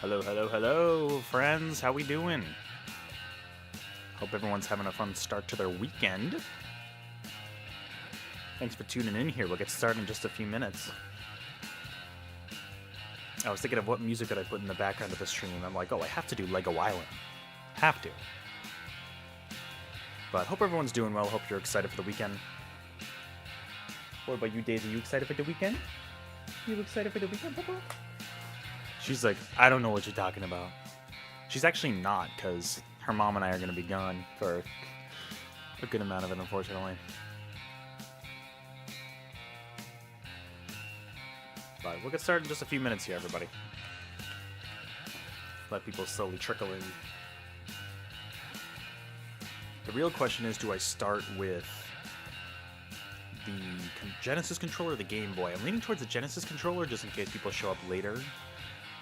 Hello, hello, hello, friends. How we doing? Hope everyone's having a fun start to their weekend. Thanks for tuning in here. We'll get started in just a few minutes. I was thinking of what music could I put in the background of the stream. I'm like, oh, I have to do Lego Island. Have to. But hope everyone's doing well. Hope you're excited for the weekend. What about you, Daisy? You excited for the weekend? You excited for the weekend, Papa? She's like, I don't know what you're talking about. She's actually not, because her mom and I are going to be gone for a good amount of it, unfortunately. But we'll get started in just a few minutes here, everybody. Let people slowly trickle in. The real question is, do I start with the Genesis controller or the Game Boy? I'm leaning towards the Genesis controller just in case people show up later.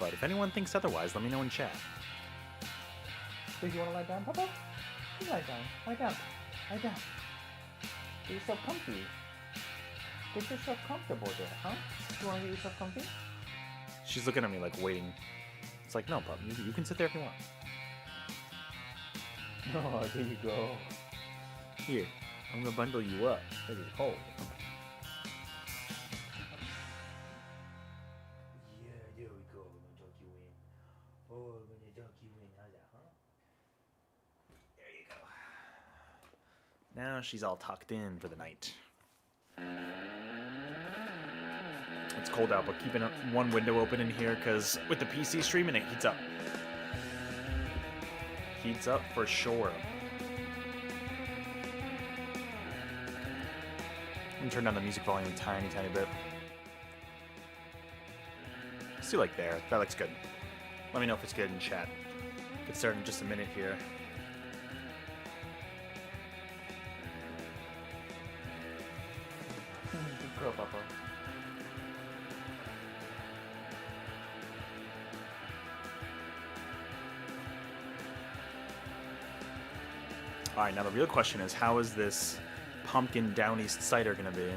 But if anyone thinks otherwise, let me know in chat. Do you want to lie down, Papa? You lie down. Lie down. Lie down. Get yourself comfy. Get yourself comfortable there, huh? You want to get yourself comfy? She's looking at me like waiting. It's like, no, Pop, you can sit there if you want. Oh, there you go. Here, I'm going to bundle you up. It's cold. Now she's all tucked in for the night. It's cold out, but keeping one window open in here because with the PC streaming, it heats up. Heats up for sure. Let me turn down the music volume a tiny, tiny bit. Let's do like there. That looks good. Let me know if it's good in chat. Get started in just a minute here. Girl, Papa. Alright, now the real question is, how is this pumpkin Down East cider going to be?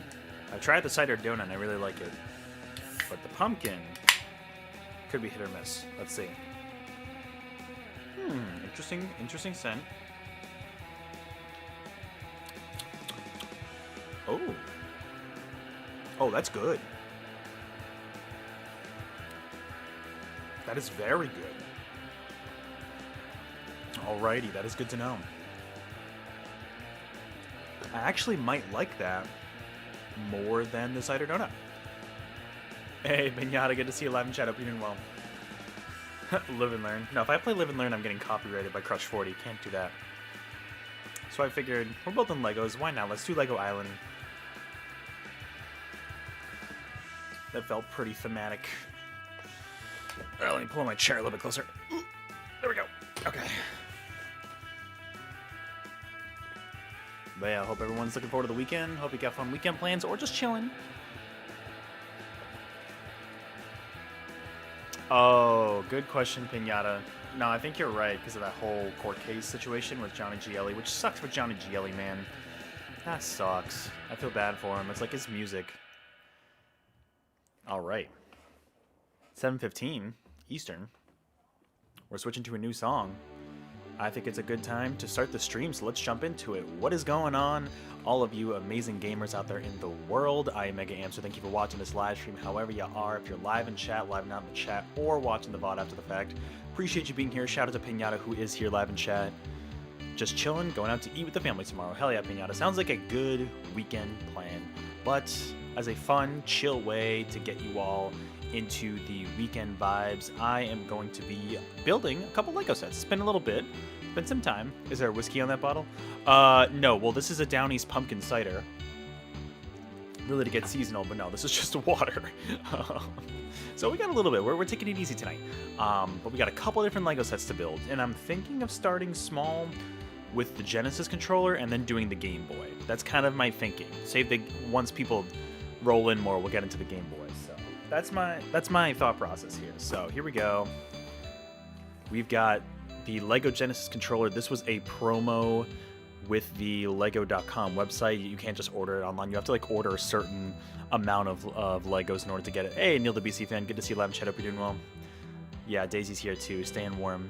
I tried the cider donut and I really like it. But the pumpkin could be hit or miss. Let's see. Interesting scent. Oh, that's good. That is very good. Alrighty, that is good to know. I actually might like that more than the cider donut. Hey, Pinata, good to see you live in chat. Hope you're doing well. Live and learn. No, if I play Live and Learn, I'm getting copyrighted by Crush 40. Can't do that. So I figured, we're both in Legos. Why not? Let's do Lego Island. That felt pretty thematic. Alright, let me pull my chair a little bit closer. Ooh, there we go. Okay. But yeah, I hope everyone's looking forward to the weekend. Hope you got fun weekend plans or just chilling. Oh, good question, Pinata. No, I think you're right because of that whole court case situation with Johnny Gielli, which sucks for Johnny Gielli, man. That sucks. I feel bad for him. It's like his music. All right. 7:15 Eastern. We're switching to a new song. I think it's a good time to start the stream, so let's jump into it. What is going on, all of you amazing gamers out there in the world? I am Mega Amster. Thank you for watching this live stream, however you are. If you're live in chat, live not in the chat, or watching the VOD after the fact, appreciate you being here. Shout out to Pinata, who is here live in chat. Just chilling, going out to eat with the family tomorrow. Hell yeah, Pinata. Sounds like a good weekend plan, but as a fun, chill way to get you all into the weekend vibes, I am going to be building a couple Lego sets. It's been a little bit. It's been some time. Is there whiskey on that bottle? No. Well, this is a Down East pumpkin cider. Really to get seasonal, but no, this is just water. So we got a little bit. We're taking it easy tonight. But we got a couple different Lego sets to build, and I'm thinking of starting small with the Genesis controller and then doing the Game Boy. That's kind of my thinking. Once people roll in more, we'll get into the Game Boy. So that's my thought process here. So here we go. We've got the Lego Genesis controller. This was a promo with the Lego.com website. You can't just order it online. You have to order a certain amount of Legos in order to get it. Hey, Neil the BC fan, good to see you live in chat. Hope you're doing well. Yeah, Daisy's here too, staying warm.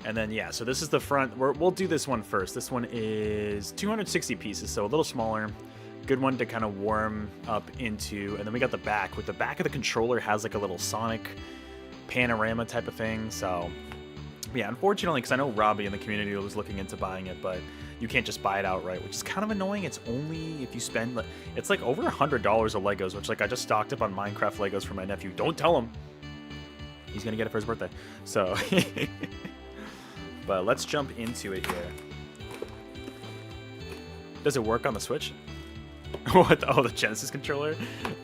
And then, yeah, so this is the front. We'll do this one first. This one is 260 pieces, so a little smaller. Good one to kind of warm up into. And then we got the back. With the back of the controller has like a little Sonic panorama type of thing. So, yeah, unfortunately, because I know Robbie in the community was looking into buying it, but you can't just buy it outright, which is kind of annoying. It's only if you spend, it's like over $100 of Legos, which like I just stocked up on Minecraft Legos for my nephew. Don't tell him. He's going to get it for his birthday. So, but let's jump into it here. Does it work on the Switch? What? Oh, the Genesis controller?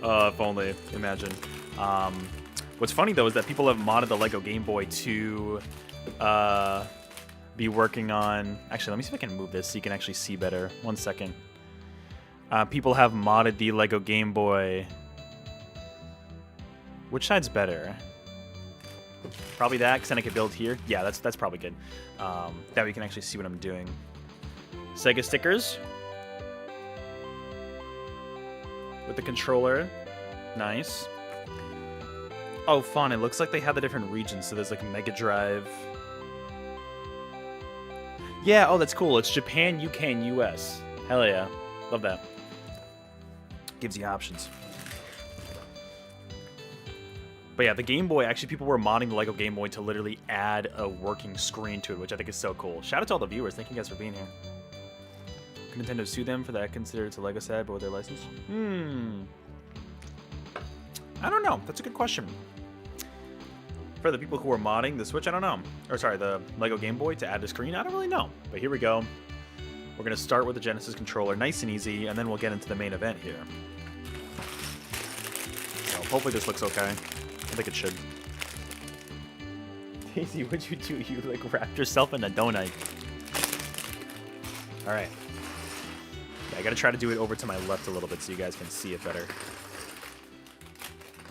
If only. Imagine. What's funny, though, is that people have modded the Lego Game Boy to be working on... Actually, let me see if I can move this so you can actually see better. 1 second. People have modded the Lego Game Boy. Which side's better? Probably that, because then I could build here. Yeah, that's probably good. That way you can actually see what I'm doing. Sega stickers. With the controller. Nice. Oh, fun. It looks like they have the different regions. So there's like Mega Drive. Yeah, oh, that's cool. It's Japan, UK, and US. Hell yeah. Love that. Gives you options. But yeah, the Game Boy, actually people were modding the Lego Game Boy to literally add a working screen to it, which I think is so cool. Shout out to all the viewers. Thank you guys for being here. Could Nintendo sue them for that? Consider it's a Lego set, but with their license? I don't know. That's a good question. For the people who are modding the Switch, I don't know. Or sorry, the Lego Game Boy to add a screen, I don't really know. But here we go. We're going to start with the Genesis controller, nice and easy, and then we'll get into the main event here. So hopefully this looks okay. I think it should. Daisy, what'd you do? You like wrapped yourself in a donut. Alright. Yeah, I gotta try to do it over to my left a little bit so you guys can see it better.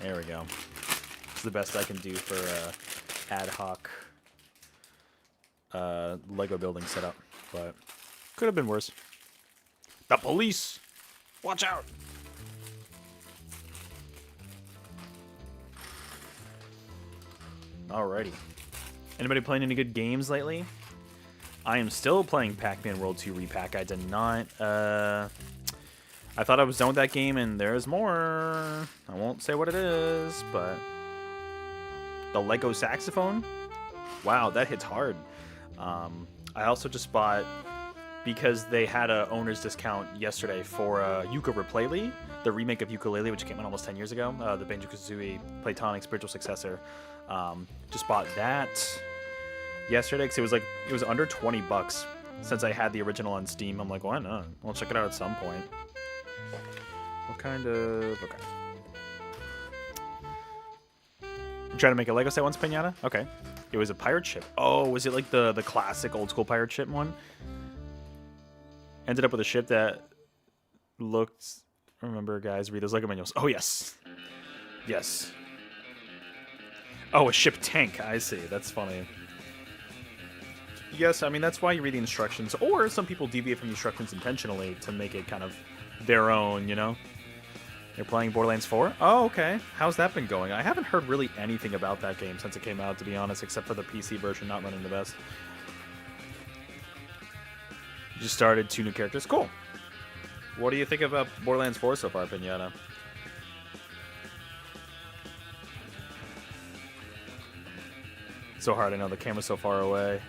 There we go. It's the best I can do for ad hoc Lego building setup, but could have been worse. The police! Watch out! Alrighty. Anybody playing any good games lately? I am still playing Pac-Man World 2 Repack. I did not, I thought I was done with that game, and there's more. I won't say what it is, but... The Lego saxophone? Wow, that hits hard. I also just bought, because they had a owner's discount yesterday for Yooka-Rayleigh, the remake of Yooka-Laylee, which came out almost 10 years ago, the Banjo-Kazooie Platonic spiritual successor. Just bought that yesterday because it was under 20 bucks. Since I had the original on Steam, I'm like, why not? I'll check it out at some point. What kind of... Okay. You trying to make a Lego set once, Pinata? Okay. It was a pirate ship. Oh, was it like the classic old school pirate ship one? Ended up with a ship that looked... Remember, guys, read those Lego manuals. Oh, yes. Yes. Oh, a ship tank. I see. That's funny. Yes, I mean, that's why you read the instructions. Or some people deviate from the instructions intentionally to make it kind of their own, you know? You're playing Borderlands 4? Oh, okay. How's that been going? I haven't heard really anything about that game since it came out, to be honest, except for the PC version not running the best. You just started 2 new characters. Cool. What do you think about Borderlands 4 so far, Pinata? So hard, I know the camera's so far away.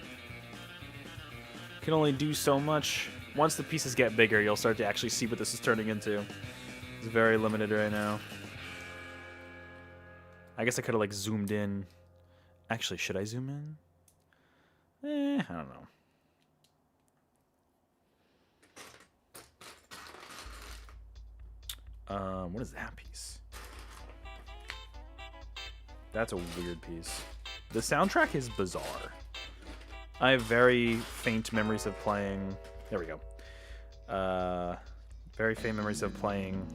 Can only do so much. Once the pieces get bigger, you'll start to actually see what this is turning into. It's very limited right now. I guess I could have like zoomed in. Actually, should I zoom in? I don't know. What is that piece? That's a weird piece. The soundtrack is bizarre. I have very faint memories of playing... There we go. Very faint memories of playing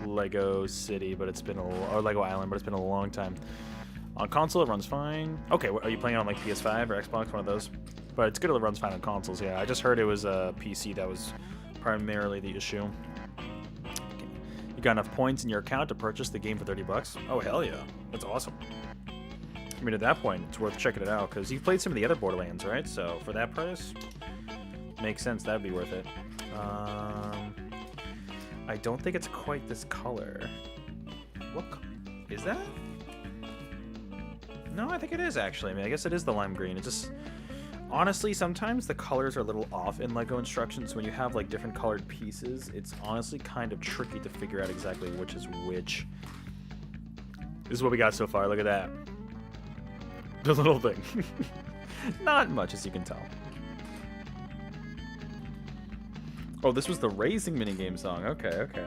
Lego City, but it's been or Lego Island, but it's been a long time. On console, it runs fine. Okay, are you playing on like PS5 or Xbox, one of those? But it's good it runs fine on consoles, yeah. I just heard it was a PC that was primarily the issue. Okay. You got enough points in your account to purchase the game for 30 bucks? Oh, hell yeah. That's awesome. mean, at that point, it's worth checking it out, because you've played some of the other Borderlands, right? So, for that price, makes sense. That would be worth it. I don't think it's quite this color. What is that? No, I think it is, actually. I mean, I guess it is the lime green. It just... Honestly, sometimes the colors are a little off in LEGO instructions. When you have, like, different colored pieces, it's honestly kind of tricky to figure out exactly which is which. This is what we got so far. Look at that. The little thing. Not much, as you can tell. Oh, this was the racing minigame song. Okay, okay.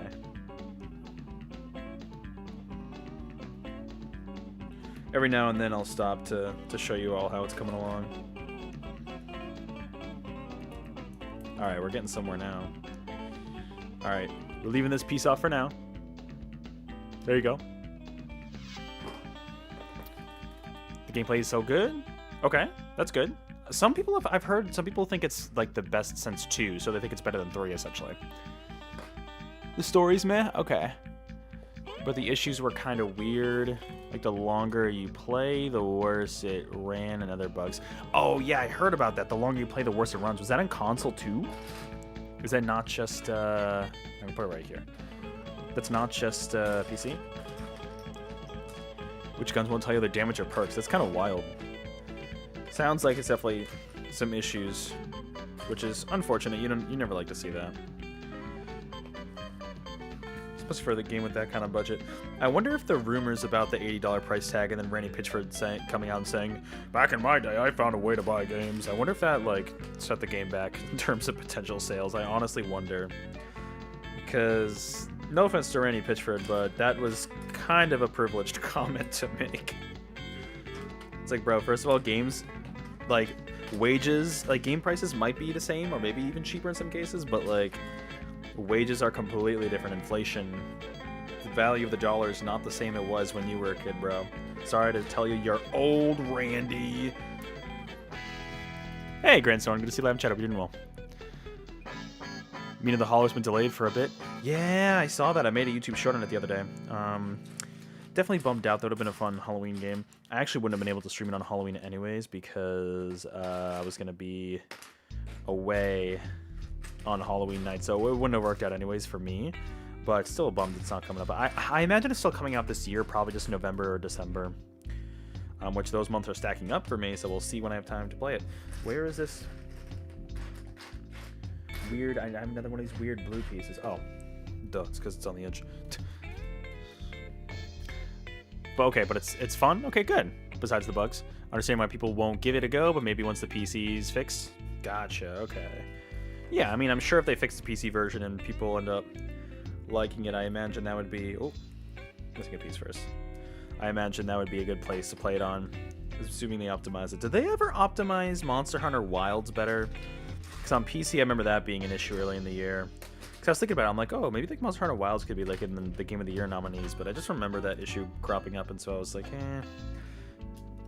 Every now and then I'll stop to show you all how it's coming along. Alright, we're getting somewhere now. Alright, we're leaving this piece off for now. There you go. The gameplay is so good. Okay, that's good. Some people I've heard some people think it's like the best since 2, so they think it's better than 3 essentially. The story's meh? Okay. But the issues were kind of weird. Like, the longer you play, the worse it ran and other bugs. Oh, yeah, I heard about that. The longer you play, the worse it runs. Was that on console, too? Is that not just, I'm gonna put it right here. That's not just, PC? Which guns won't tell you their damage or perks? That's kind of wild. Sounds like it's definitely some issues, which is unfortunate. You never like to see that. Especially for the game with that kind of budget. I wonder if the rumors about the $80 price tag and then Randy Pitchford coming out and saying, "Back in my day, I found a way to buy games." I wonder if that, like, set the game back in terms of potential sales. I honestly wonder. Because, no offense to Randy Pitchford, but that was kind of a privileged comment to make. It's like, bro, first of all, games, like, wages, like, game prices might be the same, or maybe even cheaper in some cases, but, like, wages are completely different. Inflation, the value of the dollar is not the same it was when you were a kid, bro. Sorry to tell you, you're old, Randy. Hey, Grandstone, good to see you live in chat. Hope you're doing well. Meaning the Hollow's been delayed for a bit. Yeah, I saw that. I made a YouTube short on it the other day. Definitely bummed out. That would have been a fun Halloween game. I actually wouldn't have been able to stream it on Halloween anyways because I was going to be away on Halloween night, so it wouldn't have worked out anyways for me. But still bummed it's not coming up. I imagine it's still coming out this year, probably just November or December, which those months are stacking up for me, so we'll see when I have time to play it. Where is this weird... I have another one of these weird blue pieces. Oh, duh, it's because it's on the edge. But okay, but it's fun? Okay, good. Besides the bugs. I understand why people won't give it a go, but maybe once the PC's fixed. Gotcha, okay. Yeah, I mean, I'm sure if they fix the PC version and people end up liking it, I imagine that would be... Oh, let's get a piece first. I imagine that would be a good place to play it on, assuming they optimize it. Did they ever optimize Monster Hunter Wilds better? Because on PC, I remember that being an issue early in the year. Because I was thinking about it, I'm like, oh, maybe like Monster Hunter Wilds could be like in the Game of the Year nominees, but I just remember that issue cropping up, and so I was like,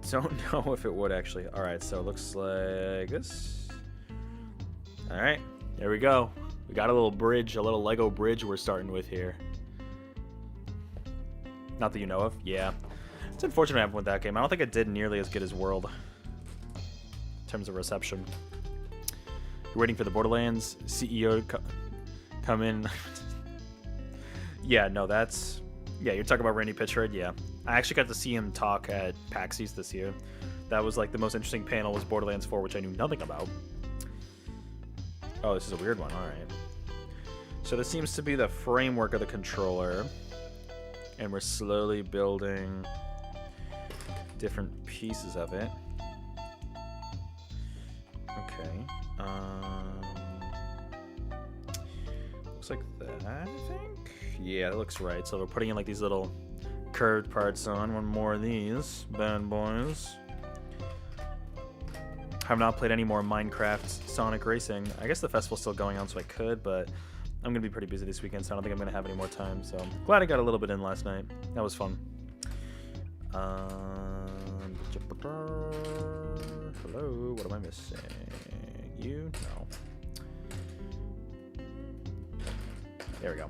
don't know if it would actually. Alright, so it looks like this. Alright, there we go. We got a little bridge, a little Lego bridge we're starting with here. Not that you know of? Yeah. It's unfortunate what happened with that game. I don't think it did nearly as good as World in terms of reception. You're waiting for the Borderlands CEO to come in. Yeah, no, that's... Yeah, you're talking about Randy Pitchford? Yeah. I actually got to see him talk at PAX East this year. That was like the most interesting panel was Borderlands 4, which I knew nothing about. Oh, this is a weird one. Alright. So this seems to be the framework of the controller. And we're slowly building different pieces of it. Okay. Looks like that, I think? Yeah, that looks right. So we're putting in like these little curved parts on. One more of these bad boys. Have not played any more Minecraft Sonic Racing. I guess the festival's still going on, so I could, but I'm going to be pretty busy this weekend, so I don't think I'm going to have any more time. So glad I got a little bit in last night. That was fun. Hello, what am I missing? You? No. There we go.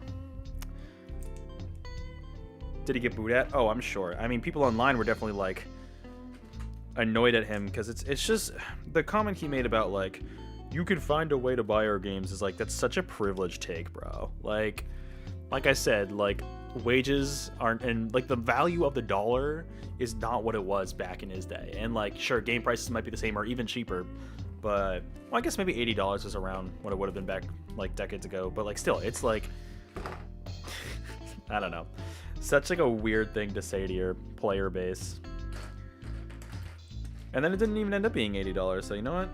Did he get booed at? Oh, I'm sure. I mean, people online were definitely like, annoyed at him because it's just the comment he made about like you can find a way to buy our games is like that's such a privileged take, bro. Like I said, like wages aren't, and like the value of the dollar is not what it was back in his day. And like sure, game prices might be the same or even cheaper, but well, I guess maybe $80 is around what it would have been back like decades ago. But like still, it's like I don't know, such like a weird thing to say to your player base. And then it didn't even end up being $80. So you know what?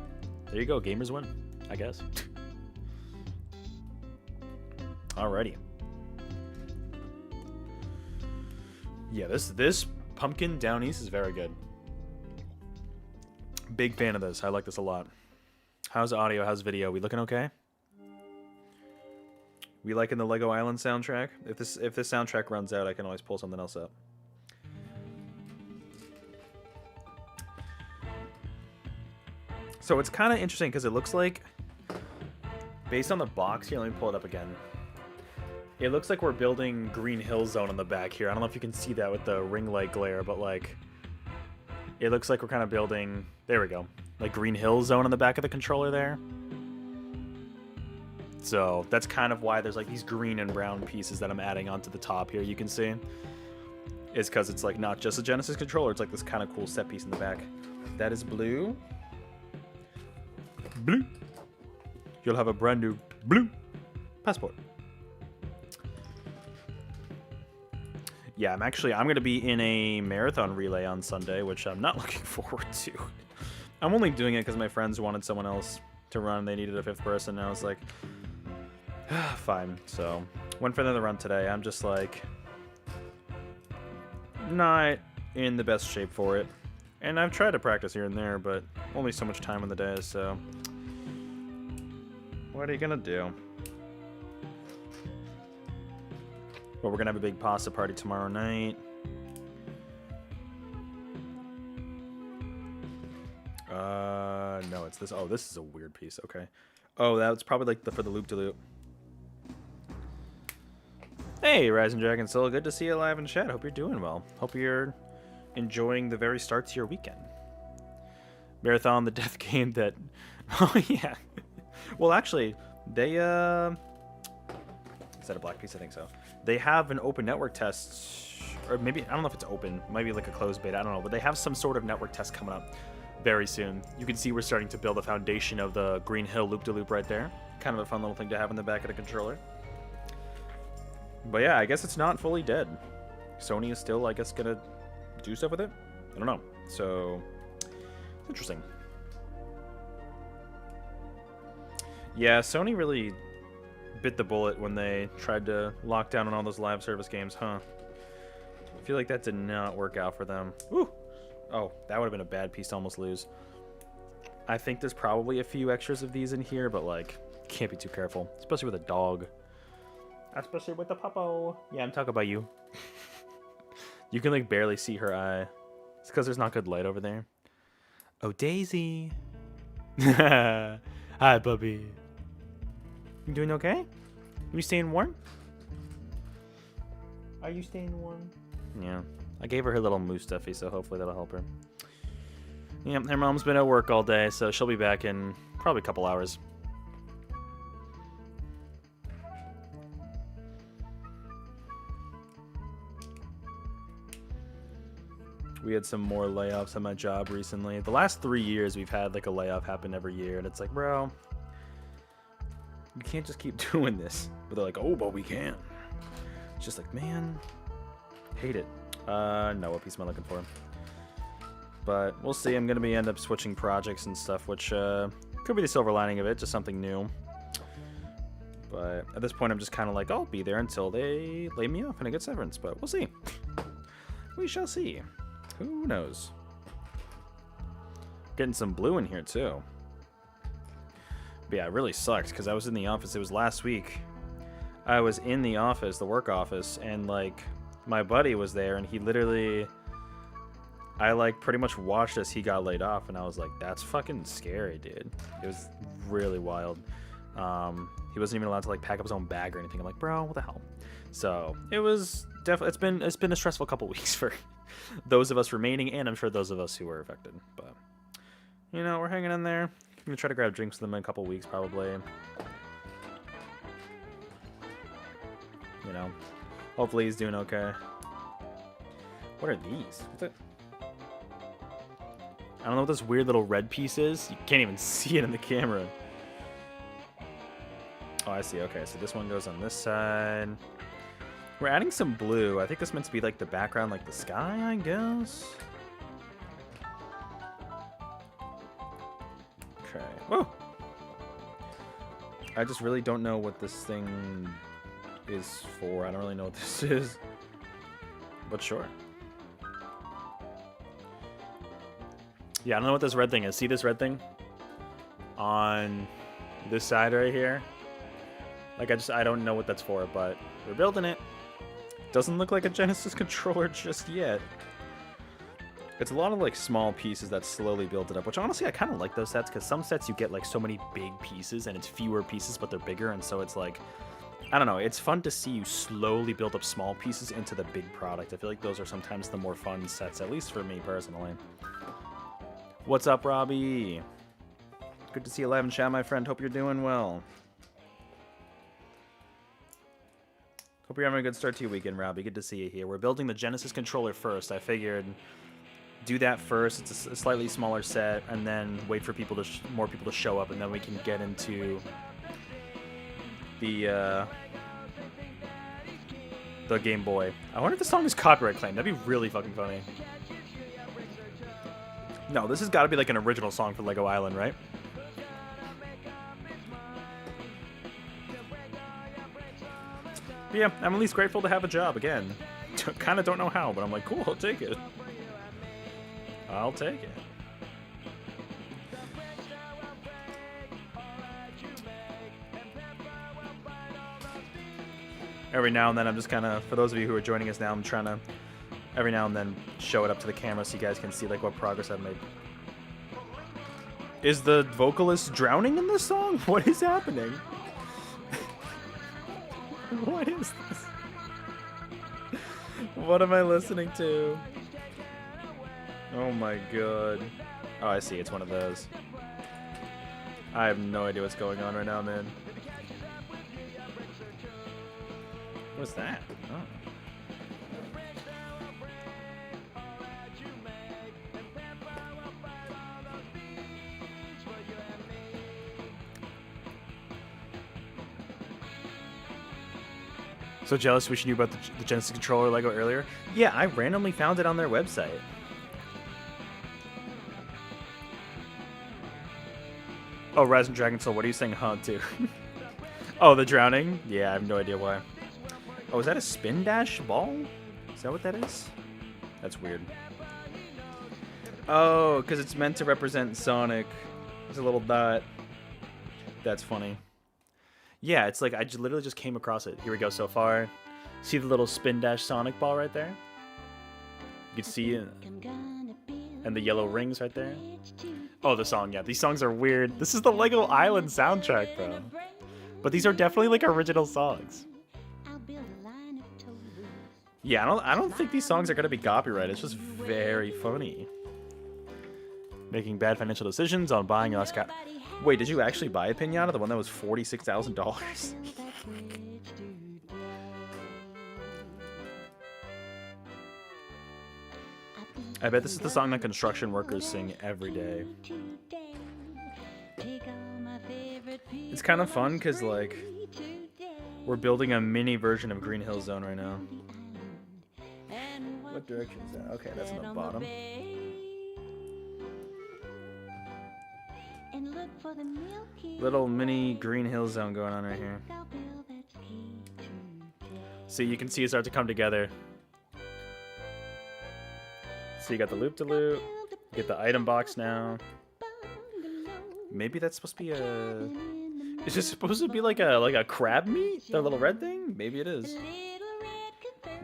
There you go. Gamers win, I guess. Alrighty. Yeah, this pumpkin down east is very good. Big fan of this. I like this a lot. How's audio? How's video? We looking okay? We liking the Lego Island soundtrack? If this soundtrack runs out, I can always pull something else up. So it's kind of interesting because it looks like, based on the box here, let me pull it up again. It looks like we're building Green Hill Zone on the back here. I don't know if you can see that with the ring light glare, but like, it looks like we're kind of building, there we go, like Green Hill Zone on the back of the controller there. So that's kind of why there's like these green and brown pieces that I'm adding onto the top here, you can see. Is because it's like not just a Genesis controller, it's like this kind of cool set piece in the back. That is blue. Blue. You'll have a brand new blue passport. Yeah, I'm going to be in a marathon relay on Sunday, which I'm not looking forward to. I'm only doing it because my friends wanted someone else to run. They needed a fifth person, and I was like, fine. So, went for another run today. I'm just like, not in the best shape for it. And I've tried to practice here and there, but only so much time in the day, so what are you gonna do? But we're gonna have a big pasta party tomorrow night. No, it's this. Oh, this is a weird piece. Okay. Oh, that's probably like for the loop-de-loop. Hey, Rising Dragon Soul, good to see you live in chat. Hope you're doing well. Hope you're enjoying the very start to your weekend. Marathon, the death game that... Oh, yeah. Well, actually, they... Is that a black piece? I think so. They have an open network test, or maybe, I don't know if it's open, maybe like a closed beta, I don't know, but they have some sort of network test coming up very soon. You can see we're starting to build a foundation of the Green Hill loop-de-loop right there. Kind of a fun little thing to have in the back of the controller. But yeah, I guess it's not fully dead. Sony is still, I guess, gonna do stuff with it? I don't know. So, it's interesting. Yeah, Sony really bit the bullet when they tried to lock down on all those live service games, huh? I feel like that did not work out for them. Woo! Oh, that would have been a bad piece to almost lose. I think there's probably a few extras of these in here, but like, can't be too careful. Especially with a dog. Especially with the puppo. Yeah, I'm talking about you. You can like barely see her eye. It's because there's not good light over there. Oh, Daisy. Hi, puppy. You doing okay? You staying warm? Are you staying warm? Yeah. I gave her little moose stuffy, so hopefully that'll help her. Yeah, her mom's been at work all day, so she'll be back in probably a couple hours. We had some more layoffs at my job recently. The last 3 years, we've had like a layoff happen every year, and it's like, bro, you can't just keep doing this. But they're like, oh, but we can. It's just like, man, hate it. No, what piece am I looking for? But we'll see. I'm going to end up switching projects and stuff, which could be the silver lining of it, just something new. But at this point, I'm just kind of like, I'll be there until they lay me off and I get severance. But we'll see. We shall see. Who knows? Getting some blue in here, too. But yeah, it really sucks, because I was in the office. It was last week. I was in the office, the work office, and, like, my buddy was there, and he literally... I, like, pretty much watched as he got laid off, and I was like, that's fucking scary, dude. It was really wild. He wasn't even allowed to, like, pack up his own bag or anything. I'm like, bro, what the hell? So, it was definitely... It's been a stressful couple weeks for those of us remaining, and I'm sure those of us who were affected. But, you know, we're hanging in there. I'm going to try to grab drinks with them in a couple weeks, probably. You know, hopefully he's doing okay. What are these? What's it? I don't know what this weird little red piece is. You can't even see it in the camera. Oh, I see. Okay, so this one goes on this side. We're adding some blue. I think this meant to be like the background, like the sky, I guess. Okay. Whoa! I just really don't know what this thing is for. I don't really know what this is. But sure. Yeah, I don't know what this red thing is. See this red thing? On this side right here? Like, I don't know what that's for, but we're building it. Doesn't look like a Genesis controller just yet. It's a lot of, like, small pieces that slowly build it up, which honestly, I kind of like those sets, because some sets you get, like, so many big pieces, and it's fewer pieces, but they're bigger, and so it's, like, I don't know, it's fun to see you slowly build up small pieces into the big product. I feel like those are sometimes the more fun sets, at least for me, personally. What's up, Robbie? Good to see you live in chat, my friend. Hope you're doing well. Hope you're having a good start to your weekend, Robbie. Good to see you here. We're building the Genesis controller first. I figured do that first. It's a slightly smaller set, and then wait for people to more people to show up, and then we can get into the Game Boy. I wonder if the song is copyright claimed. That'd be really fucking funny. No, this has got to be like an original song for Lego Island, right? But yeah, I'm at least grateful to have a job again. Kind of don't know how, but I'm like, cool, I'll take it. I'll take it. Every now and then I'm just kind of, for those of you who are joining us now, I'm trying to every now and then show it up to the camera so you guys can see like what progress I've made. Is the vocalist drowning in this song? What is happening? What is this? What am I listening to? Oh my god. Oh, I see. It's one of those. I have no idea what's going on right now, man. What's that? Oh. So jealous wishing you about the Genesis controller Lego earlier? Yeah, I randomly found it on their website. Oh, Rise and Dragon Soul, what are you saying huh to? Oh, the drowning? Yeah, I have no idea why. Oh, is that a spin dash ball? Is that what that is? That's weird. Oh, because it's meant to represent Sonic. It's a little dot. That's funny. Yeah, it's like I literally just came across it. Here we go so far. See the little spin dash Sonic ball right there? You can see it. And the yellow rings right there. Oh, the song. Yeah, these songs are weird. This is the Lego Island soundtrack, bro. But these are definitely like original songs. Yeah, I don't think these songs are gonna be copyrighted. It's just very funny. Making bad financial decisions on buying a Oscar. Wait, did you actually buy a pinata? The one that was $46,000? I bet this is the song that construction workers sing every day. It's kind of fun because, like, we're building a mini version of Green Hill Zone right now. What direction is that? Okay, that's on the bottom. Little mini Green Hill Zone going on right here. So you can see it start to come together. So you got the loop-de-loop, get the item box now. Maybe that's supposed to be a... Is this supposed to be like a crab meat? The little red thing? Maybe it is.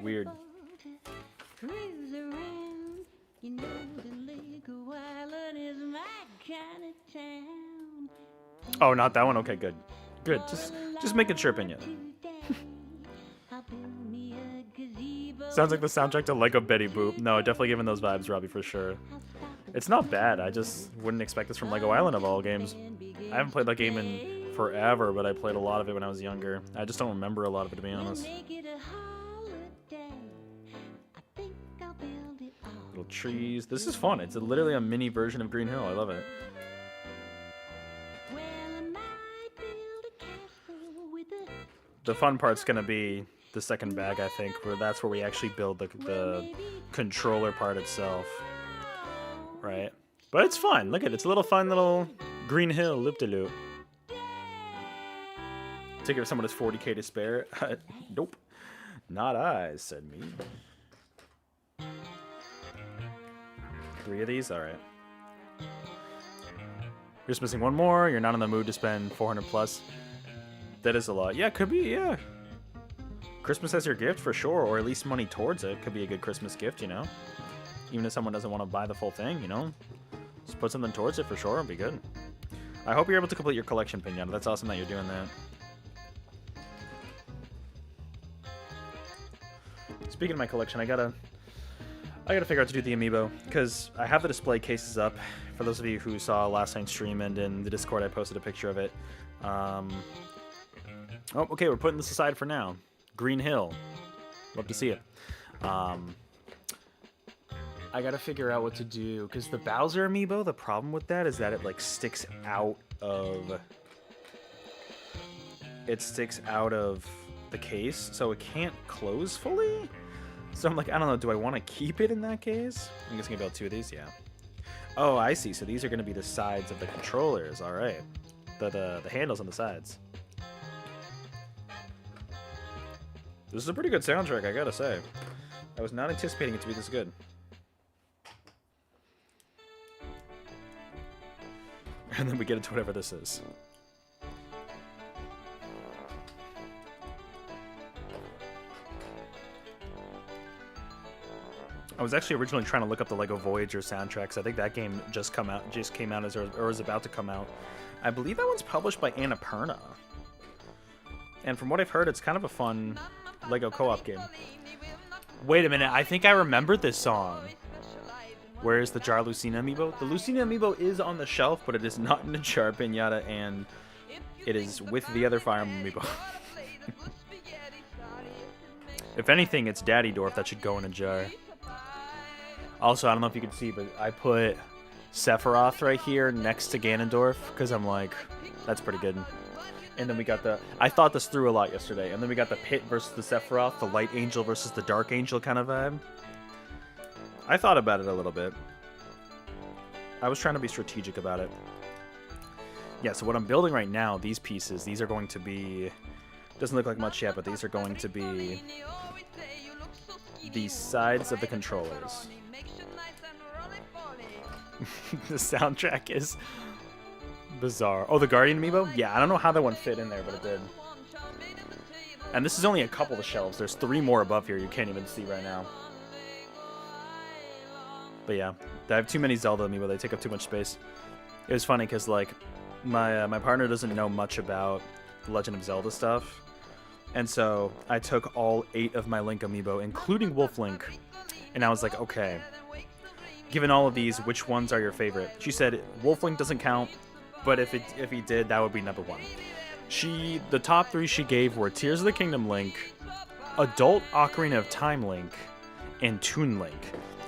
Weird. Oh, not that one? Okay, good. Good. Just making sure, Pinya. Sounds like the soundtrack to Lego Betty Boop. No, definitely giving those vibes, Robbie, for sure. It's not bad. I just wouldn't expect this from Lego Island of all games. I haven't played that game in forever, but I played a lot of it when I was younger. I just don't remember a lot of it, to be honest. Little trees. This is fun. It's literally a mini version of Green Hill. I love it. The fun part's gonna be the second bag, I think, where that's where we actually build the controller part itself. Right? But it's fun. Look at it. It's a little fun little Green Hill loop-de-loop. Take it if someone has 40k to spare. Nope. Not I, said me. 3 of these? Alright. You're just missing one more. You're not in the mood to spend 400 plus. That is a lot. Yeah, could be, yeah. Christmas as your gift, for sure. Or at least money towards it. Could be a good Christmas gift, you know? Even if someone doesn't want to buy the full thing, you know? Just put something towards it for sure. It'd be good. I hope you're able to complete your collection, Pinata. That's awesome that you're doing that. Speaking of my collection, I gotta figure out to do the amiibo, because I have the display cases up. For those of you who saw last night's stream and in the Discord, I posted a picture of it. Oh, okay, we're putting this aside for now. Green Hill. Love to see it. I gotta figure out what to do, because the Bowser amiibo, the problem with that is that it like sticks out of the case, so it can't close fully. So I'm like, I don't know, do I want to keep it in that case? I'm guessing about 2 of these, yeah. Oh, I see. So these are going to be the sides of the controllers. All right. The handles on the sides. This is a pretty good soundtrack, I gotta say. I was not anticipating it to be this good. And then we get into whatever this is. I was actually originally trying to look up the Lego Voyager soundtracks. I think that game just came out as or was about to come out. I believe that one's published by Annapurna. And from what I've heard, it's kind of a fun Lego co-op game. Wait a minute, I think I remembered this song. Where is the Jar Lucina amiibo? The Lucina amiibo is on the shelf, but it is not in the jar, Pinata, and it is with the other Fire Emblem amiibo. If anything, it's Daddy Dwarf that should go in a jar. Also, I don't know if you can see, but I put Sephiroth right here next to Ganondorf, because I'm like, that's pretty good. And then we got I thought this through a lot yesterday, and then we got the Pit versus the Sephiroth, the Light Angel versus the Dark Angel kind of vibe. I thought about it a little bit. I was trying to be strategic about it. Yeah, so what I'm building right now, these pieces, these are going to be... Doesn't look like much yet, but these are going to be the sides of the controllers. The soundtrack is bizarre. Oh, the Guardian amiibo? Yeah, I don't know how that one fit in there, but it did. And this is only a couple of shelves. There's 3 more above here you can't even see right now. But yeah, I have too many Zelda amiibo. They take up too much space. It was funny because like my partner doesn't know much about Legend of Zelda stuff, and so I took all 8 of my Link amiibo, including Wolf Link, and I was like, okay, given all of these, which ones are your favorite? She said Wolf Link doesn't count, but if he did, that would be number 1. The top 3 she gave were Tears of the Kingdom Link, Adult Ocarina of Time Link, and Toon Link.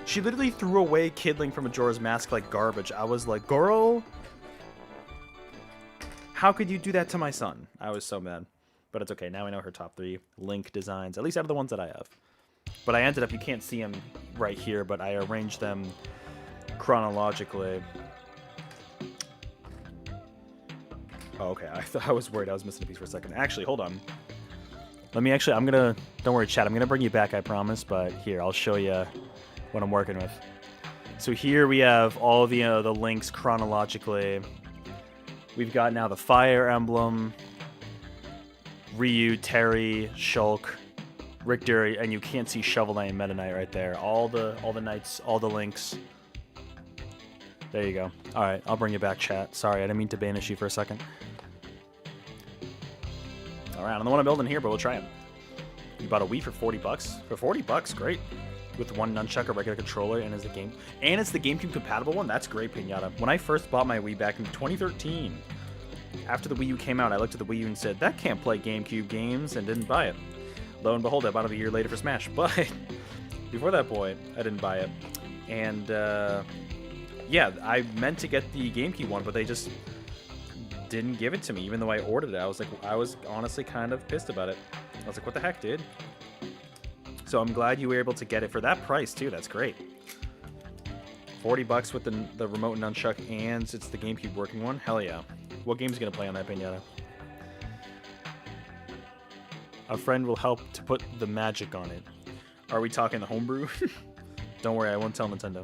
She literally threw away Kid Link from Majora's Mask like garbage. I was like, girl, how could you do that to my son? I was so mad. But it's okay. Now I know her top 3 Link designs, at least out of the ones that I have. But I ended up, you can't see them right here, but I arranged them chronologically. Oh, okay. I was worried I was missing a piece for a second. Actually, hold on. I'm gonna, don't worry, chat. I'm gonna bring you back, I promise. But here, I'll show you what I'm working with. So here we have all the links chronologically. We've got now the Fire Emblem, Ryu, Terry, Shulk, Richter, and you can't see Shovel Knight and Meta Knight right there. All the knights, all the links. There you go. All right, I'll bring you back, chat. Sorry, I didn't mean to banish you for a second. All right, I don't know what I'm building here, but we'll try it. You bought a Wii for 40 bucks? For 40 bucks, great. With one nunchuck, a regular controller, and it's the GameCube compatible one. That's great, Pinata. When I first bought my Wii back in 2013, after the Wii U came out, I looked at the Wii U and said, that can't play GameCube games, and didn't buy it. Lo and behold, I bought it a year later for Smash. But before that point, I didn't buy it. And yeah, I meant to get the GameCube one, but they just didn't give it to me, even though I ordered it. I was honestly kind of pissed about it. I was like, what the heck, dude? So I'm glad you were able to get it for that price, too. That's great. 40 bucks with the remote nunchuck, and it's the GameCube working one. Hell yeah. What game's going to play on that, Pinata? A friend will help to put the magic on it. Are we talking the homebrew? Don't worry, I won't tell Nintendo.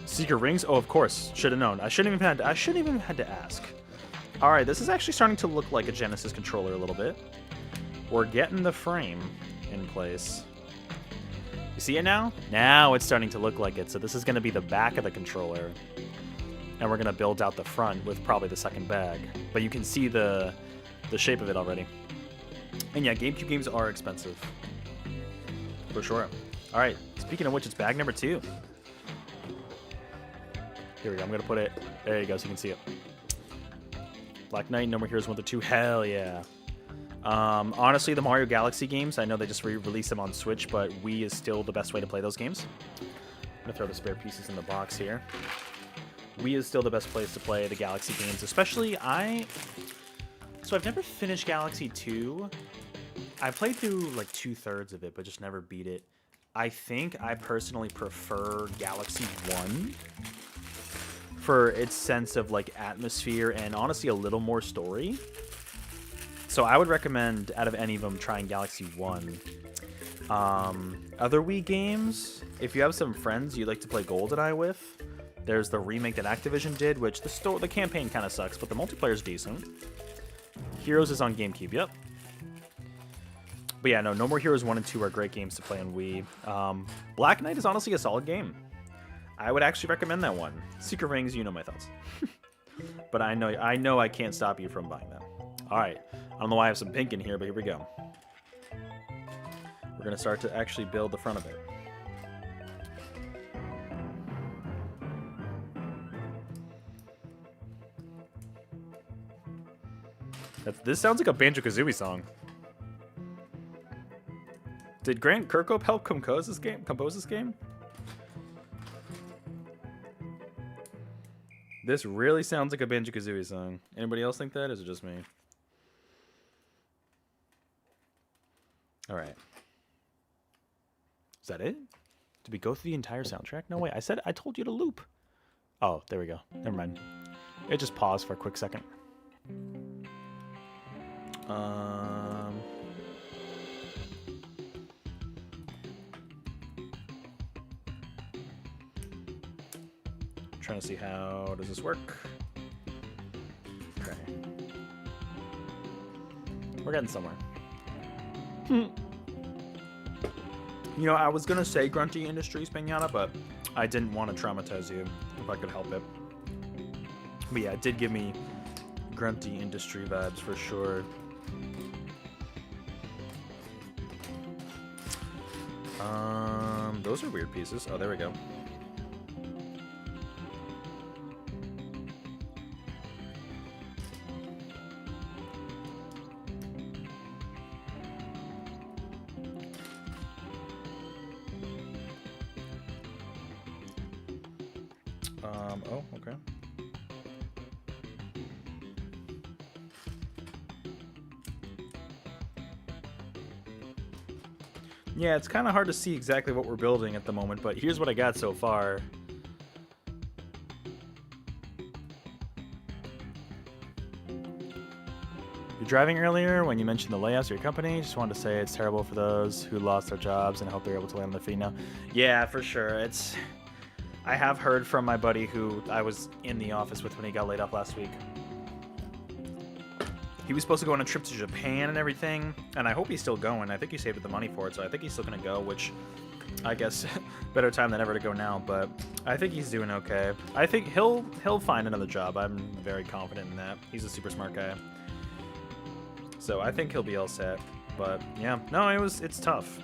Secret rings? Oh, of course. Should have known. I shouldn't even have had to ask. All right, this is actually starting to look like a Genesis controller a little bit. We're getting the frame in place. You see it now? Now it's starting to look like it. So this is going to be the back of the controller. And we're going to build out the front with probably the second bag. But you can see the shape of it already. And yeah, GameCube games are expensive. For sure. All right, speaking of which, it's bag number 2. Here we go. I'm going to put it... There you go, so you can see it. Black Knight, No More Heroes 1 to 2. Hell yeah. Honestly, the Mario Galaxy games, I know they just re-released them on Switch, but Wii is still the best way to play those games. I'm going to throw the spare pieces in the box here. Wii is still the best place to play the Galaxy games, especially So I've never finished Galaxy 2. I played through like 2/3 of it, but just never beat it. I think I personally prefer Galaxy 1 for its sense of like atmosphere and honestly a little more story. So I would recommend, out of any of them, trying Galaxy 1. Other Wii games, if you have some friends you'd like to play GoldenEye with, there's the remake that Activision did, which the campaign kind of sucks, but the multiplayer is decent. Heroes is on GameCube, yep. But yeah, No More Heroes 1 and 2 are great games to play on Wii. Black Knight is honestly a solid game. I would actually recommend that one. Secret Rings, you know my thoughts. But I know I can't stop you from buying that. All right. I don't know why I have some pink in here, but here we go. We're going to start to actually build the front of it. This sounds like a Banjo-Kazooie song. Did Grant Kirkhope help compose this game? This really sounds like a Banjo-Kazooie song. Anybody else think that? Or is it just me? All right. Is that it? Did we go through the entire soundtrack? No way. I told you to loop. Oh, there we go. Never mind. It just paused for a quick second. Trying to see how does this work. Okay. We're getting somewhere. You know, I was gonna say Grunty Industries, Pinata, but I didn't want to traumatize you if I could help it. But yeah, it did give me Grunty Industry vibes for sure. Those are weird pieces. Oh, there we go. Oh, okay. Yeah, it's kind of hard to see exactly what we're building at the moment, but here's what I got so far. You're driving earlier when you mentioned the layoffs of your company. Just wanted to say it's terrible for those who lost their jobs, and I hope they're able to land on their feet now. Yeah, for sure. I have heard from my buddy who I was in the office with when he got laid off last week. He was supposed to go on a trip to Japan and everything, and I hope he's still going. I think he saved up the money for it, so I think he's still going to go, which I guess better time than ever to go now, but I think he's doing okay. I think he'll find another job. I'm very confident in that. He's a super smart guy. So I think he'll be all set. But yeah, no, it's tough.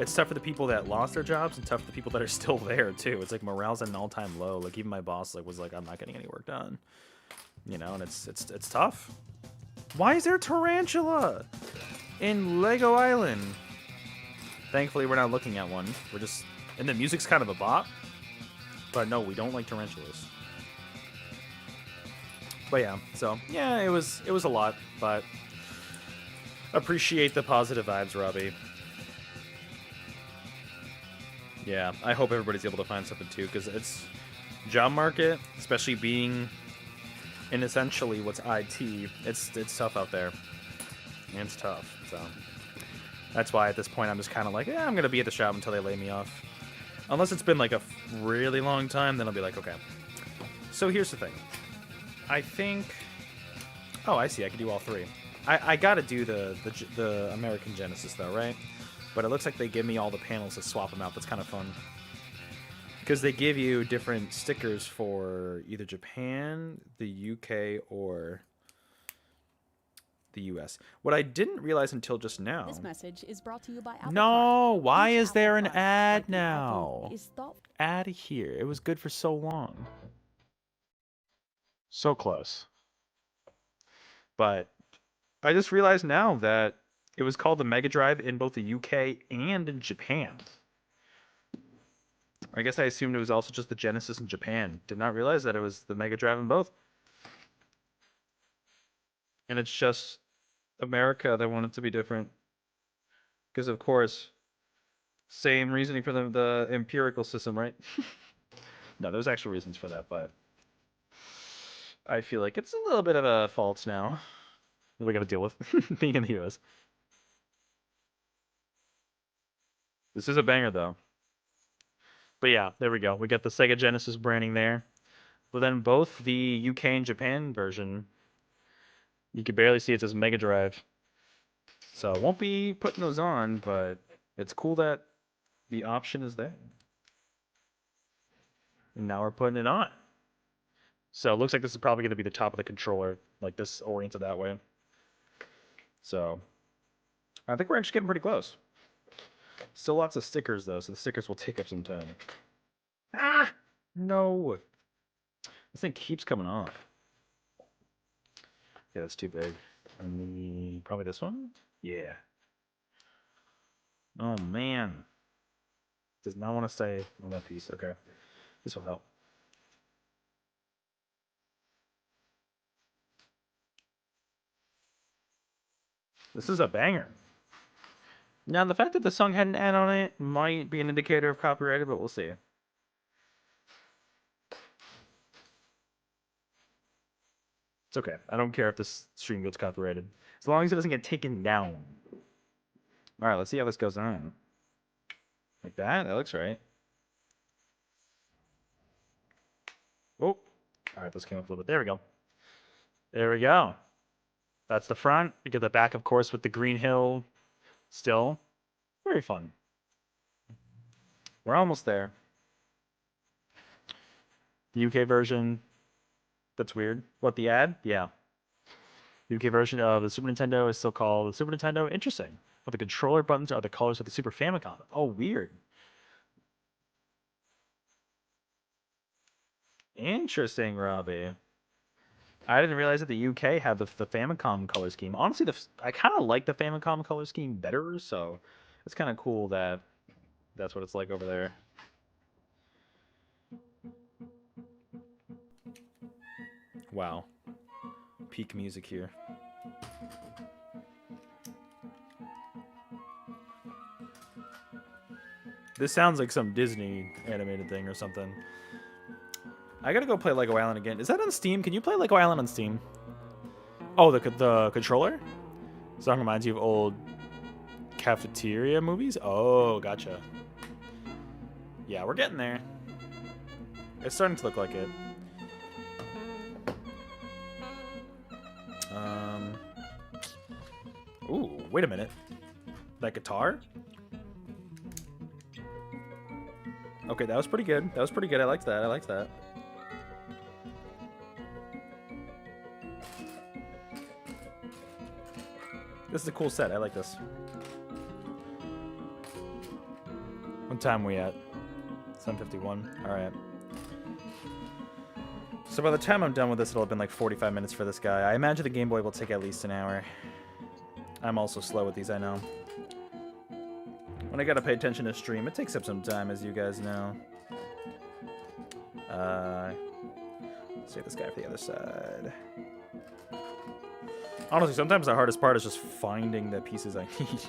It's tough for the people that lost their jobs and tough for the people that are still there too. It's like morale's at an all-time low. Like even my boss was like, I'm not getting any work done. You know, and it's tough. Why is there a tarantula in Lego Island? Thankfully, we're not looking at one. We're just, and the music's kind of a bop. But no, we don't like tarantulas. But yeah, so yeah, it was a lot, but appreciate the positive vibes, Robbie. Yeah, I hope everybody's able to find something too, because it's job market, especially being in essentially what's IT. It's tough out there. It's tough. So that's why at this point I'm just kind of like, yeah, I'm gonna be at the shop until they lay me off. Unless it's been like a really long time, then I'll be like, okay. So here's the thing. I think. Oh, I see. I can do all three. I gotta do the American Genesis though, right? But it looks like they give me all the panels to swap them out. That's kind of fun. Because they give you different stickers for either Japan, the UK, or the US. What I didn't realize until just now. This message is brought to you by Apple. No, why Each is there Apple an Card, ad like the now? iPhone, is thought- Ad here. It was good for so long. So close. But I just realized now that it was called the Mega Drive in both the UK and in Japan. I guess I assumed it was also just the Genesis in Japan. Did not realize that it was the Mega Drive in both. And it's just America that wanted to be different. Because, of course, same reasoning for the empirical system, right? No, there's actual reasons for that, but I feel like it's a little bit of a fault now that we got to deal with being in the US. This is a banger, though. But yeah, there we go. We got the Sega Genesis branding there. But then both the UK and Japan version, you can barely see it says Mega Drive. So I won't be putting those on, but it's cool that the option is there. And now we're putting it on. So it looks like this is probably going to be the top of the controller, like this oriented that way. So I think we're actually getting pretty close. Still lots of stickers though, so the stickers will take up some time. Ah! No! This thing keeps coming off. Yeah, that's too big. Probably this one? Yeah. Oh man. Does not want to stay on that piece. Okay. This will help. This is a banger. Now, the fact that the song had an ad on it might be an indicator of copyrighted, but we'll see. It's okay. I don't care if this stream gets copyrighted. As long as it doesn't get taken down. Alright, let's see how this goes on. Like that? That looks right. Oh. Alright, this came up a little bit. There we go. There we go. That's the front. You get the back, of course, with the green hill still. Very fun. We're almost there. The UK version. That's weird. What, the ad? Yeah. The UK version of the Super Nintendo is still called the Super Nintendo. Interesting. But the controller buttons are the colors of the Super Famicom. Oh, weird. Interesting, Robbie. I didn't realize that the UK had the Famicom color scheme. Honestly, I kind of like the Famicom color scheme better, so it's kind of cool that that's what it's like over there. Wow. Peak music here. This sounds like some Disney animated thing or something. I gotta go play Lego Island again. Is that on Steam? Can you play Lego Island on Steam? Oh, the controller? Song reminds you of old cafeteria movies? Oh, gotcha. Yeah, we're getting there. It's starting to look like it. Ooh, wait a minute. That guitar? Okay, that was pretty good. That was pretty good. I liked that. I liked that. This is a cool set. I like this. What time are we at? 7:51. All right. So by the time I'm done with this, it'll have been like 45 minutes for this guy. I imagine the Game Boy will take at least an hour. I'm also slow with these, I know. When I gotta pay attention to stream, it takes up some time, as you guys know. Save this guy for the other side. Honestly, sometimes the hardest part is just finding the pieces I need.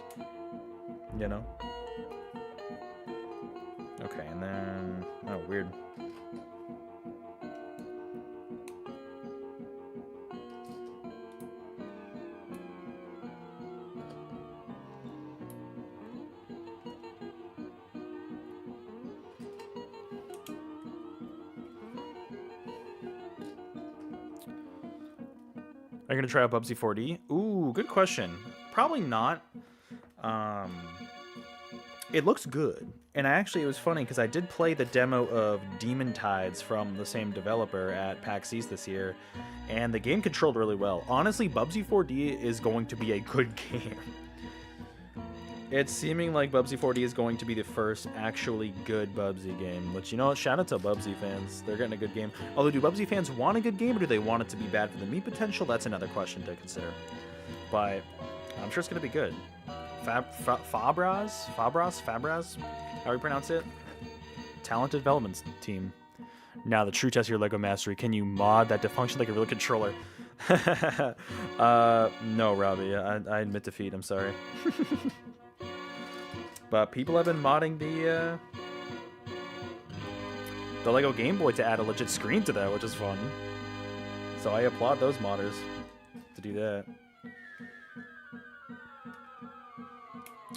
You know? Okay, and then... Oh, weird. Are you gonna try out Bubsy 4D? Ooh, good question. Probably not. It looks good. And actually, it was funny because I did play the demo of Demon Tides from the same developer at PAX East this year, and the game controlled really well. Honestly, Bubsy 4D is going to be a good game. It's seeming like Bubsy 4D is going to be the first actually good Bubsy game. Which, you know what? Shout out to Bubsy fans. They're getting a good game. Although, do Bubsy fans want a good game, or do they want it to be bad for the meat potential? That's another question to consider. But I'm sure it's going to be good. Fabraz? How do you pronounce it? Talented development team. Now, the true test of your LEGO mastery. Can you mod that to function like a real controller? No, Robbie. I admit defeat. I'm sorry. But people have been modding the LEGO Game Boy to add a legit screen to that, which is fun. So I applaud those modders to do that.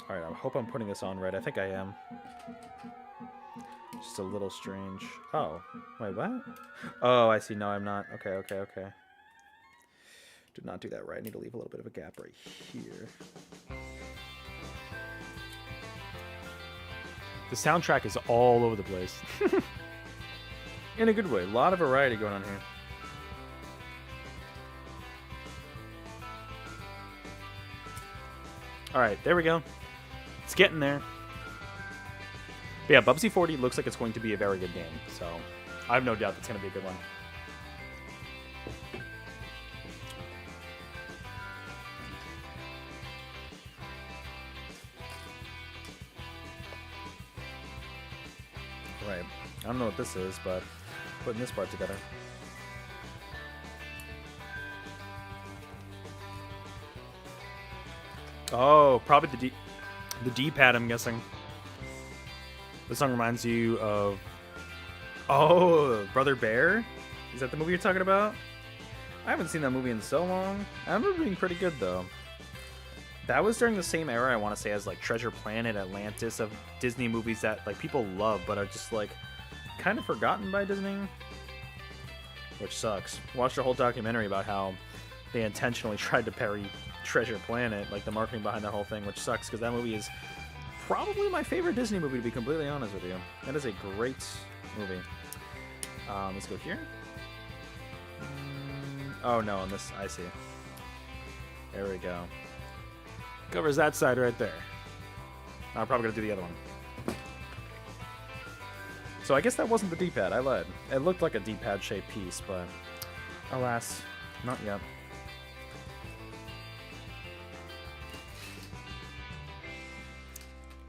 Alright, I hope I'm putting this on right. I think I am. Just a little strange. Oh. Wait, what? Oh, I see. No, I'm not. Okay. Did not do that right. I need to leave a little bit of a gap right here. The soundtrack is all over the place. In a good way. A lot of variety going on here. Alright, there we go. It's getting there. But yeah, Bubsy 4D looks like it's going to be a very good game. So, I have no doubt it's going to be a good one. Right. I don't know what this is, but putting this part together. Oh, probably the D-pad, I'm guessing. This song reminds you of... Oh, Brother Bear? Is that the movie you're talking about? I haven't seen that movie in so long. I remember being pretty good, though. That was during the same era, I want to say, as like Treasure Planet, Atlantis, of Disney movies that like people love but are just like kind of forgotten by Disney, which sucks. Watched a whole documentary about how they intentionally tried to parody Treasure Planet, like the marketing behind that whole thing, which sucks because that movie is probably my favorite Disney movie, to be completely honest with you. That is a great movie. Let's go here. Oh no, on this, I see. There we go. Covers that side right there. I'm probably going to do the other one. So I guess that wasn't the D-pad. I lied. It looked like a D-pad shaped piece, but alas, not yet.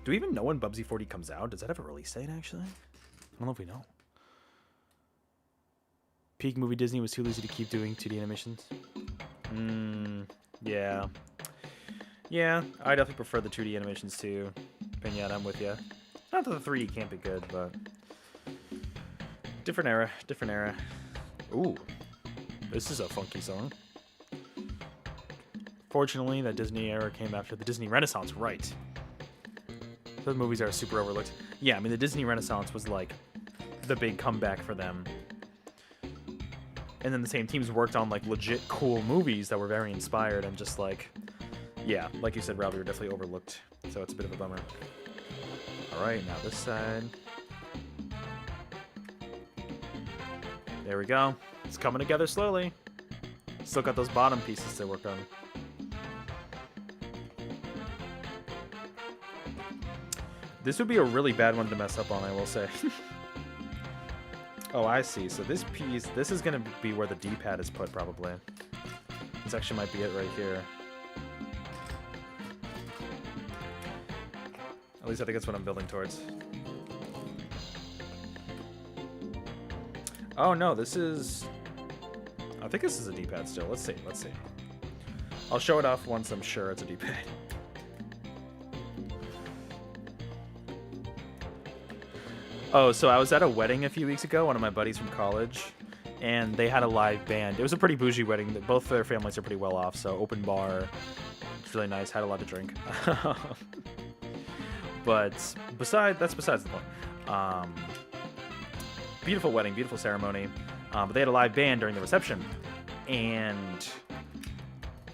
Do we even know when Bubsy 4D comes out? Does that have a release date, actually? I don't know if we know. Peak movie Disney was too lazy to keep doing 2D animations. Yeah. Yeah, I definitely prefer the 2D animations too. Vignette, I'm with you. Not that the 3D can't be good, but... Different era, different era. Ooh, this is a funky song. Fortunately, that Disney era came after the Disney Renaissance, right. Those movies are super overlooked. Yeah, I mean, the Disney Renaissance was like the big comeback for them. And then the same teams worked on like legit cool movies that were very inspired and just like... Yeah, like you said, Robbie, we're definitely overlooked, so it's a bit of a bummer. Alright, now this side. There we go. It's coming together slowly. Still got those bottom pieces to work on. This would be a really bad one to mess up on, I will say. Oh, I see. So this piece, this is going to be where the D-pad is put, probably. This actually might be it right here. At least I think that's what I'm building towards. Oh, no, this is... I think this is a D-pad still. Let's see, let's see. I'll show it off once I'm sure it's a D-pad. Oh, so I was at a wedding a few weeks ago, one of my buddies from college, and they had a live band. It was a pretty bougie wedding. Both their families are pretty well off, so open bar. It's really nice. Had a lot to drink. But that's besides the point. Beautiful wedding, beautiful ceremony. But they had a live band during the reception, and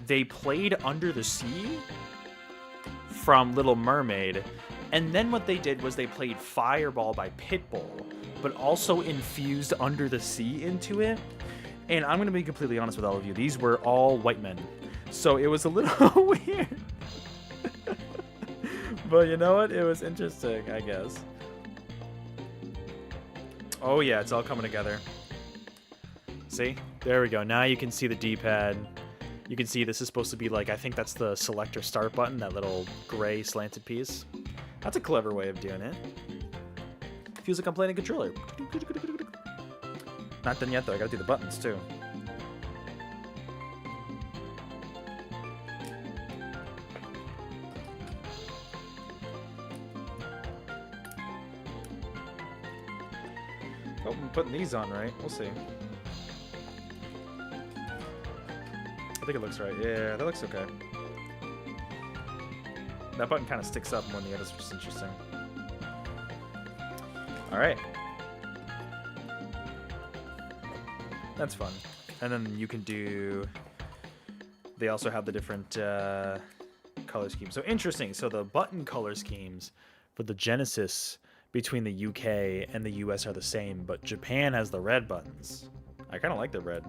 they played Under the Sea from Little Mermaid. And then what they did was they played Fireball by Pitbull, but also infused Under the Sea into it. And I'm going to be completely honest with all of you. These were all white men. So it was a little weird. But you know what? It was interesting, I guess. Oh yeah, it's all coming together. See? There we go. Now you can see the D-pad. You can see this is supposed to be like, I think that's the select or start button, that little gray slanted piece. That's a clever way of doing it. Feels like I'm playing a controller. Not done yet though, I gotta do the buttons too. Oh, I'm putting these on right. We'll see. I think it looks right. Yeah, that looks okay. That button kind of sticks up more than the others, which is interesting. Alright. That's fun. And then you can do... They also have the different color schemes. So interesting. So the button color schemes for the Genesis between the UK and the US are the same, but Japan has the red buttons. I kind of like the red.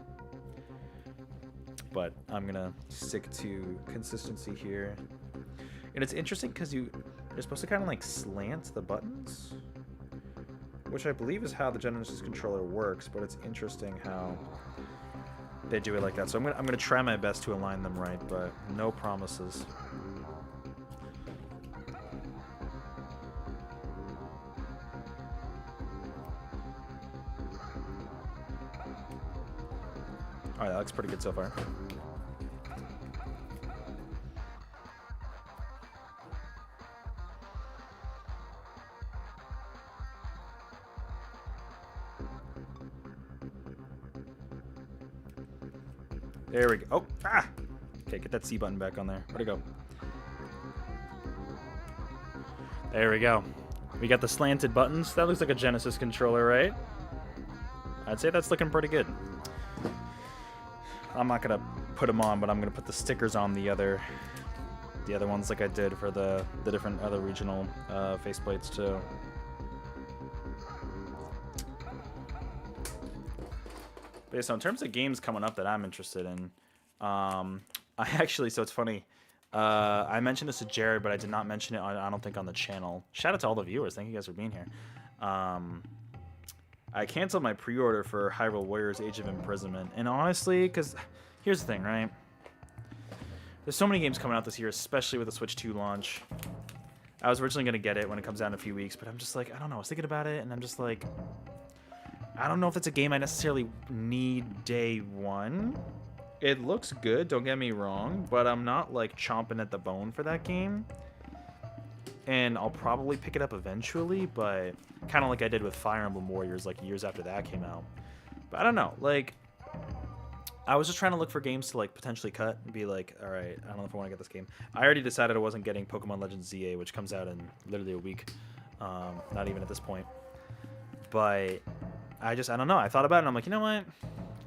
But I'm going to stick to consistency here. And it's interesting because you're supposed to kind of like slant the buttons, which I believe is how the Genesis controller works, but it's interesting how they do it like that. So I'm gonna try my best to align them right, but no promises. Alright, that looks pretty good so far. There we go. Oh, ah! Okay, get that C button back on there. Where'd it go? There we go. We got the slanted buttons. That looks like a Genesis controller, right? I'd say that's looking pretty good. I'm not gonna put them on, but I'm gonna put the stickers on the other ones like I did for the different other regional faceplates too. But yeah, so in terms of games coming up that I'm interested in, I actually, so it's funny, I mentioned this to Jared, but I did not mention it, I don't think, on the channel. Shout out to all the viewers. Thank you guys for being here. I canceled my pre-order for Hyrule Warriors Age of Imprisonment. And honestly, because here's the thing, right? There's so many games coming out this year, especially with the Switch 2 launch. I was originally going to get it when it comes out in a few weeks, but I'm just like, I don't know. I was thinking about it, and I'm just like, I don't know if it's a game I necessarily need day one. It looks good, don't get me wrong, but I'm not like chomping at the bone for that game. And I'll probably pick it up eventually, but kind of like I did with Fire Emblem Warriors like years after that came out. But I don't know, like, I was just trying to look for games to like potentially cut and be like, all right, I don't know if I want to get this game. I already decided I wasn't getting Pokemon Legends ZA, which comes out in literally a week. Not even at this point. But I don't know. I thought about it and I'm like, you know what?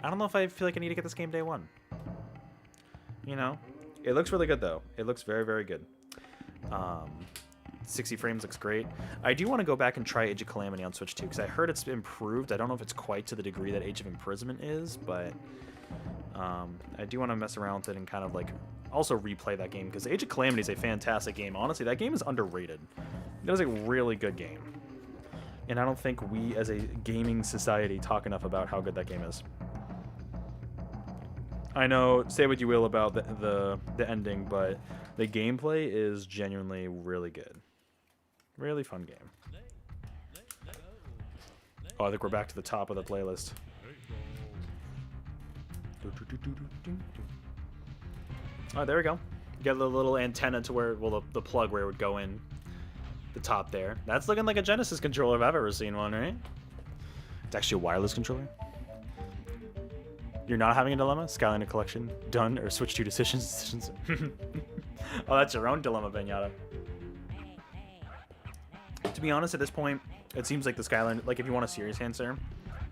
I don't know if I feel like I need to get this game day one. You know? It looks really good though. It looks very, very good. 60 frames looks great. I do want to go back and try Age of Calamity on Switch 2 because I heard it's improved. I don't know if it's quite to the degree that Age of Imprisonment is, but I do want to mess around with it and kind of like also replay that game, because Age of Calamity is a fantastic game. Honestly, that game is underrated. It was a really good game. And I don't think we, as a gaming society, talk enough about how good that game is. I know, say what you will about the ending, but the gameplay is genuinely really good. Really fun game. Oh, I think we're back to the top of the playlist. Oh, there we go. You got the little antenna to where, well, the plug where it would go in. The top there. That's looking like a Genesis controller if I've ever seen one, right? It's actually a wireless controller. You're not having a dilemma? Skylander collection done or switch to decisions? Oh, that's your own dilemma, Benyata. To be honest, at this point, it seems like the Skylander, like if you want a serious answer,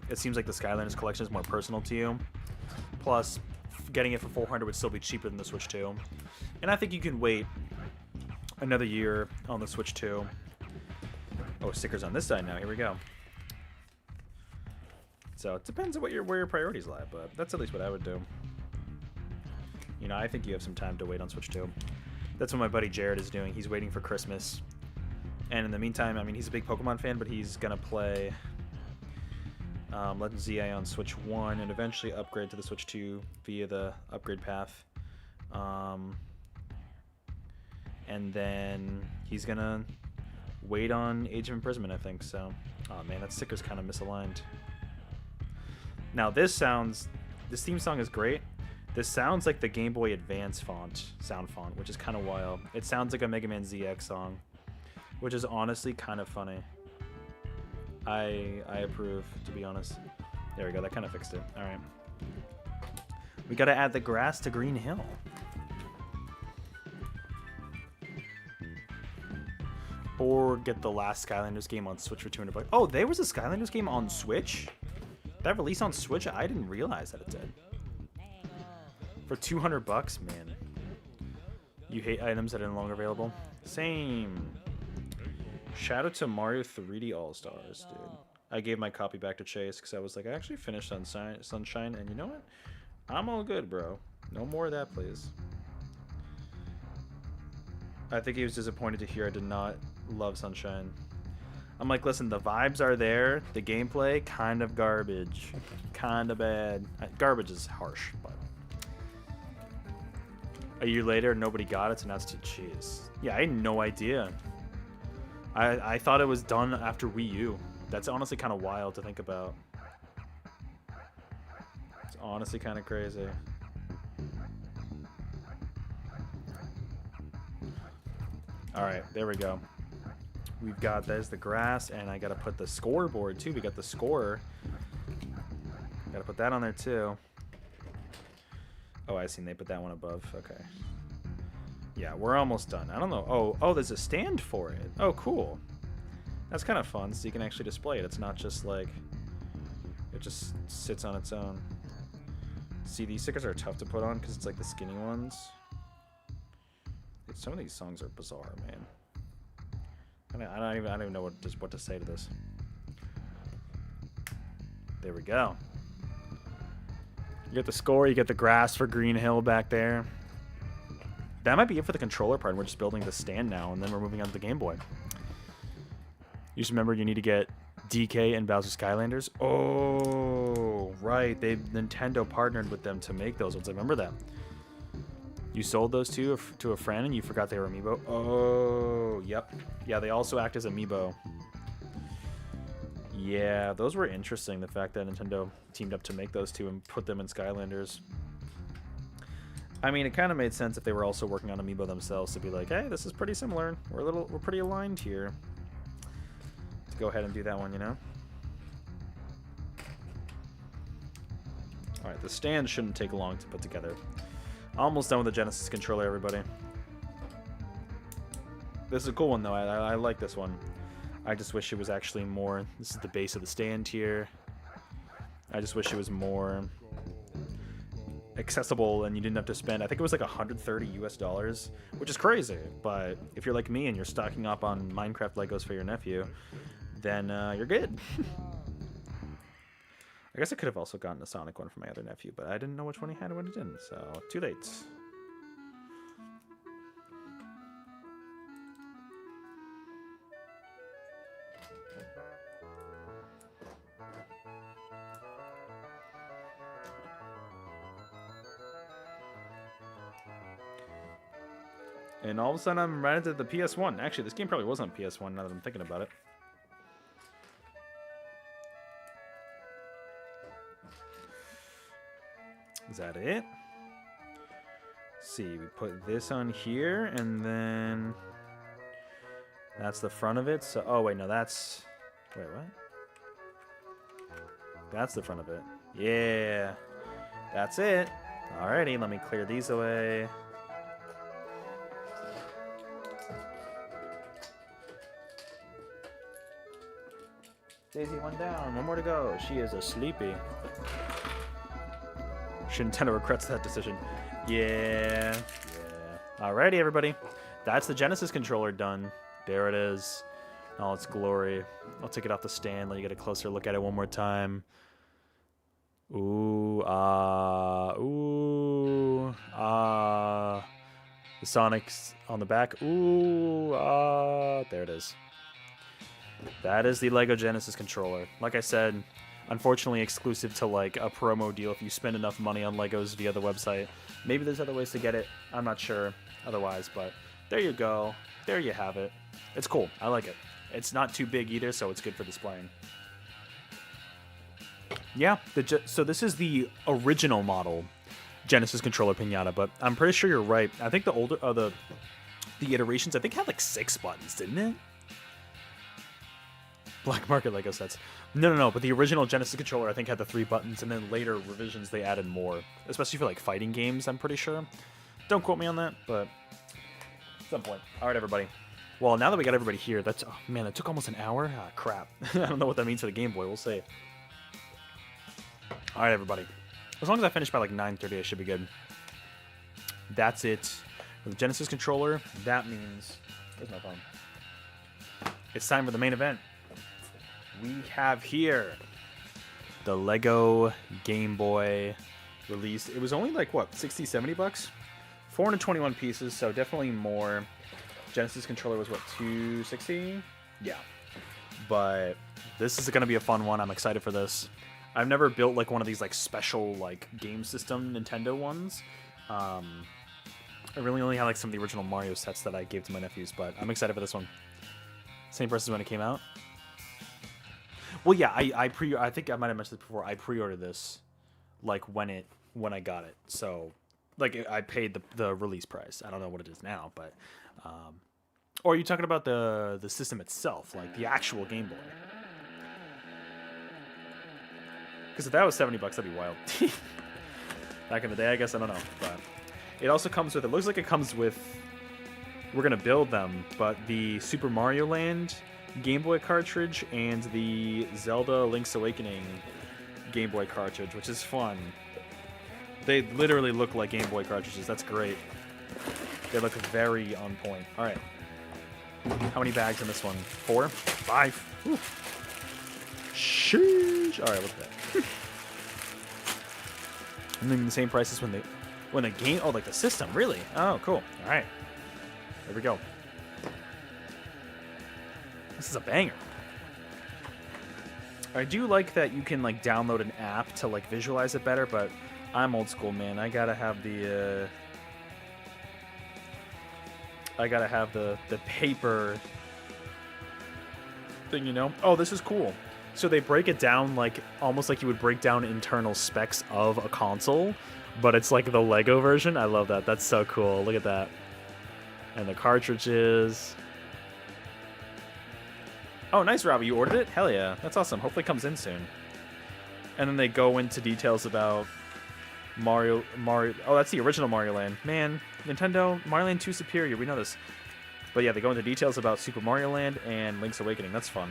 it seems like the Skylanders collection is more personal to you. Plus, getting it for 400 would still be cheaper than the Switch 2. And I think you can wait another year on the Switch 2. Oh, stickers on this side now. Here we go. So it depends on where your priorities lie, but that's at least what I would do. You know, I think you have some time to wait on Switch 2. That's what my buddy Jared is doing. He's waiting for Christmas. And in the meantime, I mean, he's a big Pokemon fan, but he's going to play Legend ZA on Switch 1 and eventually upgrade to the Switch 2 via the upgrade path. And then he's going to wait on Age of Imprisonment, I think. So, oh man, that sticker's kind of misaligned. Now this theme song is great. This sounds like the Game Boy Advance sound font, which is kind of wild. It sounds like a Mega Man ZX song, which is honestly kind of funny. I approve, to be honest. There we go, that kind of fixed it. All right. We got to add the grass to Green Hill. Or get the last Skylanders game on Switch for 200 bucks. Oh, there was a Skylanders game on Switch? That released on Switch? I didn't realize that it did. For 200 bucks, man. You hate items that are no longer available? Same. Shout out to Mario 3D All-Stars, dude. I gave my copy back to Chase because I was like, I actually finished Sunshine, and you know what? I'm all good, bro. No more of that, please. I think he was disappointed to hear I did not love Sunshine. I'm like, listen, the vibes are there. The gameplay, kind of garbage. Kind of bad. Garbage is harsh, but... A year later, nobody got it, so now it's too... Jeez. Yeah, I had no idea. I thought it was done after Wii U. That's honestly kind of wild to think about. It's honestly kind of crazy. Alright, there we go. We've got, there's the grass, and I gotta put the scoreboard too. We got the score. Gotta put that on there too. Oh, I seen they put that one above. Okay. Yeah, we're almost done. I don't know. Oh, there's a stand for it. Oh, cool. That's kind of fun, so you can actually display it. It's not just like, it just sits on its own. See, these stickers are tough to put on because it's like the skinny ones. Some of these songs are bizarre, man. I don't even know what to say to this. There we go. You get the score, you get the grass for Green Hill back there. That might be it for the controller part. We're just building the stand now, and then we're moving on to the Game Boy. You just remember you need to get DK and Bowser Skylanders. Oh, right. Nintendo partnered with them to make those ones. I remember that. You sold those to a friend and you forgot they were amiibo? Oh, yep. Yeah, they also act as amiibo. Yeah, those were interesting. The fact that Nintendo teamed up to make those two and put them in Skylanders. I mean, it kind of made sense if they were also working on amiibo themselves to be like, hey, this is pretty similar. We're pretty aligned here. Let's go ahead and do that one, you know? All right, the stand shouldn't take long to put together. Almost done with the Genesis controller, everybody. This is a cool one, though. I like this one. I just wish it was actually more... This is the base of the stand here. I just wish it was more accessible and you didn't have to spend... I think it was like $130 US, which is crazy. But if you're like me and you're stocking up on Minecraft Legos for your nephew, then you're good. I guess I could have also gotten a Sonic one for my other nephew, but I didn't know which one he had and what he didn't, so too late. And all of a sudden, I'm right into the PS1. Actually, this game probably was on PS1 now that I'm thinking about it. Is that it? Let's see, we put this on here, and then that's the front of it. So, oh wait, no, that's wait, what? That's the front of it. Yeah, that's it. Alrighty, let me clear these away. Daisy one down, one more to go. She is a sleepy. Nintendo regrets that decision. Yeah. Alrighty, everybody. That's the Genesis controller done. There it is. In all its glory. I'll take it off the stand, let you get a closer look at it one more time. Ooh, ooh, the Sonic's on the back. Ooh, there it is. That is the LEGO Genesis controller. Like I said, unfortunately exclusive to like a promo deal if you spend enough money on Legos via the website. Maybe there's other ways to get it. I'm not sure otherwise, but there you go. There you have it. It's cool. I like it. It's not too big either, so it's good for displaying. Yeah, so this is the original model Genesis controller pinata, but I'm pretty sure you're right. I think the older, the iterations, I think had like 6 buttons, didn't it? Black market Lego sets. No, but the original Genesis controller I think had the 3 buttons, and then later revisions they added more, especially for like fighting games, I'm pretty sure. Don't quote me on that, but at some point. All right, everybody. Well, now that we got everybody here, that's, oh man, it took almost an hour. Ah, crap. I don't know what that means for the Game Boy. We'll see. All right, everybody. As long as I finish by like 9:30, I should be good. That's it. With the Genesis controller, that means... Where's my phone? It's time for the main event. We have here the Lego Game Boy released. It was only like, what, 60, 70 bucks? 421 pieces, so definitely more. Genesis controller was, what, 260? Yeah. But this is going to be a fun one. I'm excited for this. I've never built like one of these like special like game system Nintendo ones. I really only have like some of the original Mario sets that I gave to my nephews, but I'm excited for this one. Same price as when it came out. Well, yeah, I think I might have mentioned this before. I pre-ordered this like when I got it. So like I paid the release price. I don't know what it is now, but or are you talking about the system itself, like the actual Game Boy? Because if that was 70 bucks, that'd be wild. Back in the day, I guess, I don't know. But it also comes with, it looks like it comes with, we're going to build them, but the Super Mario Land Game Boy cartridge and the Zelda Link's Awakening Game Boy cartridge, which is fun. They literally look like Game Boy cartridges. That's great. They look very on point. All right. How many bags in this one? 4? 5? Whew. Sheesh. All right, look at that. And then the same prices when the game, oh, like the system, really? Oh, cool. All right, there we go. This is a banger. I do like that you can like download an app to like visualize it better, but I'm old school, man. I gotta have the paper thing, you know? Oh, this is cool. So they break it down like almost like you would break down internal specs of a console, but it's like the Lego version. I love that. That's so cool. Look at that. And the cartridges. Oh, nice, Robbie. You ordered it? Hell yeah. That's awesome. Hopefully it comes in soon. And then they go into details about Mario. Oh, that's the original Mario Land. Man, Nintendo, Mario Land 2 superior. We know this. But yeah, they go into details about Super Mario Land and Link's Awakening. That's fun.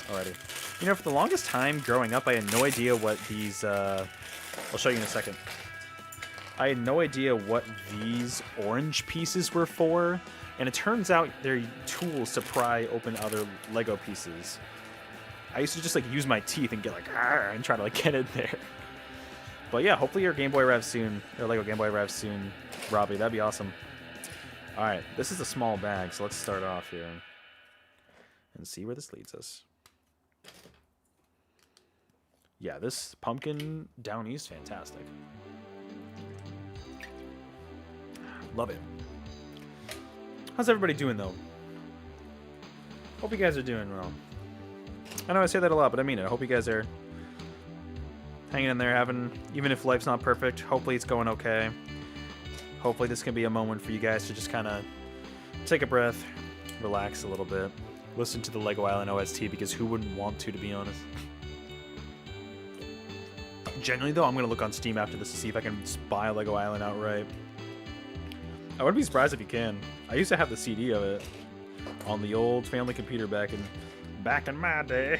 Alrighty. You know, for the longest time growing up, I had no idea what these, I'll show you in a second. I had no idea what these orange pieces were for, and it turns out they're tools to pry open other Lego pieces. I used to just, like, use my teeth and get, like, and try to, like, get in there. But yeah, hopefully your Game Boy arrives soon, or Lego Game Boy arrives soon, Robbie. That'd be awesome. Alright, this is a small bag, so let's start off here and see where this leads us. Yeah, this pumpkin downy is fantastic. Love it. How's everybody doing, though? Hope you guys are doing well. I know I say that a lot, but I mean it. I hope you guys are hanging in there, having, even if life's not perfect, hopefully it's going okay. Hopefully this can be a moment for you guys to just kind of take a breath, relax a little bit, listen to the Lego Island OST, because who wouldn't want to be honest? Generally, though, I'm going to look on Steam after this to see if I can buy Lego Island outright. I wouldn't be surprised if you can. I used to have the CD of it on the old family computer back in my day.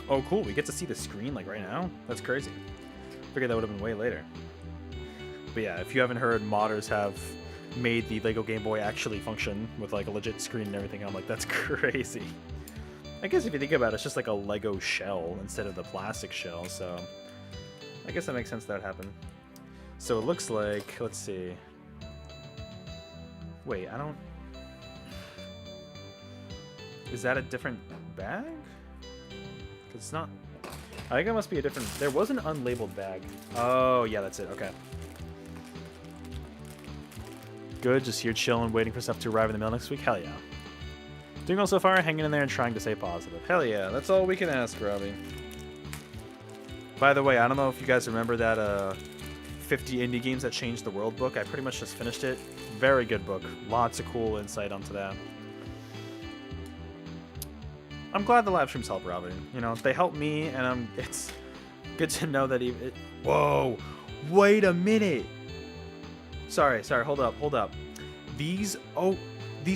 Oh, cool. We get to see the screen like right now? That's crazy. Figured that would have been way later. But yeah, if you haven't heard, modders have made the Lego Game Boy actually function with like a legit screen and everything. I'm like, that's crazy. I guess if you think about it, it's just like a Lego shell instead of the plastic shell, so I guess that makes sense that happened. So it looks like, let's see. Wait, I don't... Is that a different bag? 'Cause it's not... I think it must be a different... There was an unlabeled bag. Oh, yeah, that's it. Okay. Good, just here chilling, waiting for stuff to arrive in the mail next week. Hell yeah. Doing well so far, hanging in there and trying to stay positive. Hell yeah, that's all we can ask, Robbie. By the way, I don't know if you guys remember that 50 indie games that changed the world book. I pretty much just finished it. Very good book. Lots of cool insight onto that. I'm glad the live streams help, Robbie. You know, they help me, and it's good to know that whoa! Wait a minute! Sorry, hold up. These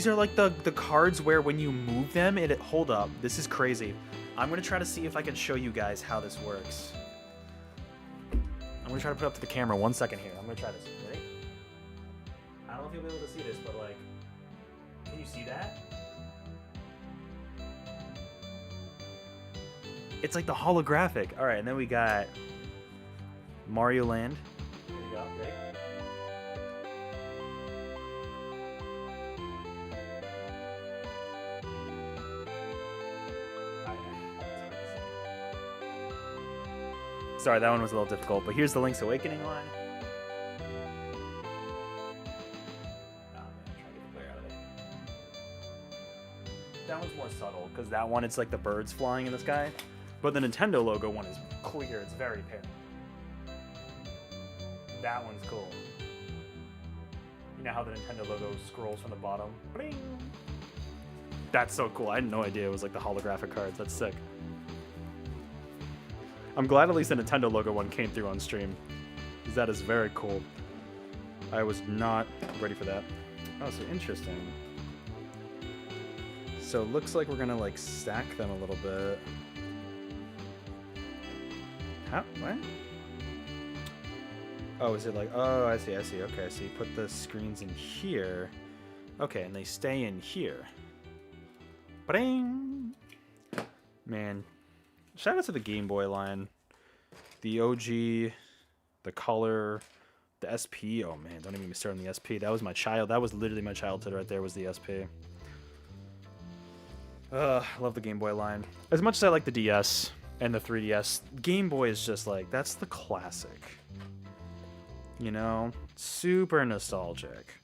are like the cards where when you move them, hold up. This is crazy. I'm gonna try to see if I can show you guys how this works. I'm gonna try to put up to the camera 1 second here. I'm gonna try this. Ready? I don't know if you'll be able to see this, but like, can you see that? It's like the holographic. All right, and then we got Mario Land. Here we go. Ready? Sorry, that one was a little difficult, but here's the Link's Awakening one. Oh, man, I'm trying to get the glare out of there. That one's more subtle, because that one, it's like the birds flying in the sky. But the Nintendo logo one is clear, it's very apparent. That one's cool. You know how the Nintendo logo scrolls from the bottom? Bling! That's so cool. I had no idea it was like the holographic cards. That's sick. I'm glad at least the Nintendo logo one came through on stream, because that is very cool. I was not ready for that. Oh, so interesting. So it looks like we're gonna like stack them a little bit. How? What? Oh, is it like... Oh, I see. Okay, so you put the screens in here. Okay, and they stay in here. Ba-ding! Man. Shout out to the Game Boy line. The OG, the Color, the SP. Oh, man, don't even get me started on the SP. That was my child. That was literally my childhood right there was the SP. I love the Game Boy line. As much as I like the DS... and the 3DS, Game Boy is just like, that's the classic. You know? Super nostalgic.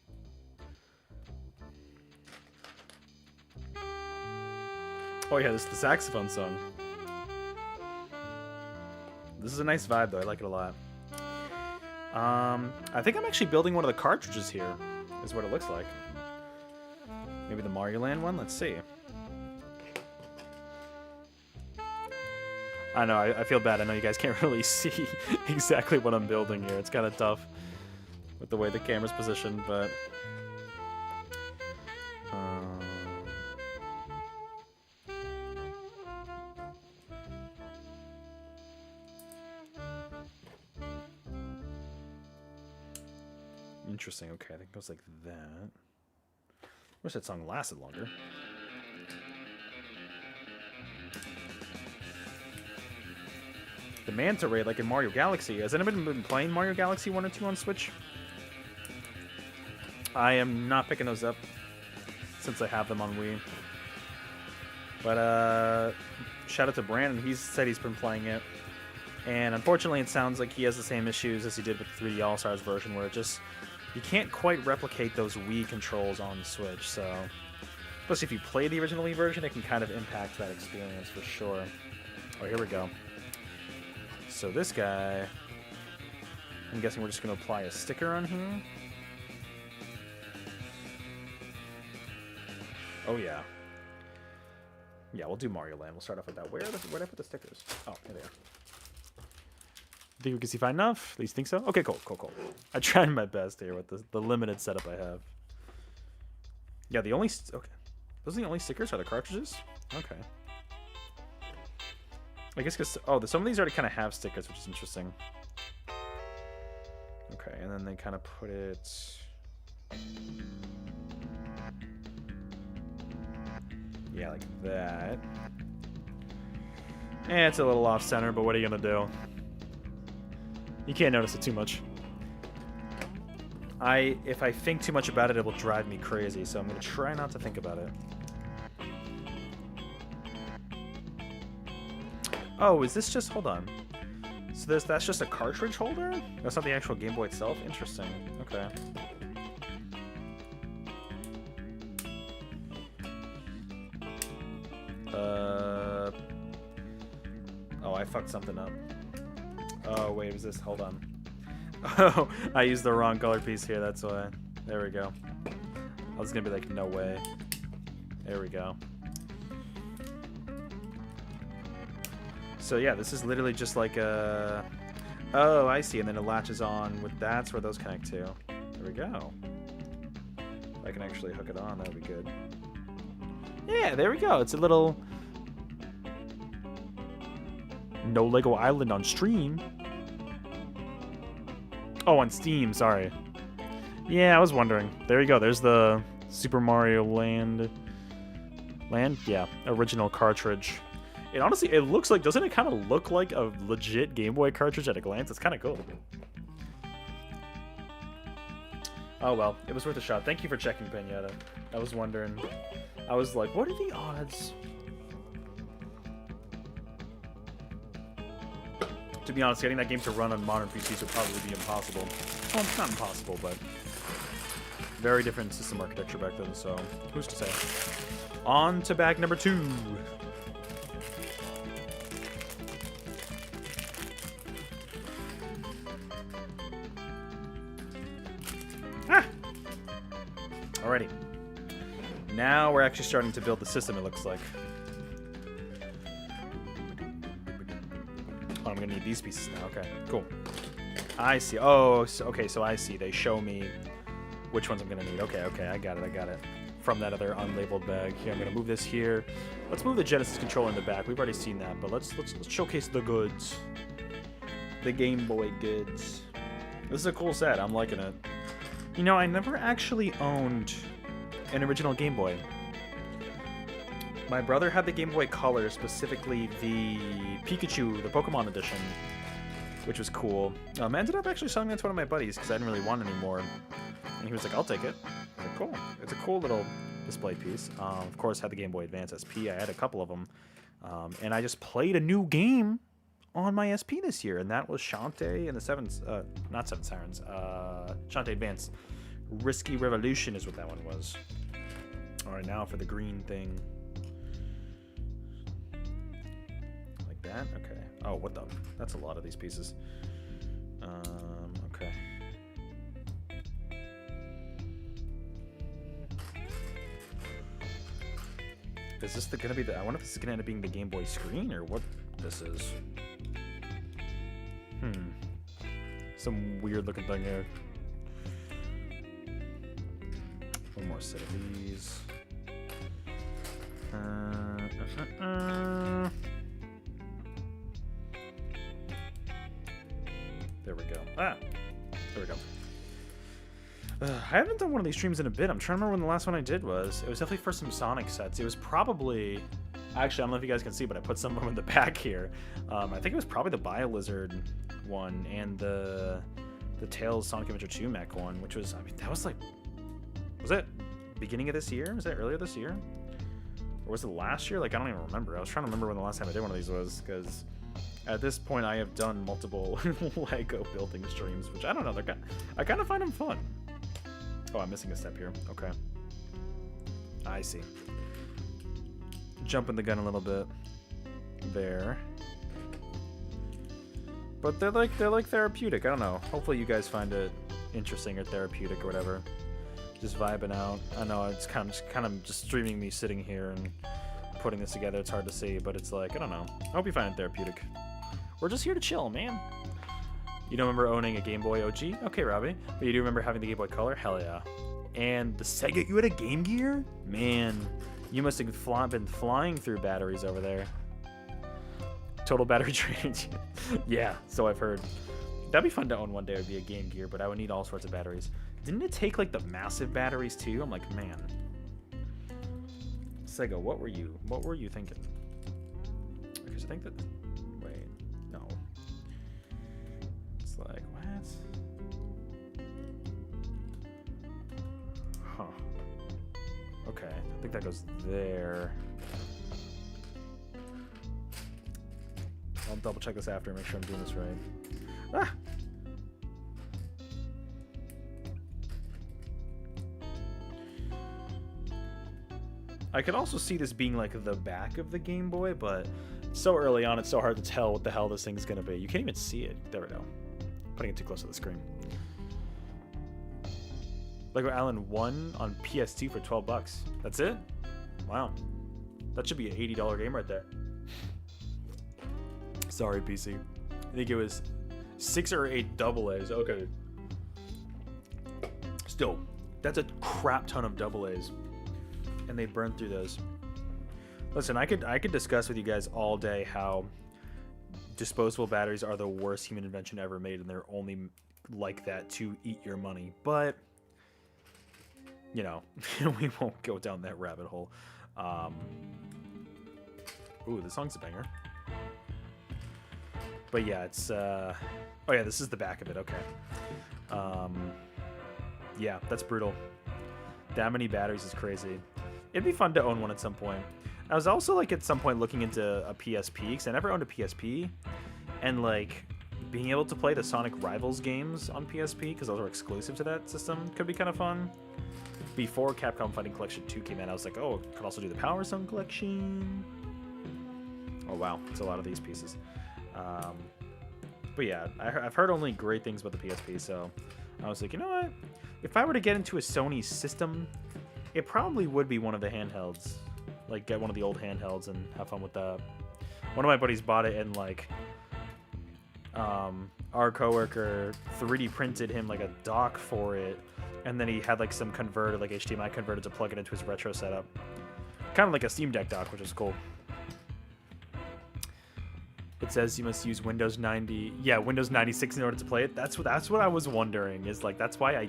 Oh yeah, this is the saxophone song. This is a nice vibe though, I like it a lot. I think I'm actually building one of the cartridges here, is what it looks like. Maybe the Mario Land one? Let's see. I know, I feel bad. I know you guys can't really see exactly what I'm building here. It's kind of tough with the way the camera's positioned, but... Interesting, okay, I think it goes like that. Wish that song lasted longer. The Manta Ray, like in Mario Galaxy. Has anybody been playing Mario Galaxy 1 or 2 on Switch? I am not picking those up since I have them on Wii. But, shout out to Brandon. He's said he's been playing it. And unfortunately, it sounds like he has the same issues as he did with the 3D All-Stars version, where it just, you can't quite replicate those Wii controls on the Switch, so... Plus, if you play the original Wii version, it can kind of impact that experience for sure. Oh, here we go. So this guy... I'm guessing we're just going to apply a sticker on here. Oh, yeah. Yeah, we'll do Mario Land. We'll start off with that. Where'd I put the stickers? Oh, here they are. Think we can see fine enough? At least think so? Okay, cool. I tried my best here with the limited setup I have. Yeah, the only... Okay. Those are the only stickers? Are the cartridges? Okay. I guess because... Oh, some of these already kind of have stickers, which is interesting. Okay, and then they kind of put it... Yeah, like that. Eh, it's a little off-center, but what are you going to do? You can't notice it too much. If I think too much about it, it will drive me crazy, so I'm going to try not to think about it. Oh, is this just... Hold on. So that's just a cartridge holder? That's not the actual Game Boy itself? Interesting. Okay. Oh, I fucked something up. Oh, wait, was this... Hold on. Oh, I used the wrong color piece here, that's why. There we go. I was gonna be like, no way. There we go. So yeah, this is literally just like a... Oh, I see, and then it latches on with... That's where those connect to. There we go. If I can actually hook it on, that would be good. Yeah, there we go. It's a little... No Lego Island on stream. Oh, on Steam, sorry. Yeah, I was wondering. There you go. There's the Super Mario Land? Yeah, original cartridge. It honestly, it looks like, doesn't it kind of look like a legit Game Boy cartridge at a glance? It's kind of cool. Oh well, it was worth a shot. Thank you for checking, Pinata. I was wondering. I was like, what are the odds? To be honest, getting that game to run on modern PCs would probably be impossible. Well, it's not impossible, but very different system architecture back then, so who's to say? On to bag number 2. Ah! Alrighty. Now we're actually starting to build the system, it looks like. Oh, I'm gonna need these pieces now. Okay, cool. I see. Oh, so, okay, so I see. They show me which ones I'm gonna need. Okay, I got it. From that other unlabeled bag. Here, I'm gonna move this here. Let's move the Genesis controller in the back. We've already seen that, but let's showcase the goods. The Game Boy goods. This is a cool set. I'm liking it. You know, I never actually owned an original Game Boy. My brother had the Game Boy Color, specifically the Pikachu, the Pokemon edition, which was cool. I ended up actually selling that to one of my buddies because I didn't really want it anymore. And he was like, I'll take it. I was like, cool. It's a cool little display piece. Of course, had the Game Boy Advance SP. I had a couple of them. And I just played a new game on my SP this year, and that was Shantae and the not Seven Sirens, Shantae Advance. Risky Revolution is what that one was. All right, now for the green thing. That? Okay. Oh, what the? That's a lot of these pieces. Okay. Is this gonna be the? I wonder if this is gonna end up being the Game Boy screen or what this is. Some weird looking thing here. One more set of these. There we go. Ah! There we go. I haven't done one of these streams in a bit. I'm trying to remember when the last one I did was. It was definitely for some Sonic sets. It was probably... Actually, I don't know if you guys can see, but I put some of them in the back here. I think it was probably the BioLizard one and the Tails Sonic Adventure 2 mech one, which was... I mean, that was like... Was it beginning of this year? Was that earlier this year? Or was it last year? Like, I don't even remember. I was trying to remember when the last time I did one of these was, because At this point, I have done multiple Lego building streams, which I don't know. I kind of find them fun. Oh, I'm missing a step here. Okay. I see. Jumping the gun a little bit. There. But they're like therapeutic. I don't know. Hopefully you guys find it interesting or therapeutic or whatever. Just vibing out. I know it's kind of just streaming me sitting here and putting this together. It's hard to see, but it's like, I don't know. I hope you find it therapeutic. We're just here to chill, man. You don't remember owning a Game Boy OG? Okay, Robbie. But you do remember having the Game Boy Color? Hell yeah. And the Sega, you had a Game Gear? Man, you must have been flying through batteries over there. Total battery drainage. Yeah, so I've heard. That'd be fun to own one day, would be a Game Gear, but I would need all sorts of batteries. Didn't it take like the massive batteries too? I'm like, man. Sega, what were you thinking? Because I think that, wait, no. It's like, what? Huh. Okay, I think that goes there. I'll double check this after and make sure I'm doing this right. Ah! I could also see this being like the back of the Game Boy, but so early on it's so hard to tell what the hell this thing's gonna be. You can't even see it. There we go. Putting it too close to the screen. Lego Island 1 on PS2 for 12 bucks. That's it? Wow. That should be an $80 game right there. Sorry, PC. I think it was 6 or 8 double A's. Okay. Still, that's a crap ton of double A's. And they burned through those. Listen, I could discuss with you guys all day how disposable batteries are the worst human invention ever made, and they're only like that to eat your money. But, you know, we won't go down that rabbit hole. Ooh, this song's a banger. But yeah, it's oh yeah, this is the back of it. Okay. Yeah, that's brutal. That many batteries is crazy. It'd be fun to own one at some point. I was also like at some point looking into a PSP because I never owned a PSP, and like being able to play the Sonic Rivals games on PSP because those are exclusive to that system could be kind of fun. Before Capcom Fighting Collection 2 came out, I was like, oh, could also do the Power Stone Collection. Oh wow, it's a lot of these pieces. But yeah, I've heard only great things about the PSP, so I was like, you know what? If I were to get into a Sony system, it probably would be one of the handhelds. Like, get one of the old handhelds and have fun with that. One of my buddies bought it, and like, our coworker 3D printed him like a dock for it, and then he had like some converter, like HDMI converter, to plug it into his retro setup. Kind of like a Steam Deck dock, which is cool. It says you must use Windows 90. Yeah, Windows 96 in order to play it. That's what I was wondering. Is like that's why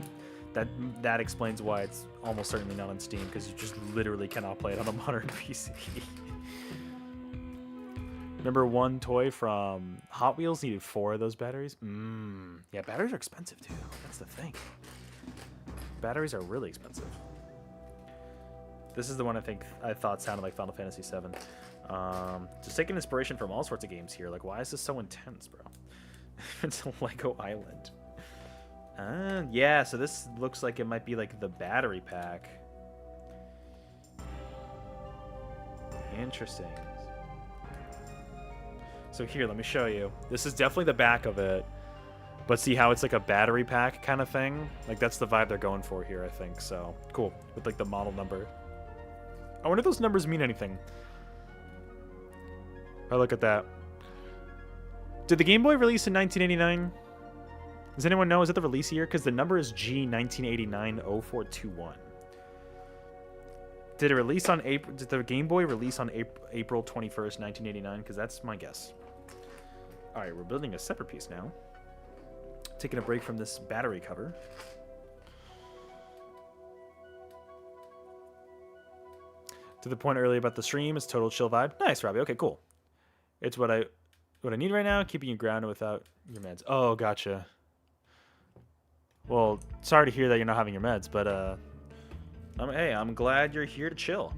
that explains why it's almost certainly not on Steam, because you just literally cannot play it on a modern PC. Remember one toy from Hot Wheels needed 4 of those batteries? Yeah, batteries are expensive too. That's the thing. Batteries are really expensive. This is the one I thought sounded like Final Fantasy VII. Just taking inspiration from all sorts of games here. Like, why is this so intense, bro? It's a Lego Island. Yeah, so this looks like it might be like the battery pack. Interesting. So here, let me show you. This is definitely the back of it. But see how it's like a battery pack kind of thing? Like, that's the vibe they're going for here, I think. So, cool. With like the model number. I wonder if those numbers mean anything. Oh, look at that. Did the Game Boy release in 1989? Does anyone know? Is it the release year? Because the number is G1989-0421. Did it release on April? Did the Game Boy release on April 21st, 1989? Because that's my guess. All right, we're building a separate piece now. Taking a break from this battery cover. To the point earlier about the stream, it's total chill vibe. Nice, Robbie. Okay, cool. It's what I need right now, keeping you grounded without your meds. Oh, gotcha. Well, sorry to hear that you're not having your meds, but hey, I'm glad you're here to chill.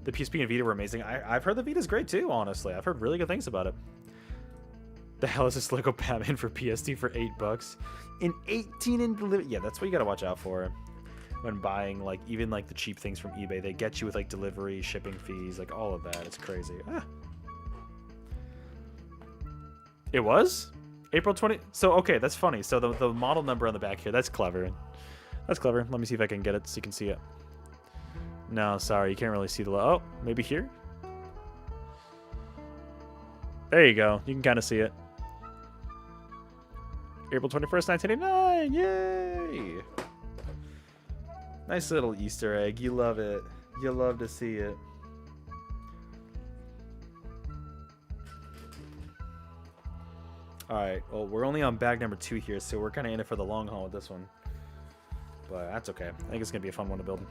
The PSP and Vita were amazing. I've heard the Vita's great too, honestly. I've heard really good things about it. The hell is this Lego Batman for PS2 for $8? In 18 in delivery. Yeah, that's what you gotta watch out for when buying, like, even like the cheap things from eBay. They get you with like delivery, shipping fees, like all of that. It's crazy. Ah. It was April 20. So okay, that's funny. So the model number on the back here, that's clever. That's clever. Let me see if I can get it so you can see it. No, sorry, you can't really see the oh, maybe here. There you go. You can kind of see it. April 21st, 1989. Yay! Nice little Easter egg. You love it. You love to see it. Alright, well, we're only on bag number 2 here, so we're kind of in it for the long haul with this one. But that's okay. I think it's going to be a fun one to build.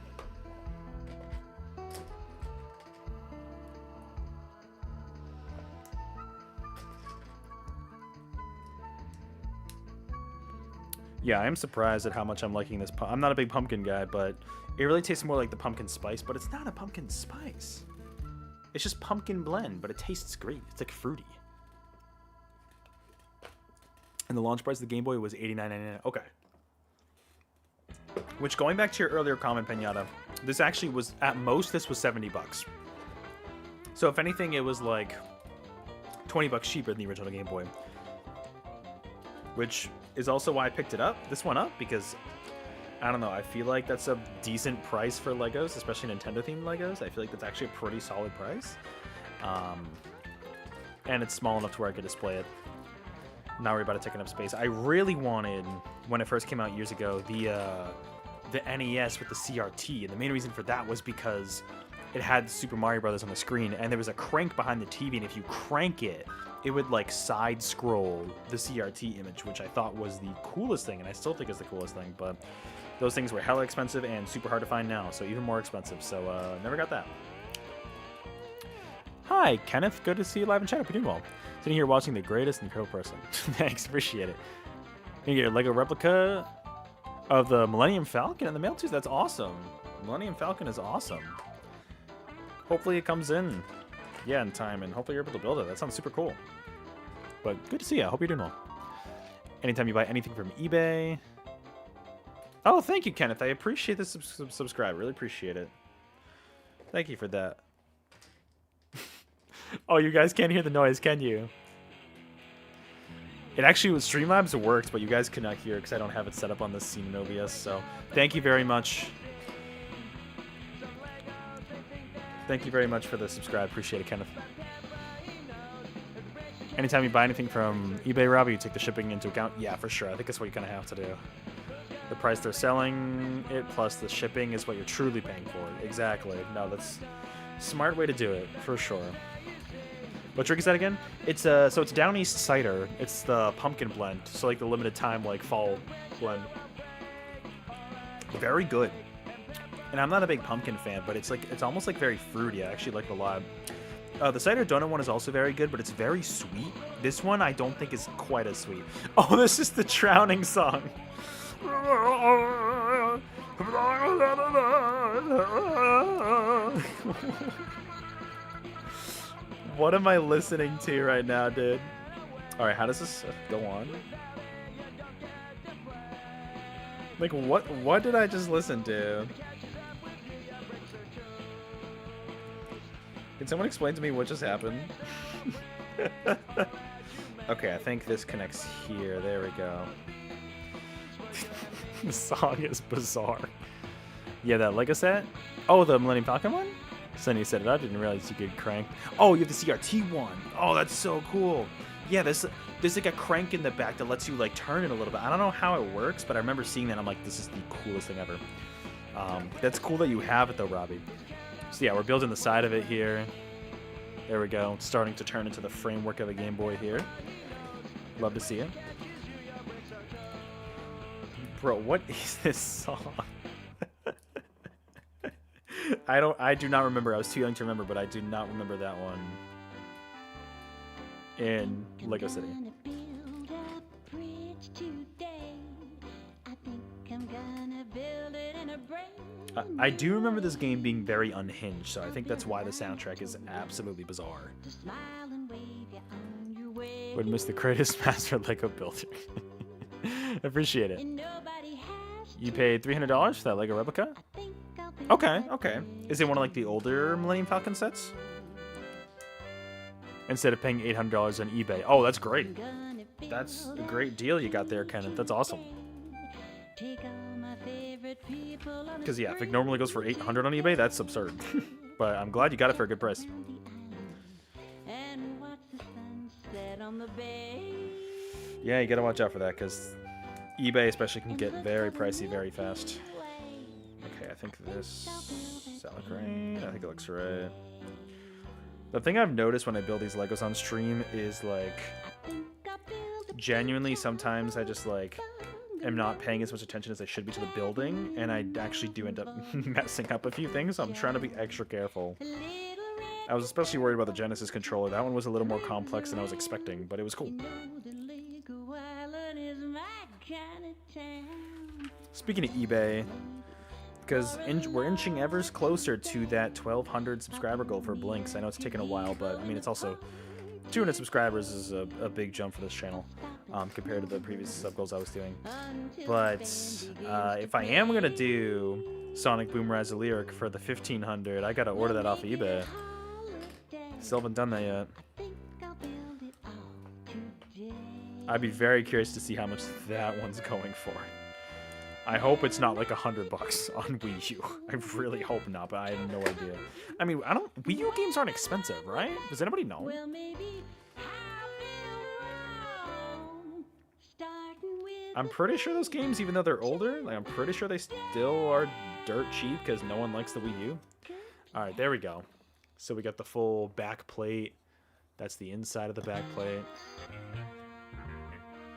Yeah, I am surprised at how much I'm liking this. I'm not a big pumpkin guy, but it really tastes more like the pumpkin spice, but it's not a pumpkin spice. It's just pumpkin blend, but it tastes great. It's like fruity. And the launch price of the Game Boy was $89.99. Okay. Which, going back to your earlier comment, Pinata, this actually was, at most, this was $70. So if anything, it was like $20 cheaper than the original Game Boy. Which is also why I picked it up. This one up because, I don't know, I feel like that's a decent price for Legos, especially Nintendo-themed Legos. I feel like that's actually a pretty solid price. And it's small enough to where I could display it. Not worry about it taking up space. I really wanted, when it first came out years ago, the NES with the CRT. And the main reason for that was because it had Super Mario Brothers on the screen, and there was a crank behind the TV, and if you crank it, it would like side scroll the CRT image, which I thought was the coolest thing, and I still think is the coolest thing, but those things were hella expensive and super hard to find now, so even more expensive, so never got that. Hi, Kenneth, good to see you live in chat. Hope you're doing well. Sitting here watching the greatest incredible person. Thanks, appreciate it. You get a Lego replica of the Millennium Falcon in the mail too. That's awesome. Millennium Falcon is awesome. Hopefully it comes in, yeah, in time, and hopefully you're able to build it. That sounds super cool. But good to see you. I hope you're doing well. Anytime you buy anything from eBay. Oh, thank you, Kenneth. I appreciate the subscribe. Really appreciate it. Thank you for that. Oh, you guys can't hear the noise, can you? It actually was Streamlabs worked, but you guys cannot hear because I don't have it set up on this scene in OBS. So thank you very much. Thank you very much for the subscribe. Appreciate it, Kenneth. Anytime you buy anything from eBay, Robbie, you take the shipping into account? Yeah, for sure. I think that's what you kind of have to do. The price they're selling it plus the shipping is what you're truly paying for. Exactly. No, that's a smart way to do it, for sure. What trick is that again? It's so it's Down East cider. It's the pumpkin blend. So like the limited time like fall blend. Very good. And I'm not a big pumpkin fan, but it's almost like very fruity. I actually like it a lot. The cider donut one is also very good, but it's very sweet. This one I don't think is quite as sweet. Oh, this is the Drowning song. What am I listening to right now, dude? Alright, how does this go on? Like, what did I just listen to? Can someone explain to me what just happened? Okay, I think this connects here. There we go. The song is bizarre. Yeah, that Lego set? Oh, the Millennium Falcon one? Sunny set it up. Didn't realize you could crank. Oh, you have the CRT one. Oh, that's so cool. Yeah, there's like a crank in the back that lets you like turn it a little bit. I don't know how it works, but I remember seeing that. I'm like, this is the coolest thing ever. That's cool that you have it though, Robbie. So yeah, we're building the side of it here. There we go. It's starting to turn into the framework of a Game Boy here. Love to see it. Bro, what is this song? I do not remember. I was too young to remember, but I do not remember that one in Lego City. I do remember this game being very unhinged, so I think that's why the soundtrack is absolutely bizarre. Would miss the greatest master Lego builder. Appreciate it. You paid $300 for that Lego replica? Okay, okay. Is it one of like the older Millennium Falcon sets? Instead of paying $800 on eBay. Oh, that's great. That's a great deal you got there, Kenneth. That's awesome. Because yeah, if it normally goes for $800 on eBay, that's absurd. But I'm glad you got it for a good price. Yeah, you gotta watch out for that, because eBay especially can get very pricey very fast. Okay, I think this salad grain. I think it looks right. The thing I've noticed when I build these Legos on stream is like, genuinely sometimes I just like am not paying as much attention as I should be to the building, and I actually do end up messing up a few things, so I'm trying to be extra careful. I was especially worried about the Genesis controller. That one was a little more complex than I was expecting, but it was cool. Speaking of eBay, because we're inching ever closer to that 1,200 subscriber goal for Blinks. I know it's taken a while, but I mean, it's also 200 subscribers is a big jump for this channel compared to the previous sub goals I was doing. But if I am gonna do Sonic Boom Rise of Lyric for the 1,500, I gotta order that off of eBay. Still haven't done that yet. I'd be very curious to see how much that one's going for. I hope it's not like $100 on Wii U. I really hope not, but I have no idea. I mean, Wii U games aren't expensive, right? Does anybody know? I'm pretty sure those games, even though they're older, like I'm pretty sure they still are dirt cheap because no one likes the Wii U. All right, there we go. So we got the full back plate. That's the inside of the back plate.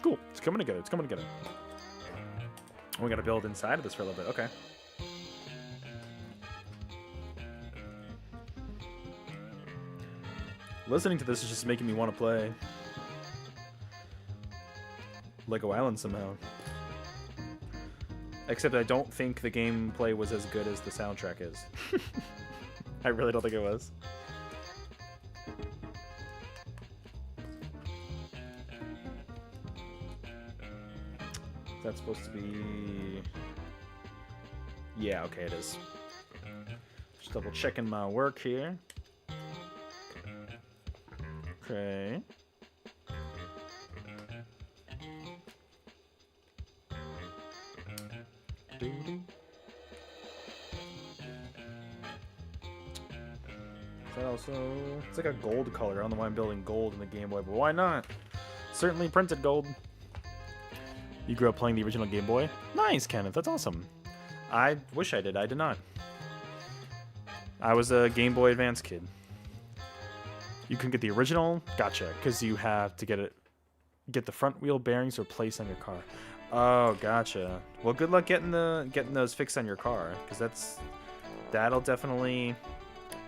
Cool. It's coming together. It's coming together. We gotta build inside of this for a little bit. Okay. Listening to this is just making me want to play Lego Island somehow. Except I don't think the gameplay was as good as the soundtrack is. I really don't think it was. That's supposed to be... Yeah, okay, it is. Just double checking my work here. Okay. Is that also... It's like a gold color. I don't know why I'm building gold in the Game Boy, but why not? Certainly printed gold. You grew up playing the original Game Boy? Nice, Kenneth. That's awesome. I wish I did. I did not. I was a Game Boy Advance kid. You can get the original? Gotcha. Because you have to get the front wheel bearings replaced on your car. Oh, gotcha. Well, good luck getting those fixed on your car, because that'll definitely...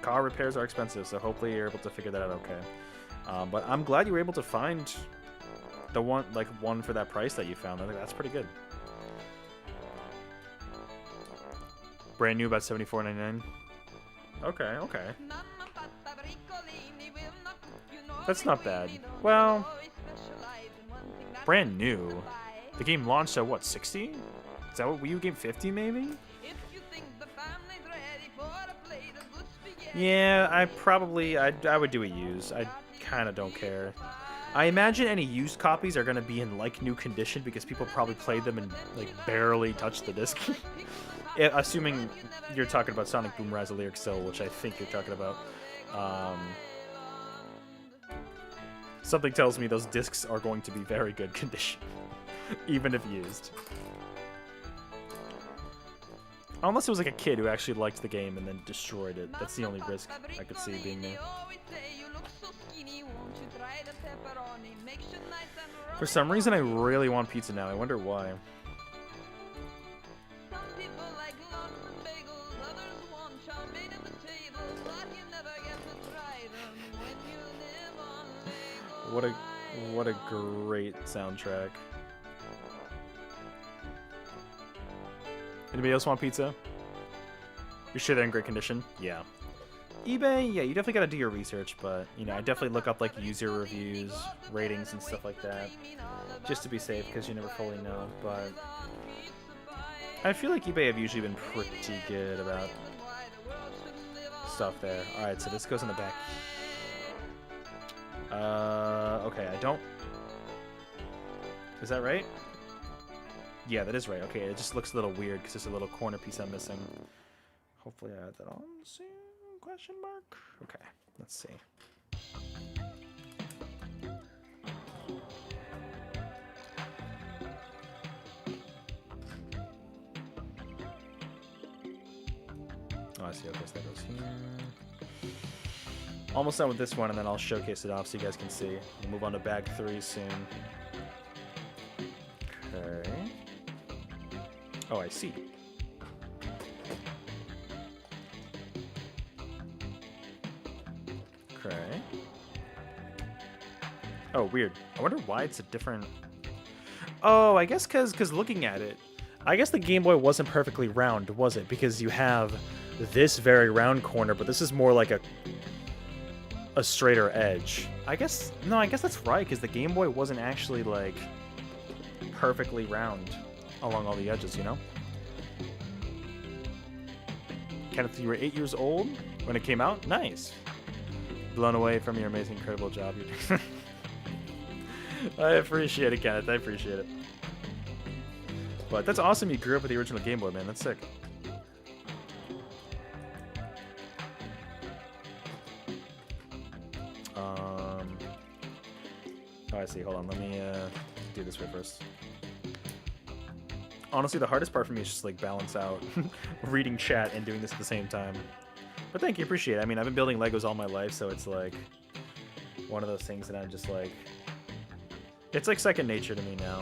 Car repairs are expensive, so hopefully you're able to figure that out okay. But I'm glad you were able to find the one for that price that you found. I think that's pretty good. Brand new, about $74.99. Okay, okay. That's not bad. Well, brand new. The game launched at what, 60? Is that what Wii U game 50 maybe? Yeah, I would do a used. I kind of don't care. I imagine any used copies are going to be in like new condition because people probably played them and like barely touched the disc. Assuming you're talking about Sonic Boom Rise of Lyric still, which I think you're talking about. Something tells me those discs are going to be very good condition, even if used. Unless it was like a kid who actually liked the game and then destroyed it. That's the only risk I could see being there. For some reason, I really want pizza now. I wonder why. What a great soundtrack. Anybody else want pizza? You're sure they're in great condition? Yeah. eBay, yeah, you definitely gotta do your research, but, you know, I definitely look up, like, user reviews, ratings, and stuff like that, just to be safe, because you never fully know, but I feel like eBay have usually been pretty good about stuff there. Alright, so this goes in the back. Okay, I don't... Is that right? Yeah, that is right. Okay, it just looks a little weird, because there's a little corner piece I'm missing. Hopefully I had that on. See? Question mark? Okay, let's see. Oh, I see. Okay, so that goes here. Almost done with this one, and then I'll showcase it off so you guys can see. We'll move on to bag 3 soon. Okay. Oh, I see. Okay. Oh, weird. I wonder why it's a different... Oh, I guess because looking at it, I guess the Game Boy wasn't perfectly round, was it? Because you have this very round corner, but this is more like a straighter edge. I guess... No, I guess that's right, because the Game Boy wasn't actually, like, perfectly round along all the edges, you know? Kenneth, you were 8 years old when it came out? Nice. Blown away from your amazing, incredible job you're doing. I appreciate it, Kenneth. I appreciate it. But that's awesome you grew up with the original Game Boy, man. That's sick. Oh, I see. Hold on. Let me do this way first. Honestly, the hardest part for me is just, like, balance out reading chat and doing this at the same time. But thank you, appreciate it. I mean, I've been building Legos all my life, so it's like one of those things that I'm just like, it's like second nature to me now.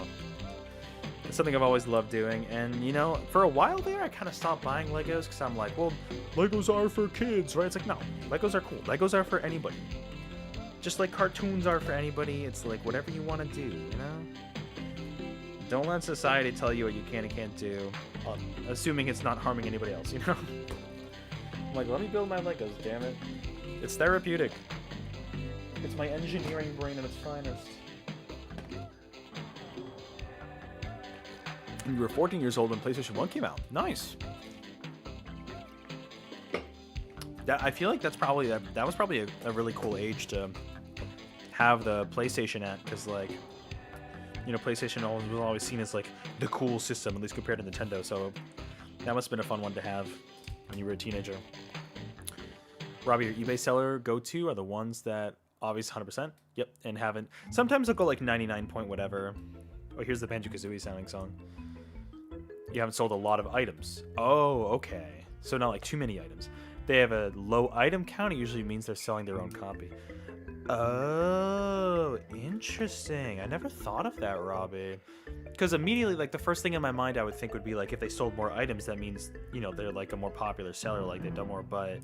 It's something I've always loved doing, and you know, for a while there, I kind of stopped buying Legos because I'm like, well, Legos are for kids, right? It's like, no, Legos are cool. Legos are for anybody. Just like cartoons are for anybody. It's like whatever you want to do, you know? Don't let society tell you what you can and can't do, assuming it's not harming anybody else, you know? I'm like, let me build my Legos, damn it. It's therapeutic. It's my engineering brain at its finest. You were 14 years old when PlayStation 1 came out. Nice. I feel like that's probably that was probably a really cool age to have the PlayStation at, because like, you know, PlayStation was always seen as like the cool system, at least compared to Nintendo. So that must have been a fun one to have when you were a teenager. Robbie, your eBay seller go-to are the ones that obviously 100%. Yep, and haven't. Sometimes they'll go like 99 point whatever. Oh, here's the Banjo-Kazooie sounding song. You haven't sold a lot of items. Oh, okay. So not like too many items. They have a low item count. It usually means they're selling their own copy. Oh, interesting. I never thought of that, Robbie. Because immediately, like, the first thing in my mind I would think would be, like, if they sold more items, that means, you know, they're, like, a more popular seller, like, they've done more. But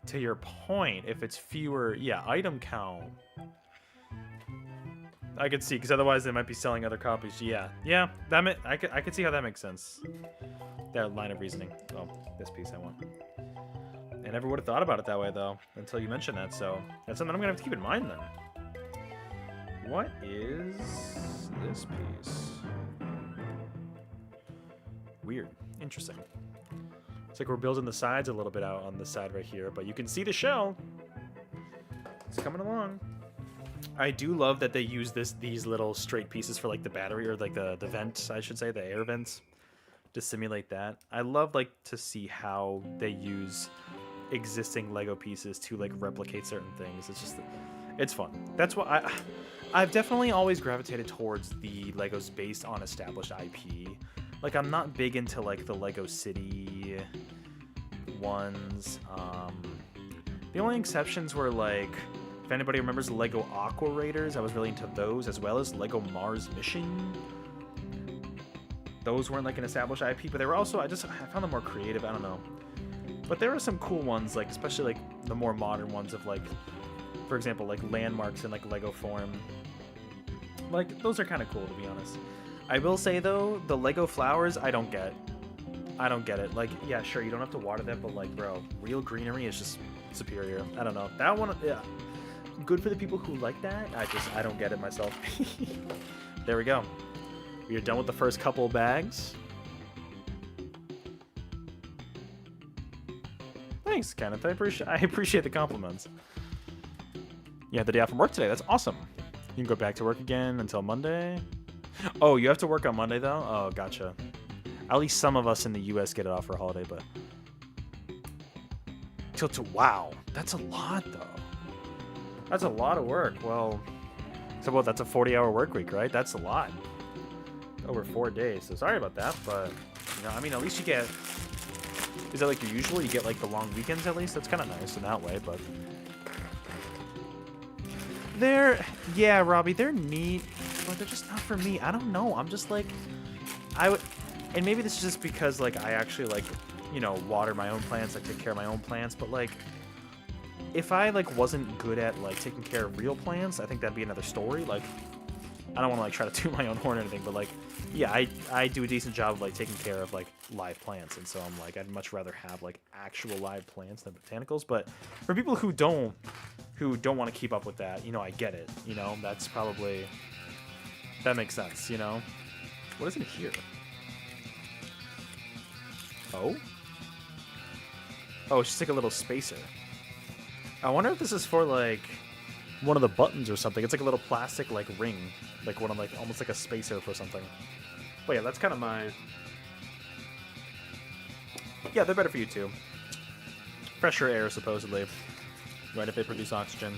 to your point, if it's fewer, yeah, item count, I could see, because otherwise they might be selling other copies. Yeah, I could see how that makes sense. That line of reasoning. Oh, this piece I want. I never would have thought about it that way, though, until you mentioned that, so that's something I'm going to have to keep in mind, then. What is this piece? Weird. Interesting. It's like we're building the sides a little bit out on this side right here, but you can see the shell. It's coming along. I do love that they use these little straight pieces for, like, the battery, or, like, the vent, I should say, the air vents, to simulate that. I love, like, to see how they use existing Lego pieces to, like, replicate certain things. It's just, it's fun. That's why I've definitely always gravitated towards the Legos based on established IP. Like, I'm not big into, like, the Lego City ones. The only exceptions were, like, if anybody remembers Lego Aqua Raiders, I was really into those, as well as Lego Mars Mission. Those weren't, like, an established IP, but they were also, I found them more creative, I don't know. But there are some cool ones, like, especially, like, the more modern ones of, like, for example, like, landmarks in, like, Lego form. Like, those are kind of cool, to be honest. I will say, though, the Lego flowers, I don't get. I don't get it. Like, yeah, sure, you don't have to water them, but, like, bro, real greenery is just superior. I don't know. That one, yeah, good for the people who like that. I don't get it myself. There we go. We are done with the first couple bags. Thanks, Kenneth. I appreciate the compliments. You had the day off from work today. That's awesome. You can go back to work again until Monday. Oh, you have to work on Monday though? Oh, gotcha. At least some of us in the US get it off for a holiday, but wow, that's a lot though. That's a lot of work. Well, so what? That's a 40-hour work week, right? That's a lot. Over 4 days. So sorry about that, but you know, I mean, at least you get. Is that like your usual? You get like the long weekends at least. That's kind of nice in that way, but yeah, Robbie, they're neat, but they're just not for me. I don't know. I'm just like, and maybe this is just because like I actually like, you know, water my own plants, I take care of my own plants, but like, if I like wasn't good at like taking care of real plants, I think that'd be another story. Like, I don't want to like try to toot my own horn or anything, but like, yeah, I do a decent job of like taking care of like live plants, and so I'm like, I'd much rather have like actual live plants than botanicals. But for people who don't want to keep up with that, you know, I get it. You know, that's probably, that makes sense. You know, what is in here? Oh, it's just like a little spacer. I wonder if this is for like one of the buttons or something. It's like a little plastic like ring, like one of like almost like a spacer for something. But yeah, that's kind of my. Yeah, they're better for you too. Fresher air, supposedly. Right, if they produce oxygen.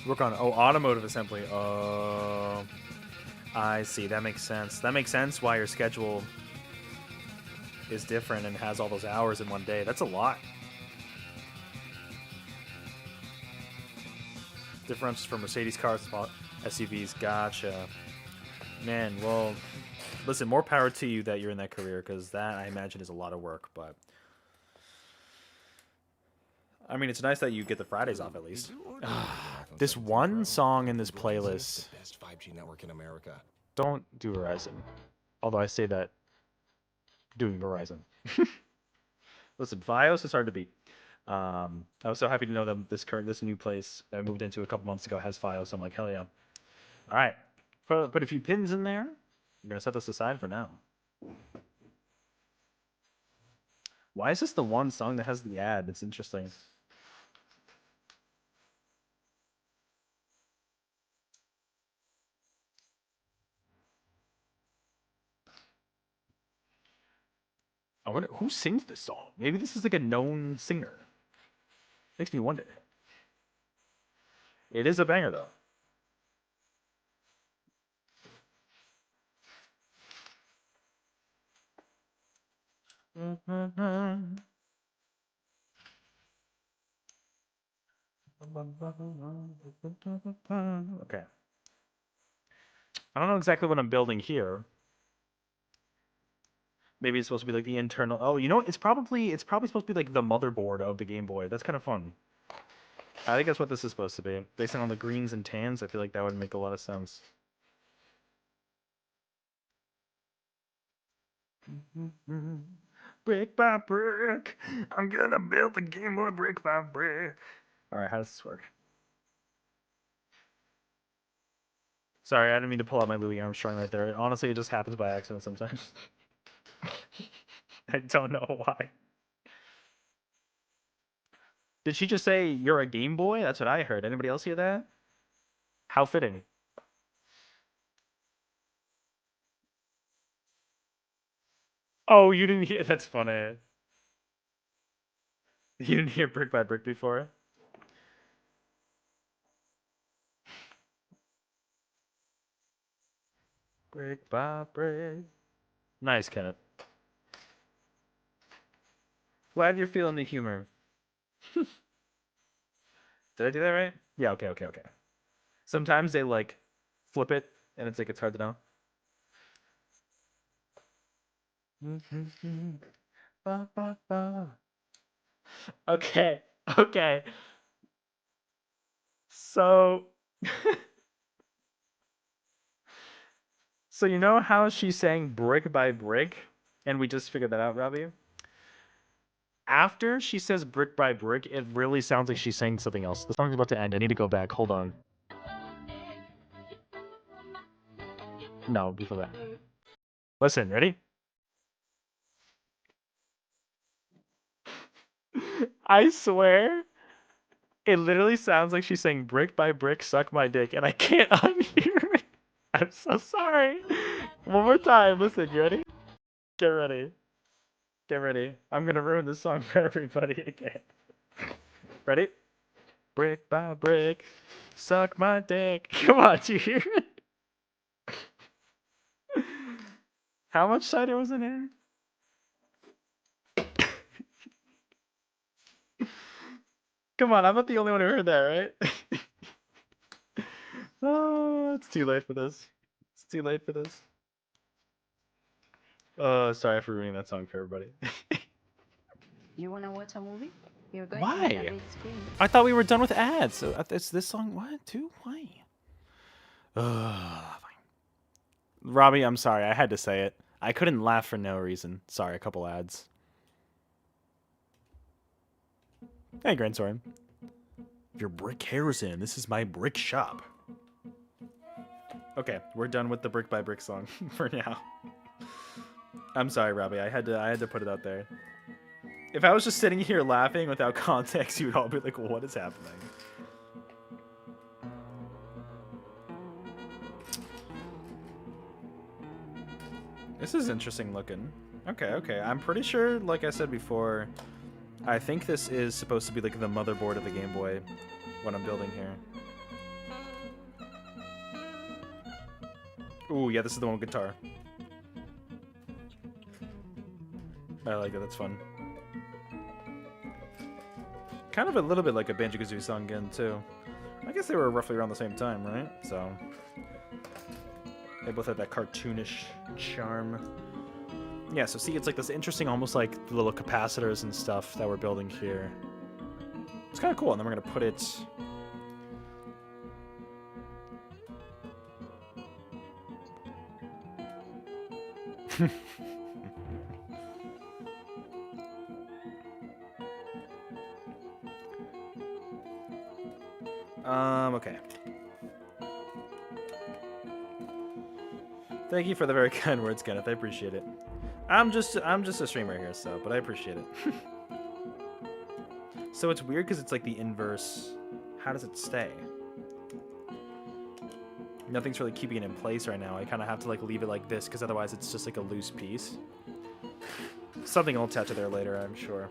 Work on automotive assembly. Oh, I see. That makes sense. That makes sense why your schedule is different and has all those hours in one day. That's a lot. Differentials for Mercedes cars, small SUVs. Gotcha. Man, well, listen, more power to you that you're in that career, because that, I imagine, is a lot of work. But I mean, it's nice that you get the Fridays off at least. This one song in this playlist. Best 5G network in America. Don't do Verizon. Although I say that doing Verizon. Listen, Fios is hard to beat. I was so happy to know that this new place that I moved into a couple months ago has Fios. So I'm like, hell yeah. All right, put a few pins in there. I'm gonna set this aside for now. Why is this the one song that has the ad? It's interesting. I wonder who sings this song. Maybe this is like a known singer. Makes me wonder. It is a banger though. Okay. I don't know exactly what I'm building here. Maybe it's supposed to be like the internal. Oh, you know what? It's probably supposed to be like the motherboard of the Game Boy. That's kind of fun. I think that's what this is supposed to be. Based on the greens and tans, I feel like that would make a lot of sense. Brick by brick, I'm gonna build the Game Boy brick by brick. All right, how does this work? Sorry, I didn't mean to pull out my Louis Armstrong right there. Honestly, it just happens by accident sometimes. I don't know why. Did she just say you're a Game Boy? That's what I heard. Anybody else hear that? How fitting. Oh, you didn't hear? That's funny. You didn't hear Brick by Brick before? Brick by brick. Nice, Kenneth. Glad you're feeling the humor. Did I do that right? Yeah, okay. Sometimes they like flip it and it's like it's hard to know. Ba, ba, ba. Okay, okay. So, so you know how she's saying brick by brick, and we just figured that out, Robbie? After she says brick by brick, it really sounds like she's saying something else. The song's about to end. I need to go back. Hold on. No, before that. Listen, ready? I swear, it literally sounds like she's saying brick by brick, suck my dick, and I can't unhear it. I'm so sorry. One more time. Listen, you ready? Get ready. Get ready. I'm gonna ruin this song for everybody again. Ready? Brick by brick, suck my dick. Come on, do you hear it? How much cider was in here? Come on, I'm not the only one who heard that, right? Oh, it's too late for this. It's too late for this. Oh, sorry for ruining that song for everybody. You wanna watch a movie? You're going Why? to the big screen. I thought we were done with ads. So it's this song. What? Too? Why? Fine. Robbie, I'm sorry. I had to say it. I couldn't laugh for no reason. Sorry, a couple ads. Hey, Grandsorin. Your brick hair is in. This is my brick shop. Okay, we're done with the brick by brick song for now. I'm sorry, Robbie. I had to put it out there. If I was just sitting here laughing without context, you would all be like, "What is happening?" This is interesting looking. Okay. I'm pretty sure, like I said before, I think this is supposed to be like the motherboard of the Game Boy, what I'm building here. Ooh, yeah, this is the one with guitar. I like it, that's fun. Kind of a little bit like a Banjo-Kazooie song again, too. I guess they were roughly around the same time, right? So they both had that cartoonish charm. Yeah, so see, it's like this interesting, almost like the little capacitors and stuff that we're building here. It's kind of cool, and then we're going to put it... Okay. Thank you for the very kind words, Kenneth. I appreciate it. I'm just a streamer here, so, but I appreciate it. So it's weird because it's like the inverse. How does it stay? Nothing's really keeping it in place right now. I kind of have to like leave it like this because otherwise it's just like a loose piece. Something will attach to there later, I'm sure.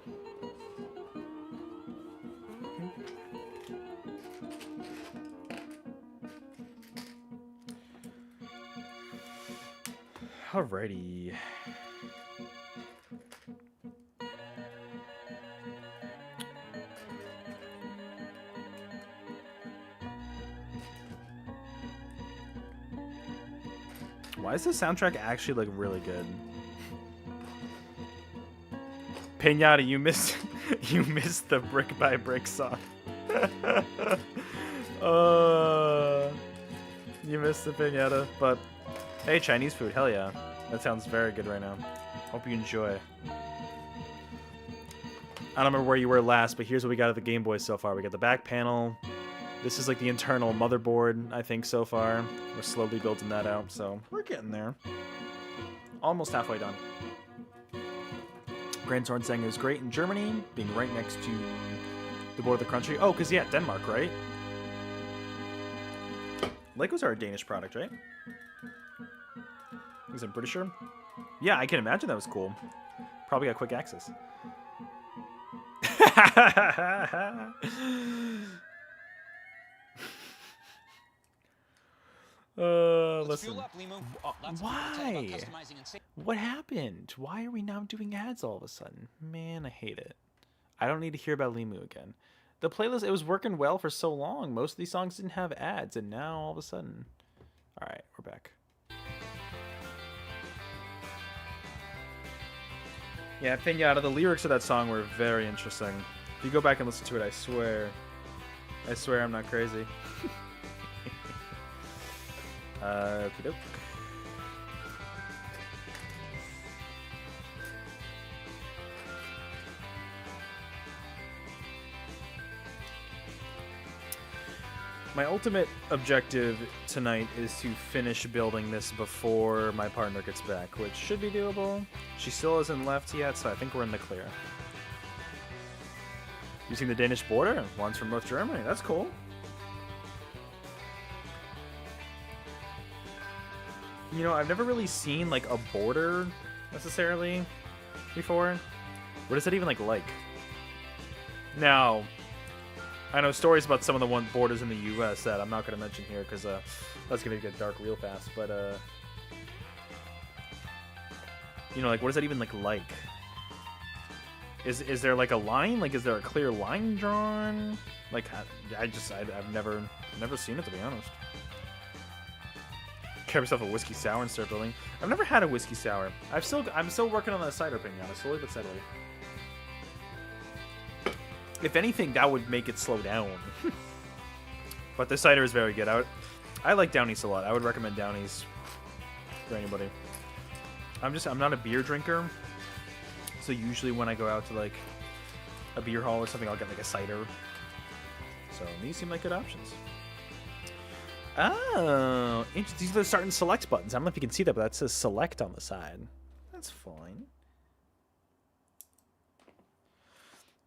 Alrighty. Why is the soundtrack actually like really good? Pinata, you missed you missed the brick by brick song. You missed the pinata, but hey, Chinese food, hell yeah. That sounds very good right now. Hope you enjoy. I don't remember where you were last, but here's what we got at the Game Boy so far. We got the back panel. This is like the internal motherboard, I think, so far. We're slowly building that out, so we're getting there. Almost halfway done. Grand Sword saying it was great in Germany, being right next to the border of the country. Oh, because, yeah, Denmark, right? Legos are a Danish product, right? I'm pretty sure. Yeah, I can imagine that was cool. Probably got quick access. Listen. Why? What happened? Why are we now doing ads all of a sudden? Man, I hate it. I don't need to hear about Limu again. The playlist, it was working well for so long. Most of these songs didn't have ads, and now all of a sudden. Alright, we're back. Yeah, Pinata, the lyrics of that song were very interesting. If you go back and listen to it, I swear I'm not crazy. Okey-doke. My ultimate objective tonight is to finish building this before my partner gets back, which should be doable. She still hasn't left yet, so I think we're in the clear. You seen the Danish border? One's from North Germany. That's cool. You know, I've never really seen like a border necessarily before. What is it even like? Now, I know stories about some of the borders in the U.S. that I'm not going to mention here because that's going to get dark real fast. But you know, like what is that even like? Is there like a line? Like, is there a clear line drawn? Like, I've never seen it, to be honest. Grab yourself a whiskey sour and start building. I've never had a whiskey sour. I'm still working on that cider opinion, slowly but steadily. If anything, that would make it slow down. But the cider is very good. I like Downey's a lot. I would recommend Downey's for anybody. I'm not a beer drinker, so usually when I go out to like a beer hall or something, I'll get like a cider. So these seem like good options. Oh, these are the start and select buttons. I don't know if you can see that, but that says select on the side. That's fine.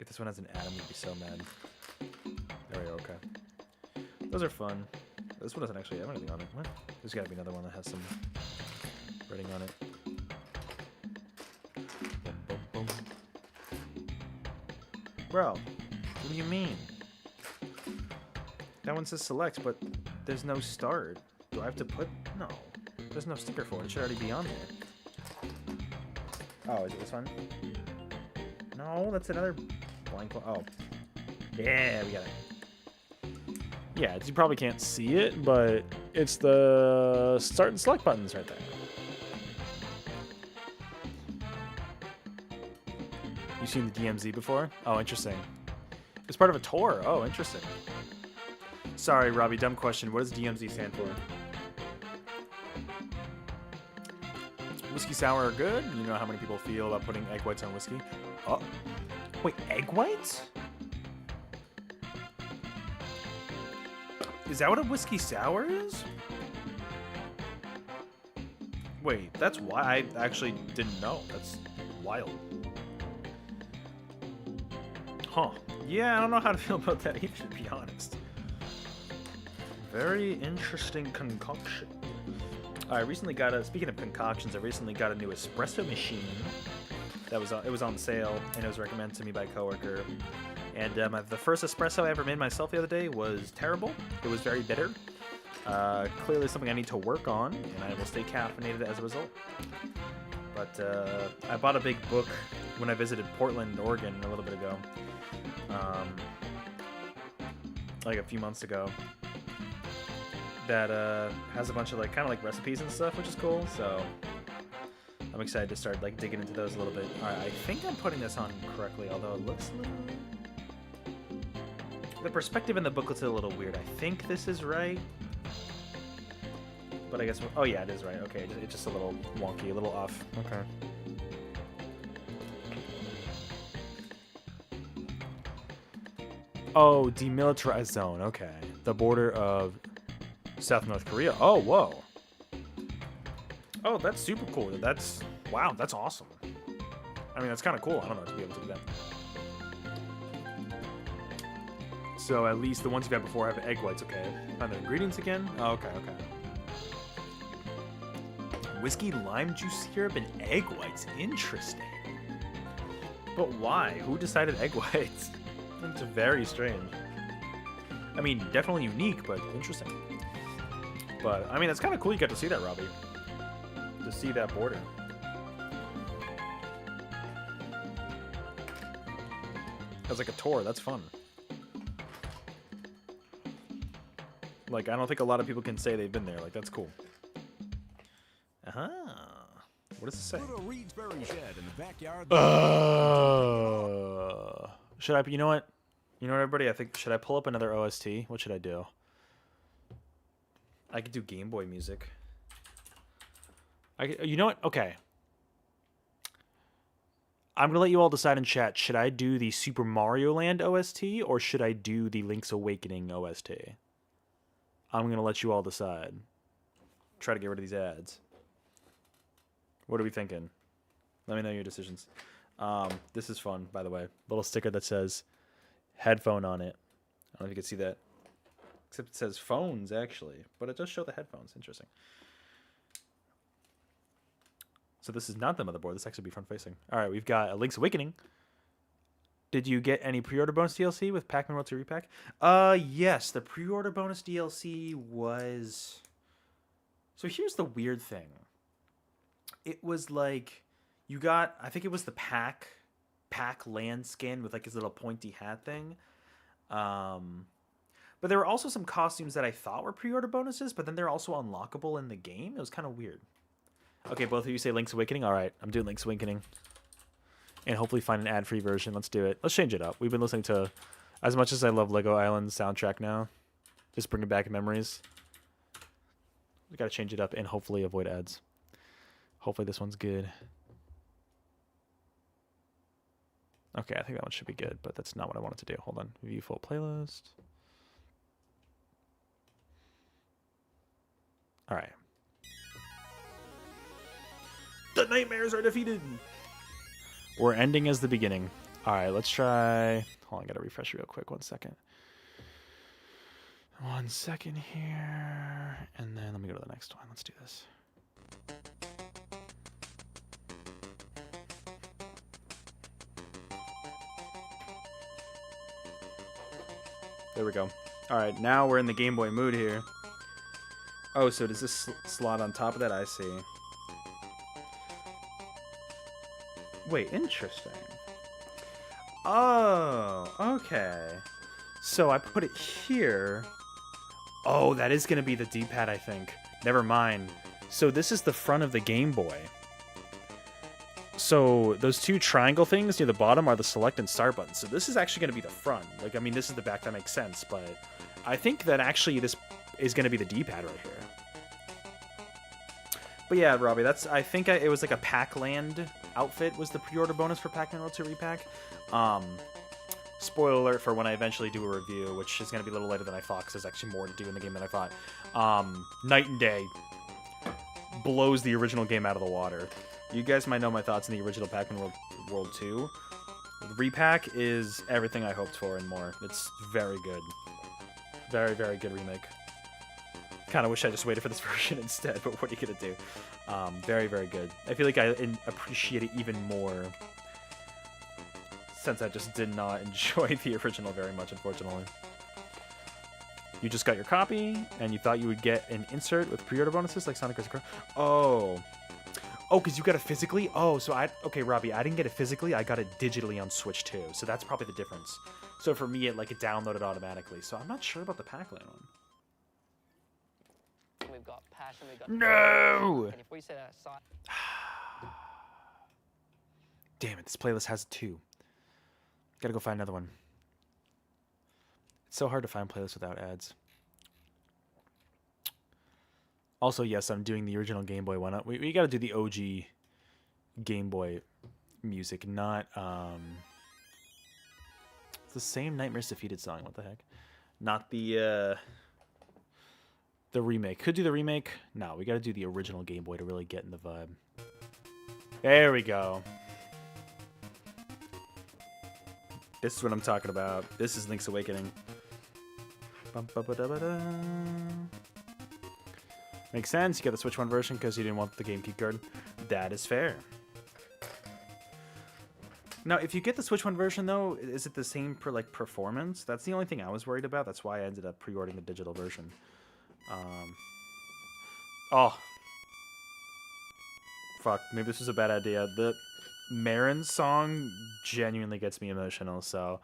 If this one has an Adam, you'd be so mad. There we go, okay. Those are fun. This one doesn't actually have anything on it. What? There's gotta be another one that has some writing on it. Boom, boom, boom. Bro, what do you mean? That one says select, but there's no start. Do I have to put... No. There's no sticker for it. It should already be on there. Oh, is it this one? No, that's another blank one. Oh. Yeah, we got it. Yeah, you probably can't see it, but it's the start and select buttons right there. You seen the DMZ before? Oh, interesting. It's part of a tour. Oh, interesting. Sorry, Robbie, dumb question. What does DMZ stand for? Whiskey sour are good. You know how many people feel about putting egg whites on whiskey? Oh. Wait, egg whites? Is that what a whiskey sour is? Wait, that's why I actually didn't know. That's wild. Huh. Yeah, I don't know how to feel about that either, to be honest. Very interesting concoction. I recently got a, speaking of concoctions, I recently got a new espresso machine. That was it was on sale, and it was recommended to me by a coworker. And the first espresso I ever made myself the other day was terrible. It was very bitter. Clearly something I need to work on, and I will stay caffeinated as a result. But I bought a big book when I visited Portland, Oregon a little bit ago. Like a few months ago. That has a bunch of like kind of like recipes and stuff, which is cool. So I'm excited to start like digging into those a little bit. All right, I think I'm putting this on correctly, although it looks a little... The perspective in the booklet's a little weird. I think this is right, but I guess oh yeah, it is right. Okay, it's just a little wonky, a little off. Okay. Oh, demilitarized zone. Okay, the border of South North Korea. Oh, whoa. Oh, that's super cool. That's, wow, that's awesome. I mean, that's kind of cool. I don't know, to be able to do that. So at least the ones you've had before have egg whites, okay. Find the ingredients again? Oh, okay, okay. Whiskey, lime juice syrup, and egg whites. Interesting. But why? Who decided egg whites? It's very strange. I mean, definitely unique, but interesting. But, I mean, it's kind of cool you got to see that, Robbie. To see that border. That's like a tour. That's fun. Like, I don't think a lot of people can say they've been there. Like, that's cool. Uh-huh. What does it say? Put a Reedsbury shed in the backyard. Should I, you know what? You know what, everybody? I think, should I pull up another OST? What should I do? I could do Game Boy music. You know what? Okay. I'm going to let you all decide in chat. Should I do the Super Mario Land OST or should I do the Link's Awakening OST? I'm going to let you all decide. Try to get rid of these ads. What are we thinking? Let me know your decisions. This is fun, by the way. Little sticker that says headphone on it. I don't know if you can see that. Except it says phones, actually. But it does show the headphones. Interesting. So this is not the motherboard. This actually be front-facing. All right, we've got a Link's Awakening. Did you get any pre-order bonus DLC with Pac-Man World 2 Repack? Yes. The pre-order bonus DLC was... So here's the weird thing. It was like... You got... I think it was the Pac land skin with like his little pointy hat thing. But there were also some costumes that I thought were pre-order bonuses, but then they're also unlockable in the game. It was kind of weird. Okay, both of you say Link's Awakening? All right, I'm doing Link's Awakening. And hopefully find an ad-free version. Let's do it. Let's change it up. We've been listening to... As much as I love Lego Island's soundtrack now, just bringing back memories. We got to change it up and hopefully avoid ads. Hopefully this one's good. Okay, I think that one should be good, but that's not what I wanted to do. Hold on. View full playlist. All right. The nightmares are defeated. We're ending as the beginning. All right, let's try... Hold on, I got to refresh real quick. 1 second. 1 second here. And then let me go to the next one. Let's do this. There we go. All right, now we're in the Game Boy mood here. Oh, so does this slot on top of that? I see. Wait, interesting. Oh, okay. So I put it here. Oh, that is going to be the D-pad, I think. Never mind. So this is the front of the Game Boy. So those two triangle things near the bottom are the select and start buttons. So this is actually going to be the front. Like, I mean, this is the back. That makes sense. But I think that actually this is going to be the D-pad right here. But yeah, Robbie, that's... I think it was like a Pac-Land outfit was the pre-order bonus for Pac-Man World 2 Repack. Spoiler alert for when I eventually do a review, which is going to be a little later than I thought, because there's actually more to do in the game than I thought. Night and day. Blows the original game out of the water. You guys might know my thoughts on the original Pac-Man World 2. The Repack is everything I hoped for and more. It's very good. Very, very good remake. Kind of wish I just waited for this version instead, but what are you going to do? Very, very good. I feel like I appreciate it even more since I just did not enjoy the original very much, unfortunately. You just got your copy, and you thought you would get an insert with pre-order bonuses like Sonic Racing. Oh. Oh, because you got it physically? Oh, so okay, Robbie, I didn't get it physically. I got it digitally on Switch too. So that's probably the difference. So for me, it downloaded automatically. So I'm not sure about the Pac-Land one. We've got passion, we've got... No! And if we set aside... Damn it, this playlist has 2. Gotta go find another one. It's so hard to find playlists without ads. Also, yes, I'm doing the original Game Boy one. We gotta do the OG Game Boy music, not... It's the same Nightmares Defeated song, what the heck? Not the remake. Could do the remake. No, we gotta do the original Game Boy to really get in the vibe. There we go. This is what I'm talking about. This is Link's Awakening. Makes sense. You got the Switch 1 version because you didn't want the GameCube card. That is fair. Now, if you get the Switch 1 version, though, is it the same for, like, performance? That's the only thing I was worried about. That's why I ended up pre-ordering the digital version. Oh. Fuck. Maybe this was a bad idea. The Marin song genuinely gets me emotional, so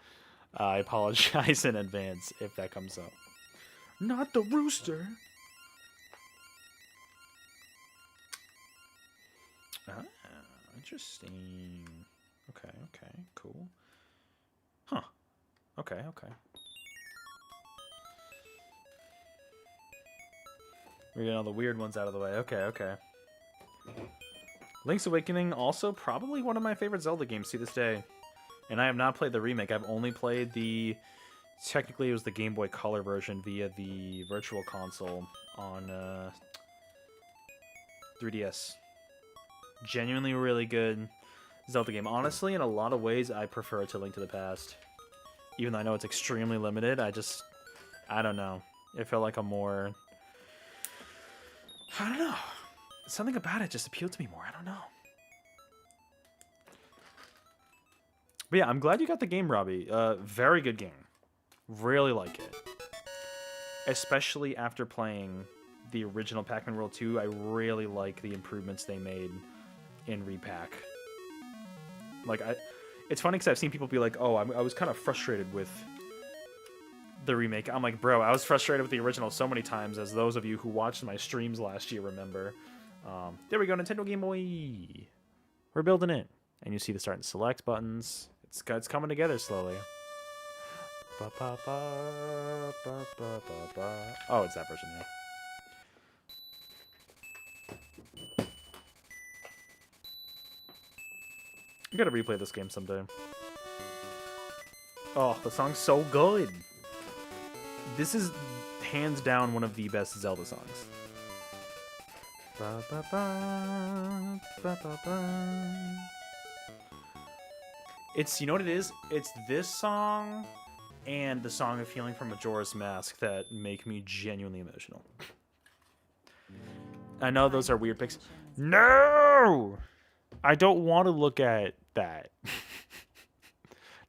I apologize in advance if that comes up. Not the rooster. Ah, interesting. Okay, cool. Huh. Okay. We're getting all the weird ones out of the way. Okay. Link's Awakening, also probably one of my favorite Zelda games to this day. And I have not played the remake. I've only played the Technically, it was the Game Boy Color version via the Virtual Console on 3DS. Genuinely really good Zelda game. Honestly, in a lot of ways, I prefer it to Link to the Past. Even though I know it's extremely limited, I don't know. It felt like a more... I don't know. Something about it just appealed to me more. I don't know. But yeah, I'm glad you got the game, Robbie. Very good game. Really like it. Especially after playing the original Pac-Man World 2, I really like the improvements they made in Repack. Like, it's funny because I've seen people be like, oh, I was kind of frustrated with the remake. I'm like, bro, I was frustrated with the original so many times, as those of you who watched my streams last year remember. There we go, Nintendo Game Boy. We're building it. And you see the start and select buttons. It's coming together slowly. Oh, it's that version there. I'm gonna replay this game someday. Oh, the song's so good. This is hands down one of the best Zelda songs. It's, you know what it is? It's this song and the song of Healing from Majora's Mask that make me genuinely emotional. I know those are weird picks. No! I don't want to look at that.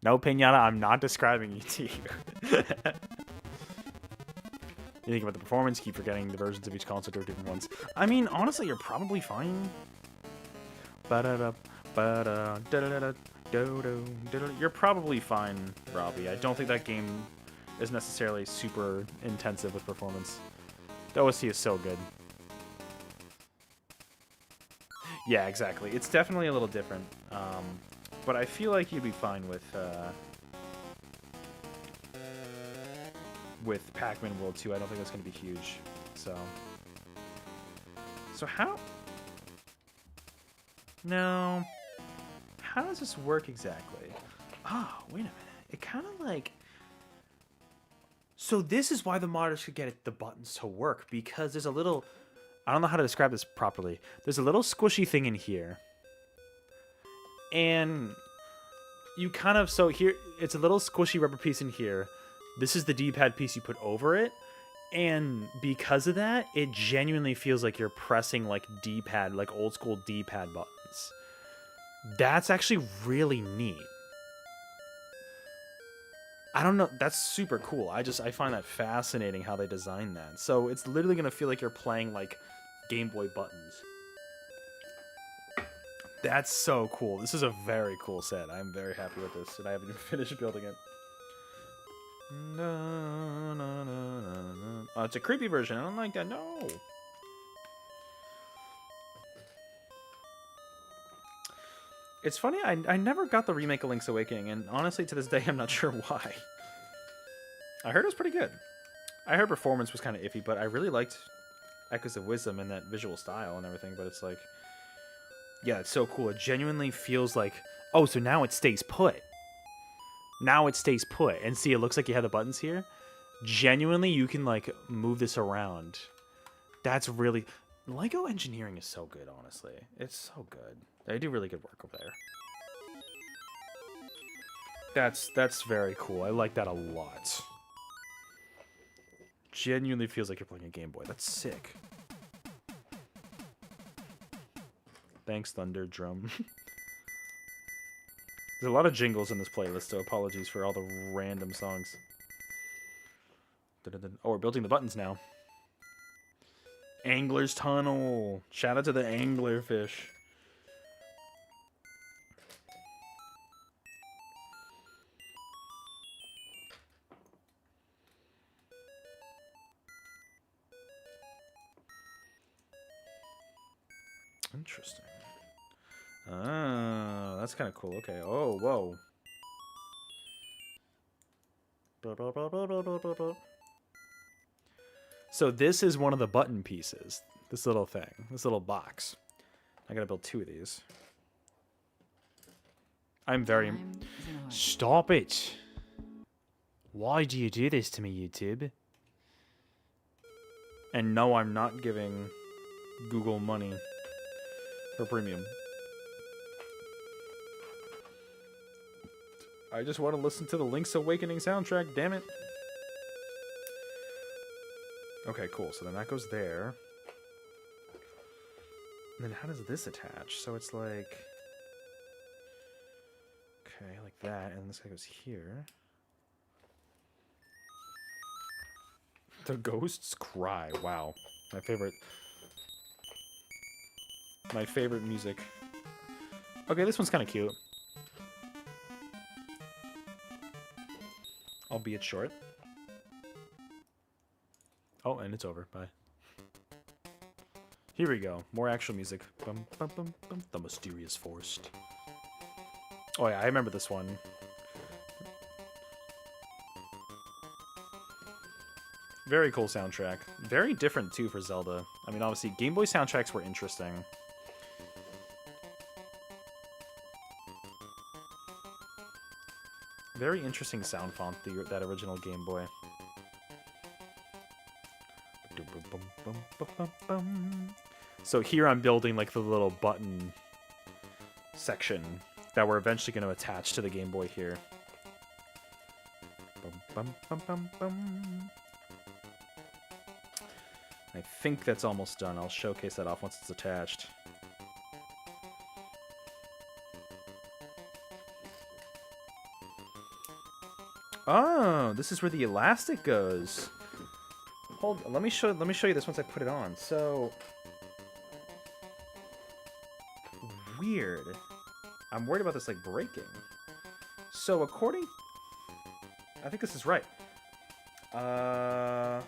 No, Pinata, I'm not describing it to you. You think about the performance, keep forgetting the versions of each console are different ones. I mean, honestly, you're probably fine. You're probably fine, Robbie. I don't think that game is necessarily super intensive with performance. The OST is so good. Yeah, exactly. It's definitely a little different. But I feel like you'd be fine with Pac-Man World 2. I don't think that's going to be huge. So how... No. How does this work exactly? Oh, wait a minute. It kind of like... So this is why the modders could get the buttons to work, because there's a little... I don't know how to describe this properly. There's a little squishy thing in here. And you kind of... So here, it's a little squishy rubber piece in here. This is the D-pad piece you put over it. And because of that, it genuinely feels like you're pressing like D-pad, like old school D-pad buttons. That's actually really neat. I don't know. That's super cool. I find that fascinating how they designed that. So it's literally going to feel like you're playing like Game Boy buttons. That's so cool. This is a very cool set. I'm very happy with this, and I haven't even finished building it. No, no, no, no, no. Oh, it's a creepy version. I don't like that. No. It's funny, I never got the remake of Link's Awakening, and honestly, to this day, I'm not sure why. I heard it was pretty good. I heard performance was kind of iffy, but I really liked Echoes of Wisdom and that visual style and everything, but it's like... Yeah, it's so cool. It genuinely feels like... Oh, so now it stays put. Now it stays put. And see, it looks like you have the buttons here. Genuinely, you can, like, move this around. That's really... LEGO engineering is so good, honestly. It's so good. They do really good work over there. That's very cool. I like that a lot. Genuinely feels like you're playing a Game Boy. That's sick. Thanks, Thunder Drum. There's a lot of jingles in this playlist, so apologies for all the random songs. Oh, we're building the buttons now. Angler's Tunnel. Shout out to the anglerfish. Interesting. Oh, that's kind of cool. Okay. Oh, whoa. So this is one of the button pieces. This little thing. This little box. I gotta build 2 of these. I'm very... Stop it! Why do you do this to me, YouTube? And no, I'm not giving Google money for premium. I just want to listen to the Link's Awakening soundtrack, damn it. Okay, cool. So then that goes there. And then how does this attach? So it's like... Okay, like that. And this guy goes here. The ghosts cry. Wow. My favorite. My favorite music. Okay, this one's kind of cute. Albeit short. Oh, and it's over. Bye. Here we go. More actual music. Bum, bum, bum, bum. The Mysterious Forest. Oh yeah, I remember this one. Very cool soundtrack. Very different, too, for Zelda. I mean, obviously, Game Boy soundtracks were interesting. Very interesting sound font, that original Game Boy. So here I'm building, like, the little button section that we're eventually going to attach to the Game Boy here. I think that's almost done. I'll showcase that off once it's attached. Oh, this is where the elastic goes. Hold, let me show you this once I put it on. So weird. I'm worried about this like breaking. So according, I think this is right. I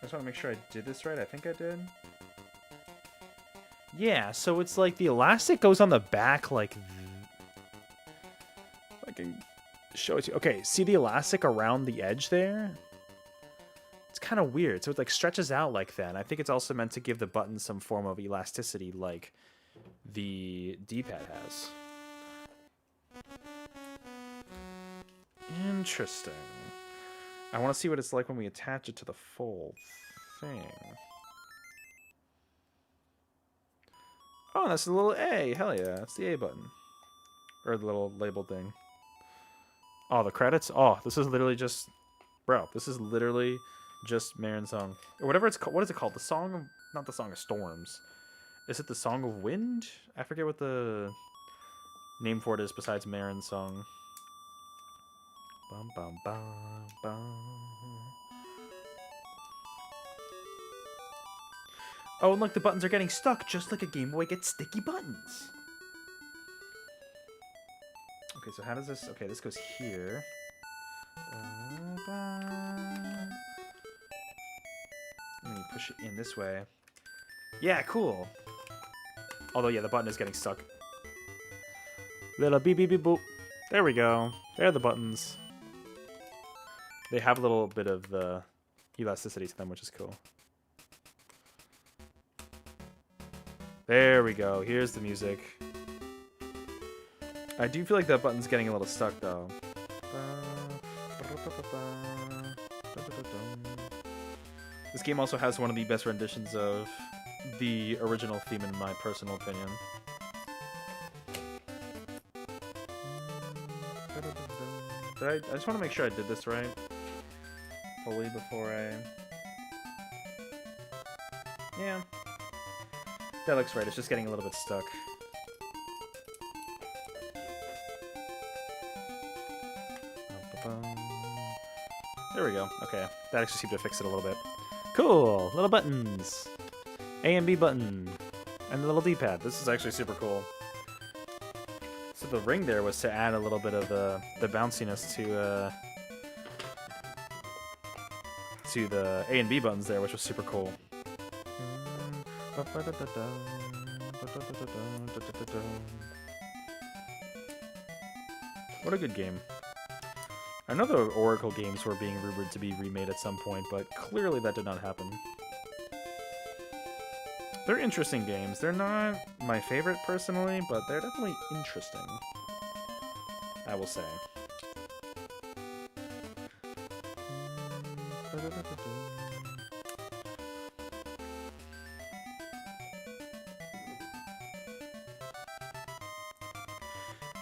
just want to make sure I did this right. I think I did. Yeah, so it's like the elastic goes on the back like... I can show it to you. Okay, see the elastic around the edge there? It's kind of weird. So it like stretches out like that. And I think it's also meant to give the button some form of elasticity like the D-pad has. Interesting. I want to see what it's like when we attach it to the full thing. Oh, that's the little A. Hell yeah. That's the A button. Or the little label thing. Oh, the credits? Oh, this is literally just... Bro, this is literally just Marin's song. Or whatever it's called. What is it called? The Song of... Not the Song of Storms. Is it the Song of Wind? I forget what the name for it is besides Marin's song. Bum, bum, bum, bum. Oh, and look, the buttons are getting stuck, just like a Game Boy gets sticky buttons. Okay, so how does this... Okay, this goes here. Let me push it in this way. Yeah, cool. Although, yeah, the button is getting stuck. Little beep, beep, beep, boop. There we go. There are the buttons. They have a little bit of the elasticity to them, which is cool. There we go. Here's the music. I do feel like that button's getting a little stuck, though. This game also has one of the best renditions of the original theme, in my personal opinion. I just want to make sure I did this right fully before I... Yeah. That looks right. It's just getting a little bit stuck. There we go. Okay. That actually seemed to fix it a little bit. Cool! Little buttons! A and B button. And the little D-pad. This is actually super cool. So the ring there was to add a little bit of the bounciness to the A and B buttons there, which was super cool. What a good game. I know the Oracle games were being rumored to be remade at some point, but clearly that did not happen. They're interesting games. They're not my favorite personally, but they're definitely interesting, I will say.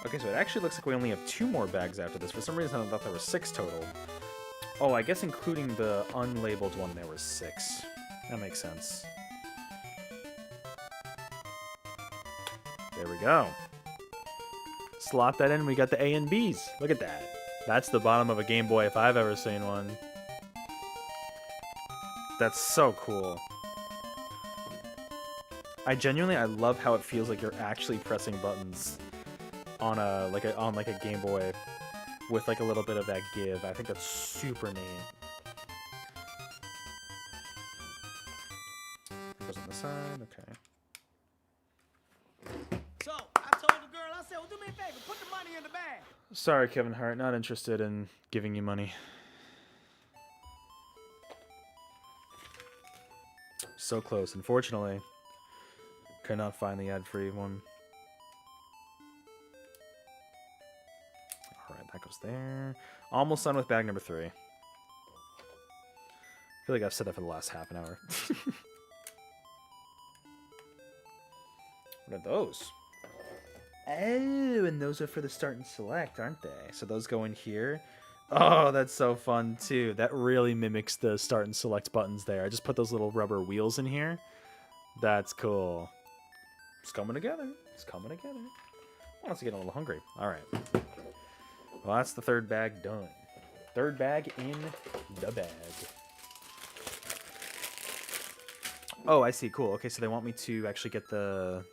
Okay, so it actually looks like we only have 2 more bags after this. For some reason, I thought there were 6 total. Oh, I guess including the unlabeled one, there were 6. That makes sense. There we go. Slot that in, we got the A and Bs. Look at that. That's the bottom of a Game Boy if I've ever seen one. That's so cool. I love how it feels like you're actually pressing buttons on a Game Boy with like a little bit of that give. I think that's super neat. Goes on the side, okay. So, I told the girl, I said, well, do me a favor, put the money in the bag. Sorry, Kevin Hart, not interested in giving you money. So close, unfortunately. Could not find the ad-free one. Alright, that goes there. Almost done with bag number 3. I feel like I've said that for the last half an hour. What are those? Oh, and those are for the start and select, aren't they? So those go in here. Oh, that's so fun, too. That really mimics the start and select buttons there. I just put those little rubber wheels in here. That's cool. It's coming together. It's coming together. I want to get a little hungry. All right. Well, that's the 3rd bag done. 3rd bag in the bag. Oh, I see. Cool. Okay, so they want me to actually get the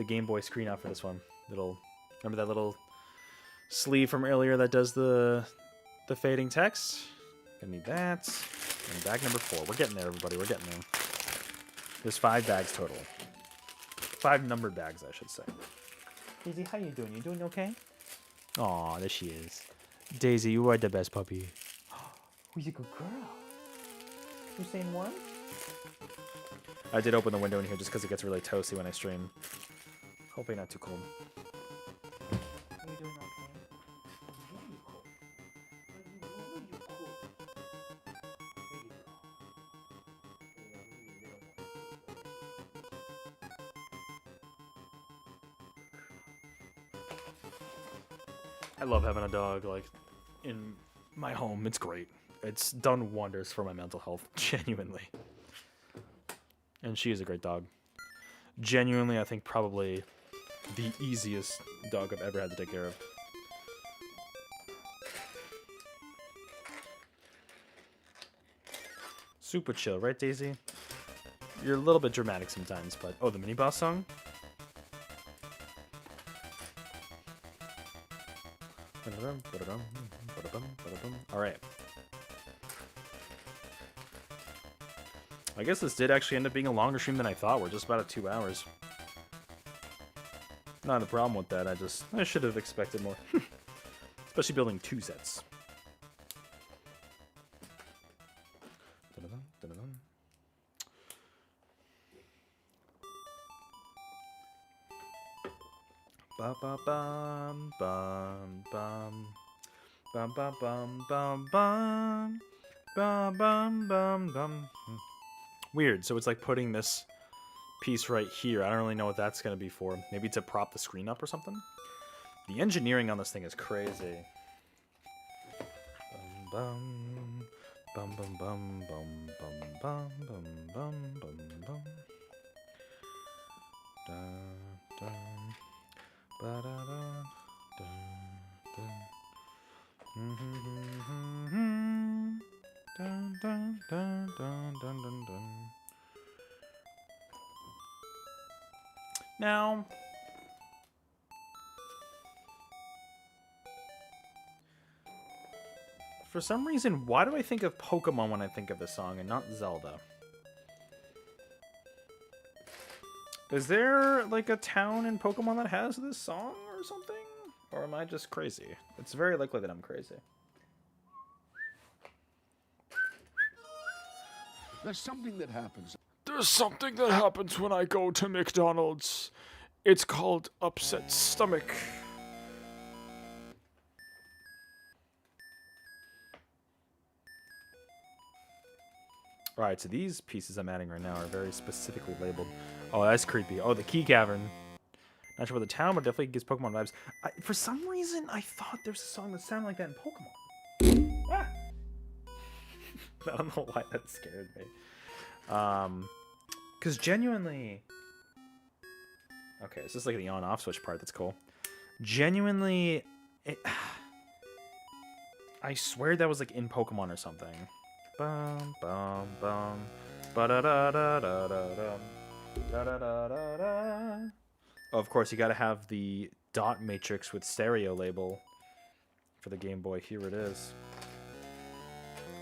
Game Boy screen out for this one. Remember that little sleeve from earlier that does the fading text? Gonna need that. And bag number 4. We're getting there, everybody. We're getting there. There's 5 bags total. 5 numbered bags, I should say. Daisy, how you doing? You doing okay? Aw, there she is. Daisy, you are the best puppy. Who's a good girl? Who's saying what? I did open the window in here just because it gets really toasty when I stream. Hopefully not too cold. Are you doing okay? Really cool. Really cool. Baby girl. I love having a dog like in my home. It's great. It's done wonders for my mental health, genuinely. And she is a great dog. Genuinely, I think probably the easiest dog I've ever had to take care of. Super chill, right, Daisy? You're a little bit dramatic sometimes, but... Oh, the mini-boss song? Alright. I guess this did actually end up being a longer stream than I thought. We're just about at 2 hours. Not a problem with that. I should have expected more. Especially building 2 sets. Ba ba bum bum bum bum bum bum bum bum bum bum bum bum. Weird. So it's like putting this piece right here. I don't really know what that's going to be for. Maybe to prop the screen up or something? The engineering on this thing is crazy. Bum bum bum bum bum bum bum bum bum bum bum. Dun dun ba da da dun dun. Dun dun dun dun dun dun dun. Now, for some reason, why do I think of Pokemon when I think of this song and not Zelda? Is there like a town in Pokemon that has this song or something? Or am I just crazy? It's very likely that I'm crazy. There's something that happens. There There's something that happens when I go to McDonald's. It's called upset stomach. Alright, so these pieces I'm adding right now are very specifically labeled. Oh, that's creepy. Oh, the key cavern. Not sure about the town, but definitely gives Pokemon vibes. For some reason, I thought there was a song that sounded like that in Pokemon. Ah! I don't know why that scared me. Because genuinely... Okay, this is like the on-off switch part. That's cool. Genuinely... I swear that was like in Pokemon or something. Bum, bum, bum. Ba-da-da-da-da-da-dum. Da-da-da-da-da. Oh, of course, you gotta have the dot matrix with stereo label for the Game Boy. Here it is.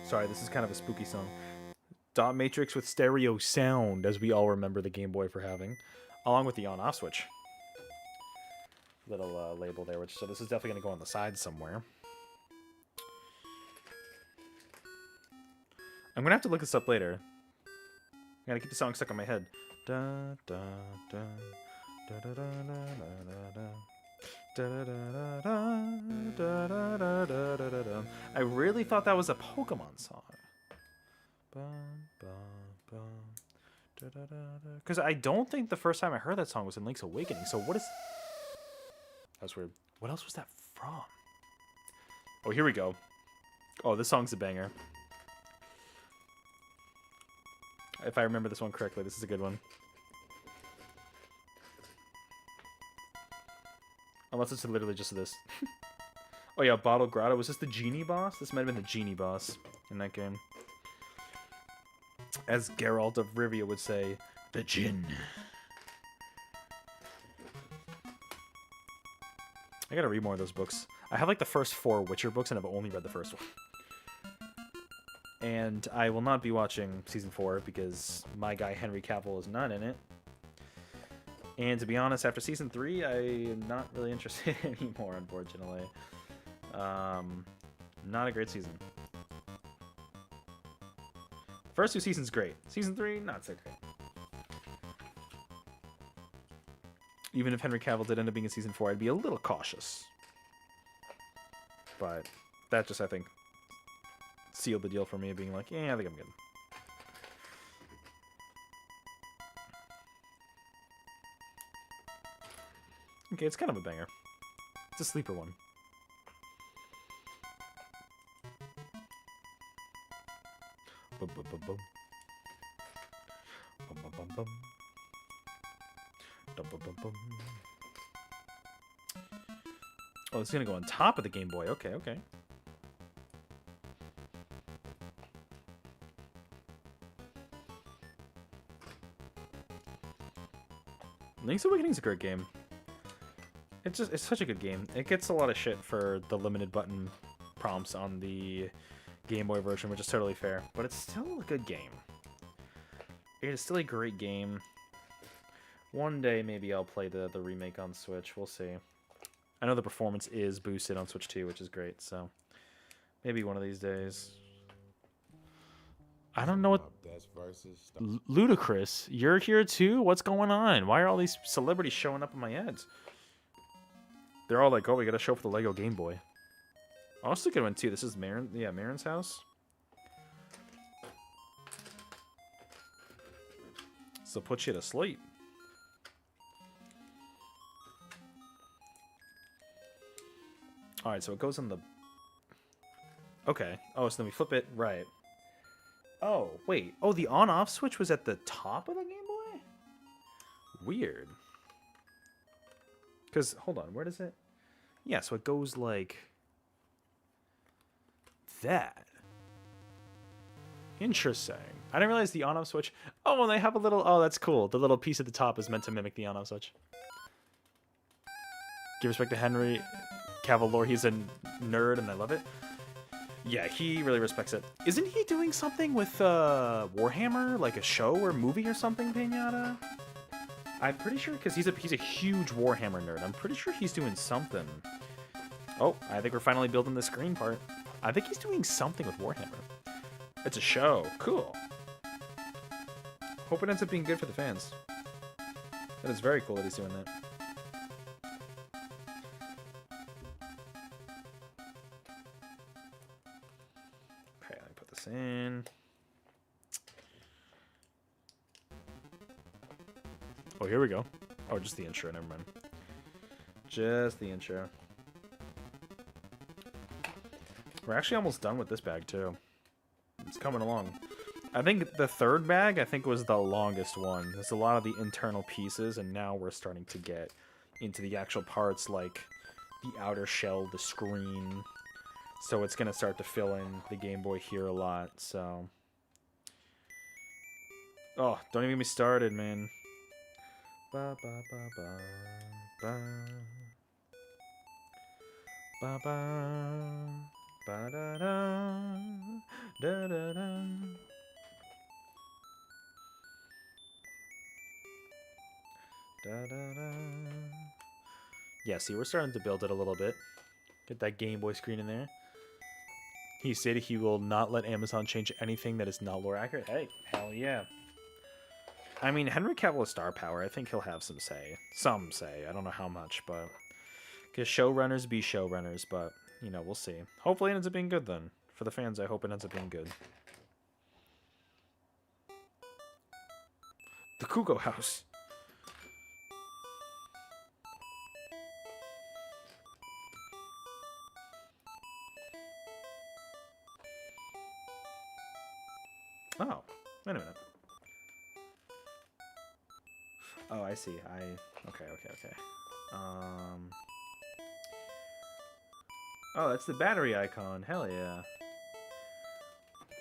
Sorry, this is kind of a spooky song. Dot matrix with stereo sound, as we all remember the Game Boy for having, along with the on-off switch. Little label there, which so this is definitely gonna go on the side somewhere. I'm gonna have to look this up later. I gotta keep the song stuck in my head. Da, da, da, da, da, da, da, da, da, da, da, da. I really thought that was a Pokemon song. Because I don't think the first time I heard that song was in Link's Awakening. So what is... That's weird. What else was that from? Oh, here we go. Oh, this song's a banger. If I remember this one correctly, this is a good one. Unless it's literally just this. Oh yeah, Bottle Grotto. Was this the Genie boss? This might have been the Genie boss in that game. As Geralt of Rivia would say, the Djinn. I gotta read more of those books. I have like the first 4 Witcher books and I've only read the first one. And I will not be watching Season 4 because my guy Henry Cavill is not in it. And to be honest, after Season 3, I'm not really interested anymore, unfortunately. Not a great season. First 2 seasons, great. Season 3, not so great. Even if Henry Cavill did end up being in Season 4, I'd be a little cautious. But that just, I think, sealed the deal for me, being like, yeah, I think I'm good. Okay, it's kind of a banger. It's a sleeper one. Bum, bum, bum, bum. Bum, bum, bum, bum. Dum, bum, bum, bum. Oh, it's gonna go on top of the Game Boy. Okay, okay. Link's Awakening is a great game. It's such a good game. It gets a lot of shit for the limited button prompts on the Game Boy version, which is totally fair. But it's still a good game. It is still a great game. One day, maybe I'll play the remake on Switch. We'll see. I know the performance is boosted on Switch 2, which is great. So maybe one of these days. I don't know what... Ludicrous, you're here too? What's going on? Why are all these celebrities showing up in my ads? They're all like, oh, we got a show for the Lego Game Boy. Oh, that's a good one too. This is Marin, yeah, Marin's house. So put you to sleep. All right, so it goes on the... Okay. Oh, so then we flip it. Right. Oh, wait. Oh, the on-off switch was at the top of the Game Boy? Weird. Because, hold on, where does it... Yeah, so it goes like... that. Interesting. I didn't realize the on-off switch... Oh, and they have a little... Oh, that's cool. The little piece at the top is meant to mimic the on-off switch. Give respect to Henry Cavill. He's a nerd, and I love it. Yeah, he really respects it. Isn't he doing something with Warhammer, like a show or movie or something, Pinata? I'm pretty sure, because he's a huge Warhammer nerd. I'm pretty sure he's doing something. Oh, I think we're finally building the screen part. I think he's doing something with Warhammer. It's a show. Cool. Hope it ends up being good for the fans. That is very cool that he's doing that. Okay, let me put this in. Oh, here we go. Oh, just the intro, never mind. Just the intro. We're actually almost done with this bag, too. It's coming along. I think the third bag, was the longest one. There's a lot of the internal pieces, and now we're starting to get into the actual parts, like the outer shell, the screen. So it's going to start to fill in the Game Boy here a lot, so... Oh, don't even get me started, man. Ba ba ba ba ba ba ba ba da da da da da. Da, da, da. Yeah, see, we're starting to build it a little bit. Get that Game Boy screen in there. He stated he will not let Amazon change anything that is not lore accurate. Hey, hell yeah. I mean, Henry Cavill is star power. I think he'll have some say. Some say. I don't know how much, but... Because showrunners be showrunners, but, you know, we'll see. Hopefully it ends up being good, then. For the fans, I hope it ends up being good. The Kugo House. Oh, wait a minute. Oh, I see. Okay. Oh, that's the battery icon. Hell yeah.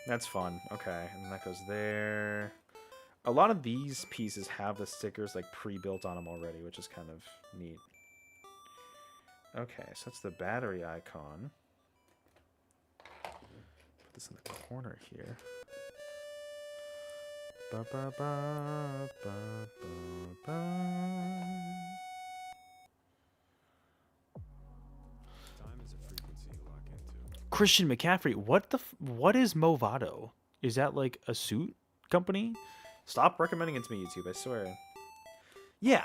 That's fun. Okay, and that goes there. A lot of these pieces have the stickers like pre-built on them already, which is kind of neat. Okay, so that's the battery icon. Put this in the corner here. Ba ba ba ba ba ba. Time is a frequency you lock into. Christian McCaffrey, what is Movado? Is that like a suit company? Stop recommending it to me, YouTube, I swear. Yeah.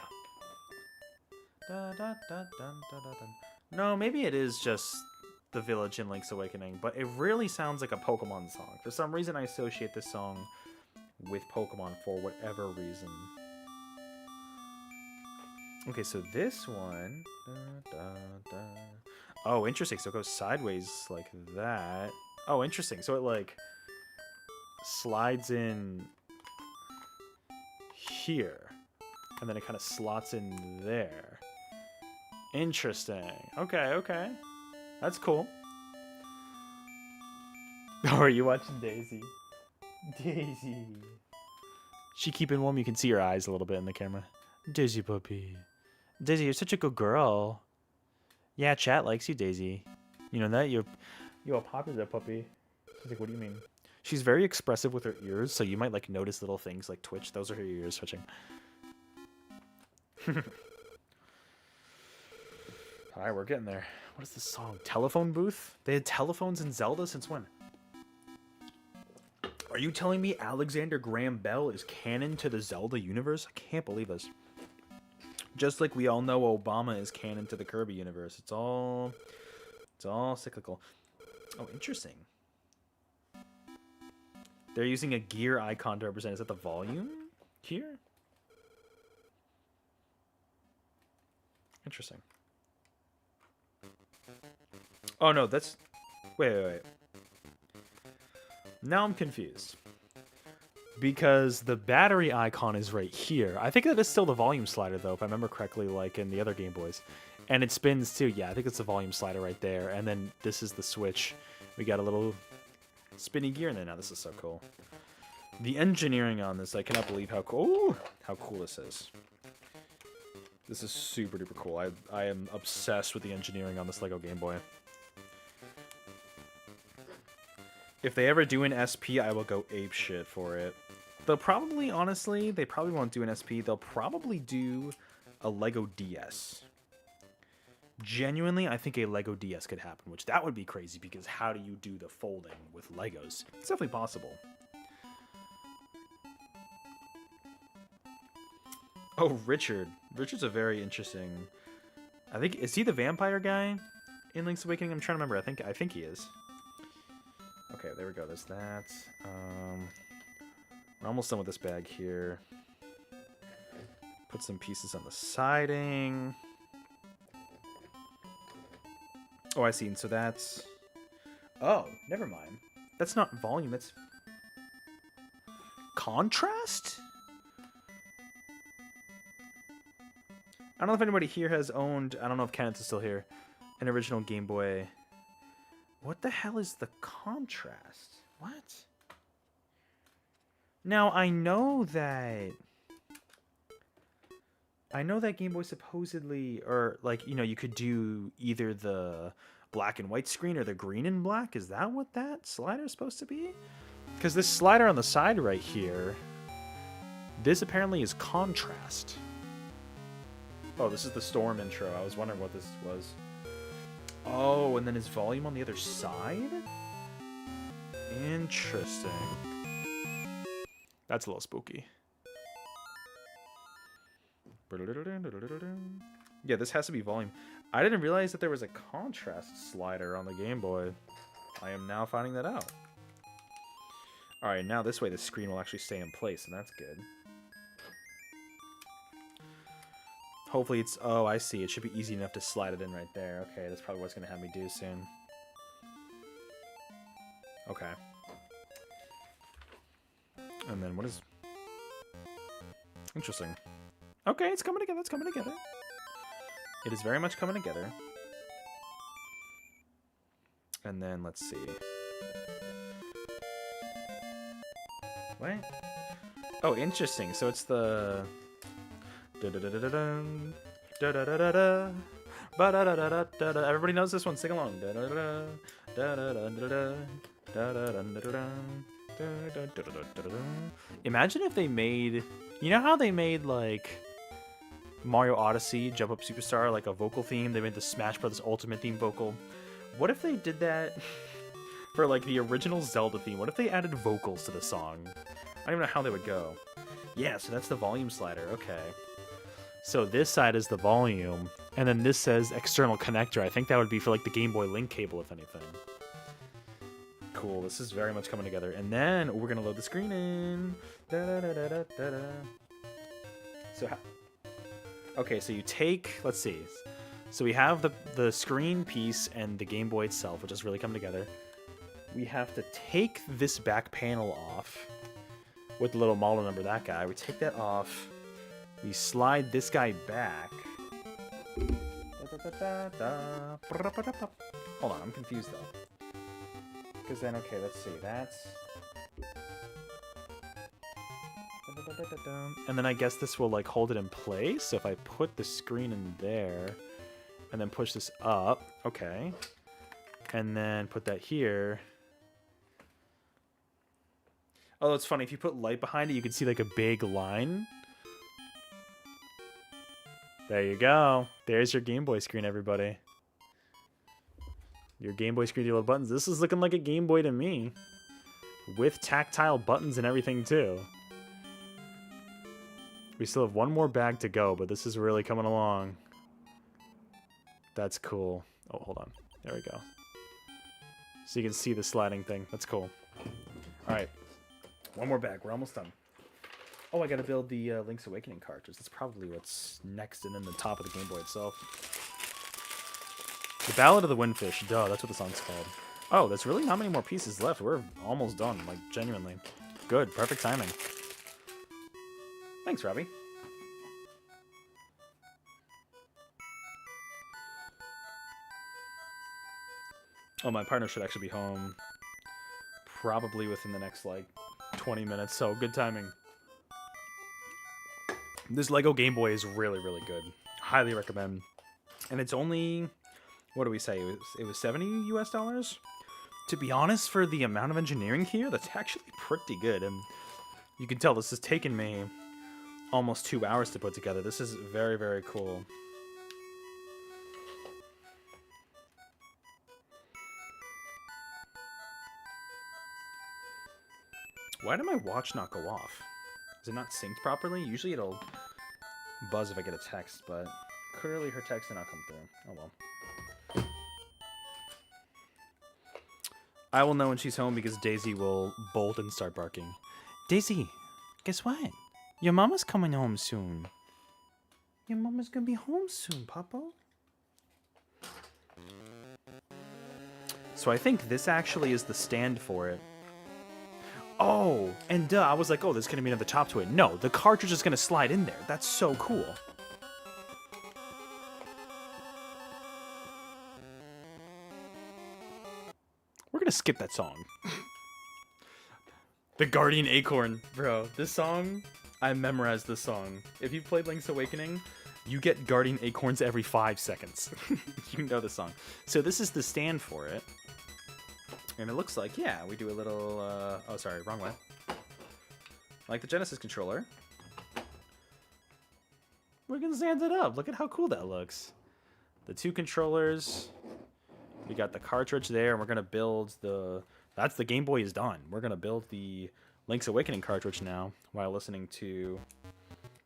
Da, da, da, dun, da, da, dun. No, maybe it is just the village in Link's Awakening, but it really sounds like a Pokemon song. For some reason, I associate this song with Pokemon for whatever reason. Okay, so this one... Da, da, da. Oh, interesting. So it goes sideways like that. Oh, interesting. So it, like, slides in here. And then it kind of slots in there. Interesting. Okay. That's cool. Oh, are you watching Daisy? Daisy. She keeping warm. You can see her eyes a little bit in the camera. Daisy puppy. Daisy, you're such a good girl. Yeah, chat likes you, Daisy. You know that? You're a popular puppy. She's like, what do you mean? She's very expressive with her ears, so you might like notice little things like twitch. Those are her ears twitching. Alright, we're getting there. What is this song? Telephone Booth? They had telephones in Zelda since when? Are you telling me Alexander Graham Bell is canon to the Zelda universe? I can't believe this. Just like we all know Obama is canon to the Kirby universe. It's all cyclical. Oh, interesting. They're using a gear icon to represent. Is that the volume here? Interesting. Oh no, that's... Wait. Now I'm confused. Because the battery icon is right here. I think that is still the volume slider, though, if I remember correctly, like in the other Game Boys. And it spins, too. Yeah, I think it's the volume slider right there. And then this is the switch. We got a little spinny gear in there now. This is so cool. The engineering on this, I cannot believe how cool... Ooh, how cool this is. This is super duper cool. I am obsessed with the engineering on this LEGO Game Boy. If they ever do an SP, I will go ape shit for it. They'll probably, honestly, they probably won't do an SP. They'll probably do a LEGO DS. Genuinely, I think a LEGO DS could happen, which that would be crazy because how do you do the folding with LEGOs? It's definitely possible. Oh, Richard. Richard's a very interesting. I think is he the vampire guy in Link's Awakening? I'm trying to remember. I think he is. Okay, there we go. There's that. We're almost done with this bag here. Put some pieces on the siding. Oh, I see. And so that's. Oh, never mind. That's not volume. That's contrast. I don't know if anybody here has owned. I don't know if Kenneth is still here. An original Game Boy. What the hell is the contrast? What? Now I know that Game Boy supposedly, or like, you know, you could do either the black and white screen or the green and black. Is that what that slider is supposed to be? Because this slider on the side right here, this apparently is contrast. Oh, this is the Storm intro. I was wondering what this was. Oh, and then his volume on the other side? Interesting. That's a little spooky. Yeah, this has to be volume. I didn't realize that there was a contrast slider on the Game Boy. I am now finding that out. Alright, now this way the screen will actually stay in place, and that's good. Hopefully it's... Oh, I see. It should be easy enough to slide it in right there. Okay, that's probably what it's going to have me do soon. Okay. And then what is... Interesting. Okay, it's coming together. It's coming together. It is very much coming together. And then, let's see. What? Oh, interesting. So it's the... Everybody knows this one. Sing along. Imagine if they made... You know how they made, like, Mario Odyssey, Jump Up Superstar, like a vocal theme? They made the Smash Bros. Ultimate theme vocal. What if they did that for, like, the original Zelda theme? What if they added vocals to the song? I don't even know how they would go. Yeah, so that's the volume slider. Okay. So this side is the volume, and then this says external connector. I think that would be for, like, the Game Boy Link cable, if anything. Cool, this is very much coming together. And then we're gonna load the screen in. So, okay, so you take, let's see. So we have the screen piece and the Game Boy itself, which is really coming together. We have to take this back panel off with the little model number, that guy. We take that off. We slide this guy back. Hold on, I'm confused though. Because then, okay, let's see, that's... And then I guess this will, like, hold it in place. So if I put the screen in there, and then push this up, okay. And then put that here. Oh, it's funny, if you put light behind it, you can see, like, a big line. There you go. There's your Game Boy screen, everybody. Your Game Boy screen, your little buttons. This is looking like a Game Boy to me. With tactile buttons and everything, too. We still have one more bag to go, but this is really coming along. That's cool. Oh, hold on. There we go. So you can see the sliding thing. That's cool. Alright. One more bag. We're almost done. Oh, I gotta build the Link's Awakening cartridge. That's probably what's next and in the top of the Game Boy itself. The Ballad of the Windfish. Duh, that's what the song's called. Oh, there's really not many more pieces left. We're almost done, like, genuinely. Good, perfect timing. Thanks, Robbie. Oh, my partner should actually be home probably within the next, like, 20 minutes, so good timing. This Lego Game Boy is really, really good. Highly recommend. And it's only... What do we say? It was $70 US? To be honest, for the amount of engineering here, that's actually pretty good. And you can tell this has taken me almost 2 hours to put together. This is very, very cool. Why did my watch not go off? Is it not synced properly? Usually it'll buzz if I get a text, but clearly her text did not come through. Oh well. I will know when she's home because Daisy will bolt and start barking. Daisy, guess what? Your mama's coming home soon. Your mama's gonna be home soon, Papa. So I think this actually is the stand for it. Oh, and duh, I was like, oh, there's gonna be another top to it. No, the cartridge is gonna slide in there. That's so cool. We're gonna skip that song. The Guardian Acorn. Bro, this song, I memorized this song. If you played Link's Awakening, you get Guardian Acorns every 5 seconds. You know the song. So this is the stand for it. And it looks like, yeah, we do a little, oh, sorry, wrong way. Like the Genesis controller. We're gonna stand it up. Look at how cool that looks. The 2 controllers. We got the cartridge there, and we're gonna build the, that's the Game Boy is done. We're gonna build the Link's Awakening cartridge now while listening to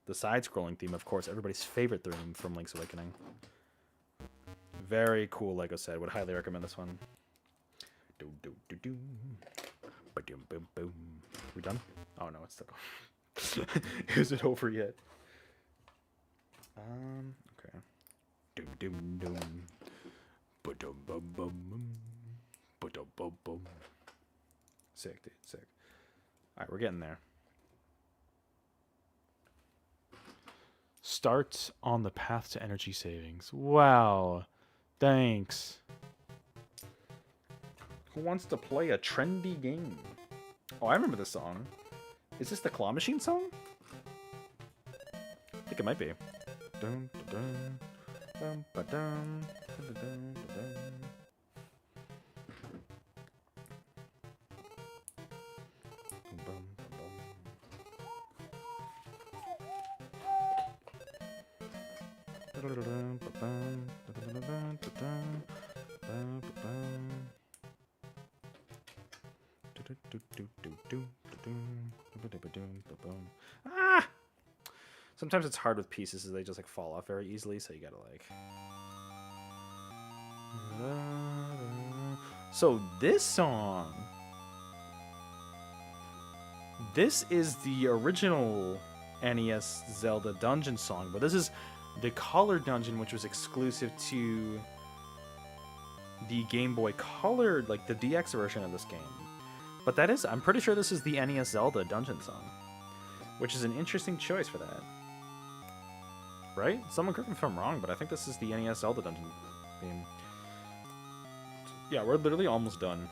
the side-scrolling theme, of course, everybody's favorite theme from Link's Awakening. Very cool, like I said. Would highly recommend this one. Ba-doom, boom, boom. We done? Oh no, it's still going. Is it over yet? Okay. Doom, doom, doom. Ba-dum, bum, bum, bum. Ba-dum, bum, bum. Sick, dude, sick. Alright, we're getting there. Start on the path to energy savings. Wow. Thanks. Who wants to play a trendy game? Oh, I remember this song. Is this the Claw Machine song? I think it might be. Dun, dun, dun, ba, dun, dun, dun, dun. Bum, Ah! Sometimes it's hard with pieces, as they just like fall off very easily, so you gotta like. So this song, this is the original NES Zelda dungeon song, but this is the Color Dungeon, which was exclusive to the Game Boy Color, like the DX version of this game. But that is, I'm pretty sure this is the NES Zelda dungeon song, which is an interesting choice for that. Right? Someone correct me if I'm wrong, but I think this is the NES Zelda dungeon theme. Yeah, we're literally almost done.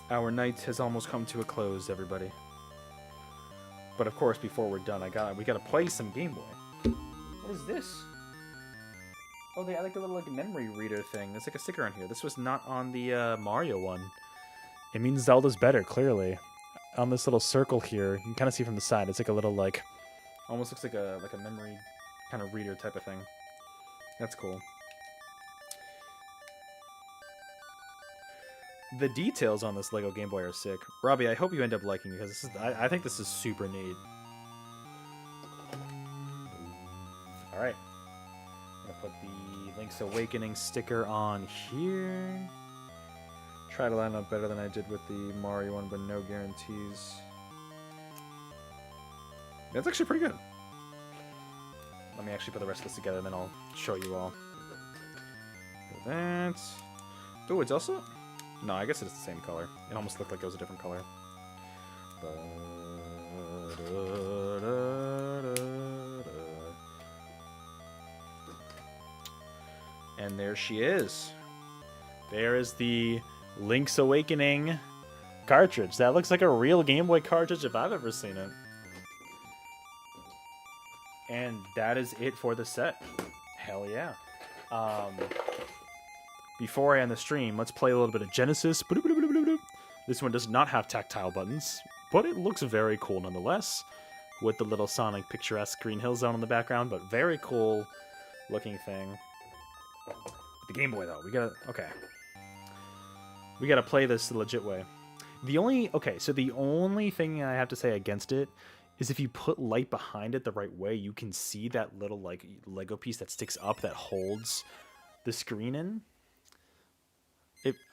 Our night has almost come to a close, everybody. But of course, before we're done, we gotta play some Game Boy. What is this? Oh, they had like a little like memory reader thing. There's like a sticker on here. This was not on the Mario one. It means Zelda's better, clearly. On this little circle here, you can kind of see from the side. It's like a little like, almost looks like a memory kind of reader type of thing. That's cool. The details on this Lego Game Boy are sick. Robbie, I hope you end up liking it, because this is, I think this is super neat. Alright. I'm gonna put the Link's Awakening sticker on here. Try to line up better than I did with the Mario one, but no guarantees. That's actually pretty good. Let me actually put the rest of this together, and then I'll show you all. That. Oh, it's also... No, I guess it's the same color. It almost looked like it was a different color. And there she is. There is the Link's Awakening cartridge. That looks like a real Game Boy cartridge if I've ever seen it. And that is it for the set. Hell yeah. Before I end the stream, let's play a little bit of Genesis. This one does not have tactile buttons, but it looks very cool nonetheless, with the little Sonic picturesque Green Hill Zone in the background, but very cool looking thing. The Game Boy, though, we gotta play this the legit way. So the only thing I have to say against it is if you put light behind it the right way, you can see that little like Lego piece that sticks up that holds the screen in.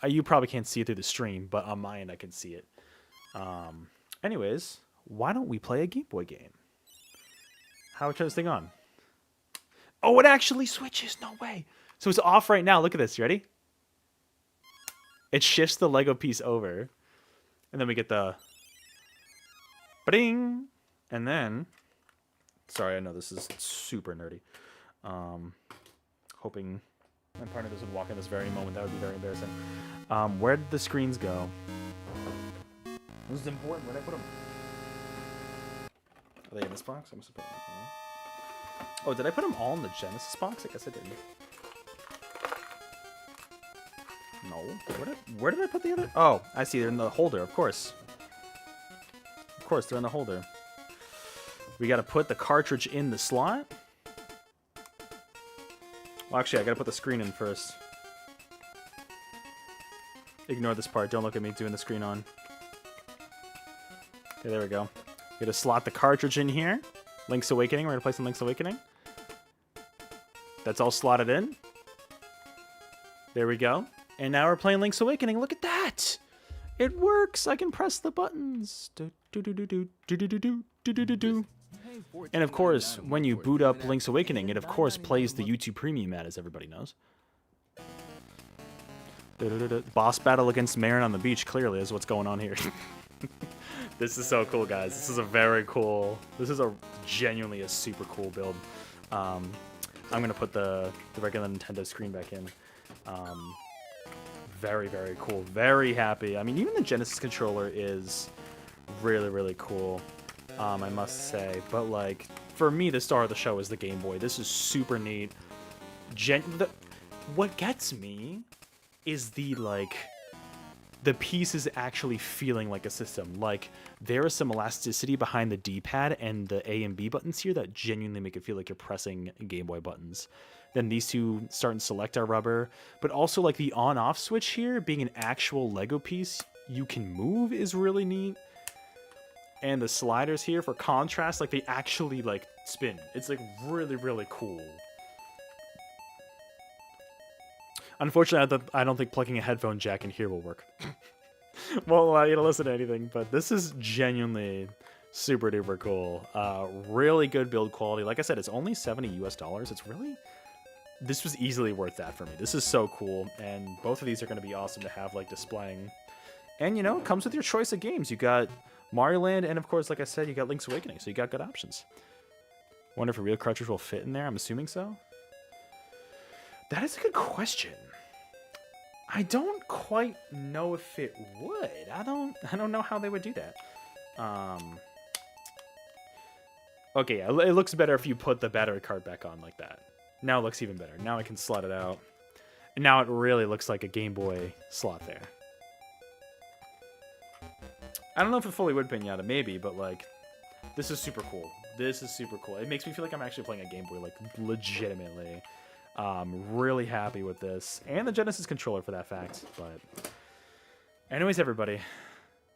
You probably can't see it through the stream, but on my end I can see it. Anyways, why don't we play a Game Boy game? How would I turn this thing on? Oh, it actually switches. No way. So it's off right now. Look at this. You ready? It shifts the Lego piece over. And then we get the... Ba-ding! And then... Sorry, I know this is super nerdy. Hoping my partner doesn't walk in this very moment. That would be very embarrassing. Where did the screens go? This is important. Where did I put them? Are they in this box? I must have put them in there. Oh, did I put them all in the Genesis box? I guess I didn't. No. Where did I put the other? Oh, I see. They're in the holder, of course. Of course, they're in the holder. We got to put the cartridge in the slot. Well, actually, I got to put the screen in first. Ignore this part. Don't look at me doing the screen on. Okay, there we go. Got to slot the cartridge in here. Link's Awakening. We're going to play some Link's Awakening. That's all slotted in. There we go. And now we're playing Link's Awakening. Look at that! It works! I can press the buttons. And of course, when you boot up Link's Awakening, it of course plays the YouTube Premium ad, as everybody knows. Boss battle against Marin on the beach, clearly, is what's going on here. This is so cool, guys. This is a very cool... This is genuinely a super cool build. I'm going to put the regular Nintendo screen back in. Very, very cool. Very happy. I mean, even the Genesis controller is really, really cool, I must say. But, like, for me, the star of the show is the Game Boy. This is super neat. What gets me is the piece is actually feeling like a system. Like, there is some elasticity behind the D-pad and the A and B buttons here that genuinely make it feel like you're pressing Game Boy buttons. Then these two start and select are rubber. But also, like, the on-off switch here, being an actual Lego piece you can move is really neat. And the sliders here, for contrast, like, they actually, like, spin. It's, like, really, really cool. Unfortunately, I don't think plugging a headphone jack in here will work. Won't allow you to listen to anything, but this is genuinely super duper cool. Really good build quality. Like I said, it's only $70 US. It's really... This was easily worth that for me. This is so cool, and both of these are going to be awesome to have, like, displaying. And, you know, it comes with your choice of games. You got Mario Land, and of course, like I said, you got Link's Awakening, so you got good options. Wonder if a real cartridge will fit in there. I'm assuming so. That is a good question. I don't quite know if it would. I don't know how they would do that. Okay, yeah, it looks better if you put the battery card back on like that. Now it looks even better. Now I can slot it out. And now it really looks like a Game Boy slot there. I don't know if it fully would pinata, maybe, but like, this is super cool. This is super cool. It makes me feel like I'm actually playing a Game Boy, like, legitimately. Really happy with this. And the Genesis controller, for that fact. But anyways, everybody,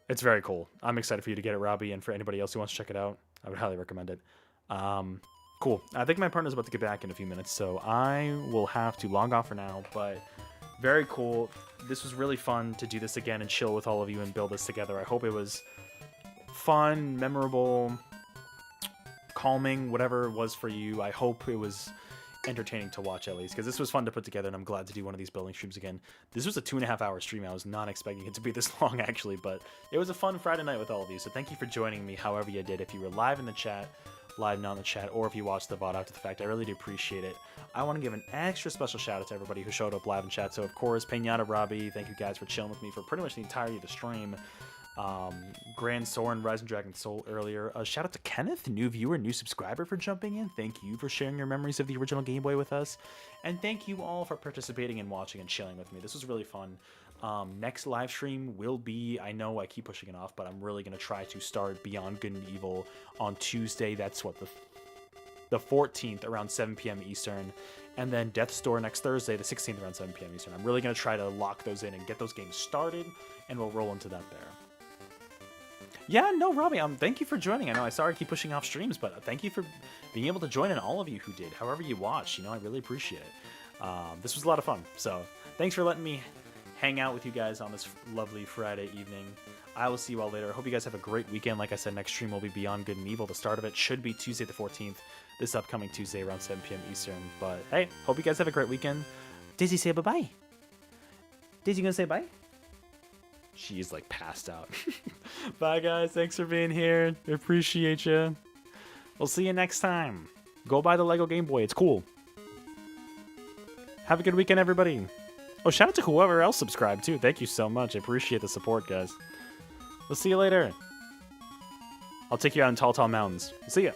it's very cool. I'm excited for you to get it, Robbie, and for anybody else who wants to check it out, I would highly recommend it. Cool. I think my partner's about to get back in a few minutes, so I will have to log off for now, but very cool. This was really fun to do this again and chill with all of you and build this together. I hope it was fun, memorable, calming, whatever it was for you. I hope it was entertaining to watch, at least, because this was fun to put together, and I'm glad to do one of these building streams again. This was a 2.5-hour stream. I was not expecting it to be this long, actually, but it was a fun Friday night with all of you, so thank you for joining me however you did. If you were live in the chat, live now in the chat, or if you watched the VOD after the fact, I really do appreciate it. I want to give an extra special shout out to everybody who showed up live in chat. So of course, Pinata, Robbie, thank you guys for chilling with me for pretty much the entirety of the stream. Grand Soren, Rising Dragon Soul earlier. Shout out to Kenneth, new viewer, new subscriber, for jumping in. Thank you for sharing your memories of the original Game Boy with us. And thank you all for participating and watching and chilling with me. This was really fun. Next live stream will be, I know I keep pushing it off, but I'm really going to try to start Beyond Good and Evil on Tuesday. That's what, the 14th around 7 p.m. Eastern. And then Death's Door next Thursday, the 16th around 7 p.m. Eastern. I'm really going to try to lock those in and get those games started, and we'll roll into that there. Yeah, no, Robbie, thank you for joining. I know I sorry I keep pushing off streams, but thank you for being able to join, and all of you who did, however you watched. You know, I really appreciate it. This was a lot of fun. So thanks for letting me hang out with you guys on this lovely Friday evening. I will see you all later. I hope you guys have a great weekend. Like I said, next stream will be Beyond Good and Evil. The start of it should be Tuesday the 14th, this upcoming Tuesday around 7 p.m. Eastern. But hey, hope you guys have a great weekend. Daisy, say bye-bye. Daisy, gonna say bye? She's like passed out. Bye, guys. Thanks for being here. I appreciate you. We'll see you next time. Go buy the Lego Game Boy. It's cool. Have a good weekend, everybody. Oh, shout out to whoever else subscribed, too. Thank you so much. I appreciate the support, guys. We'll see you later. I'll take you out in Tall Tall Mountains. See ya.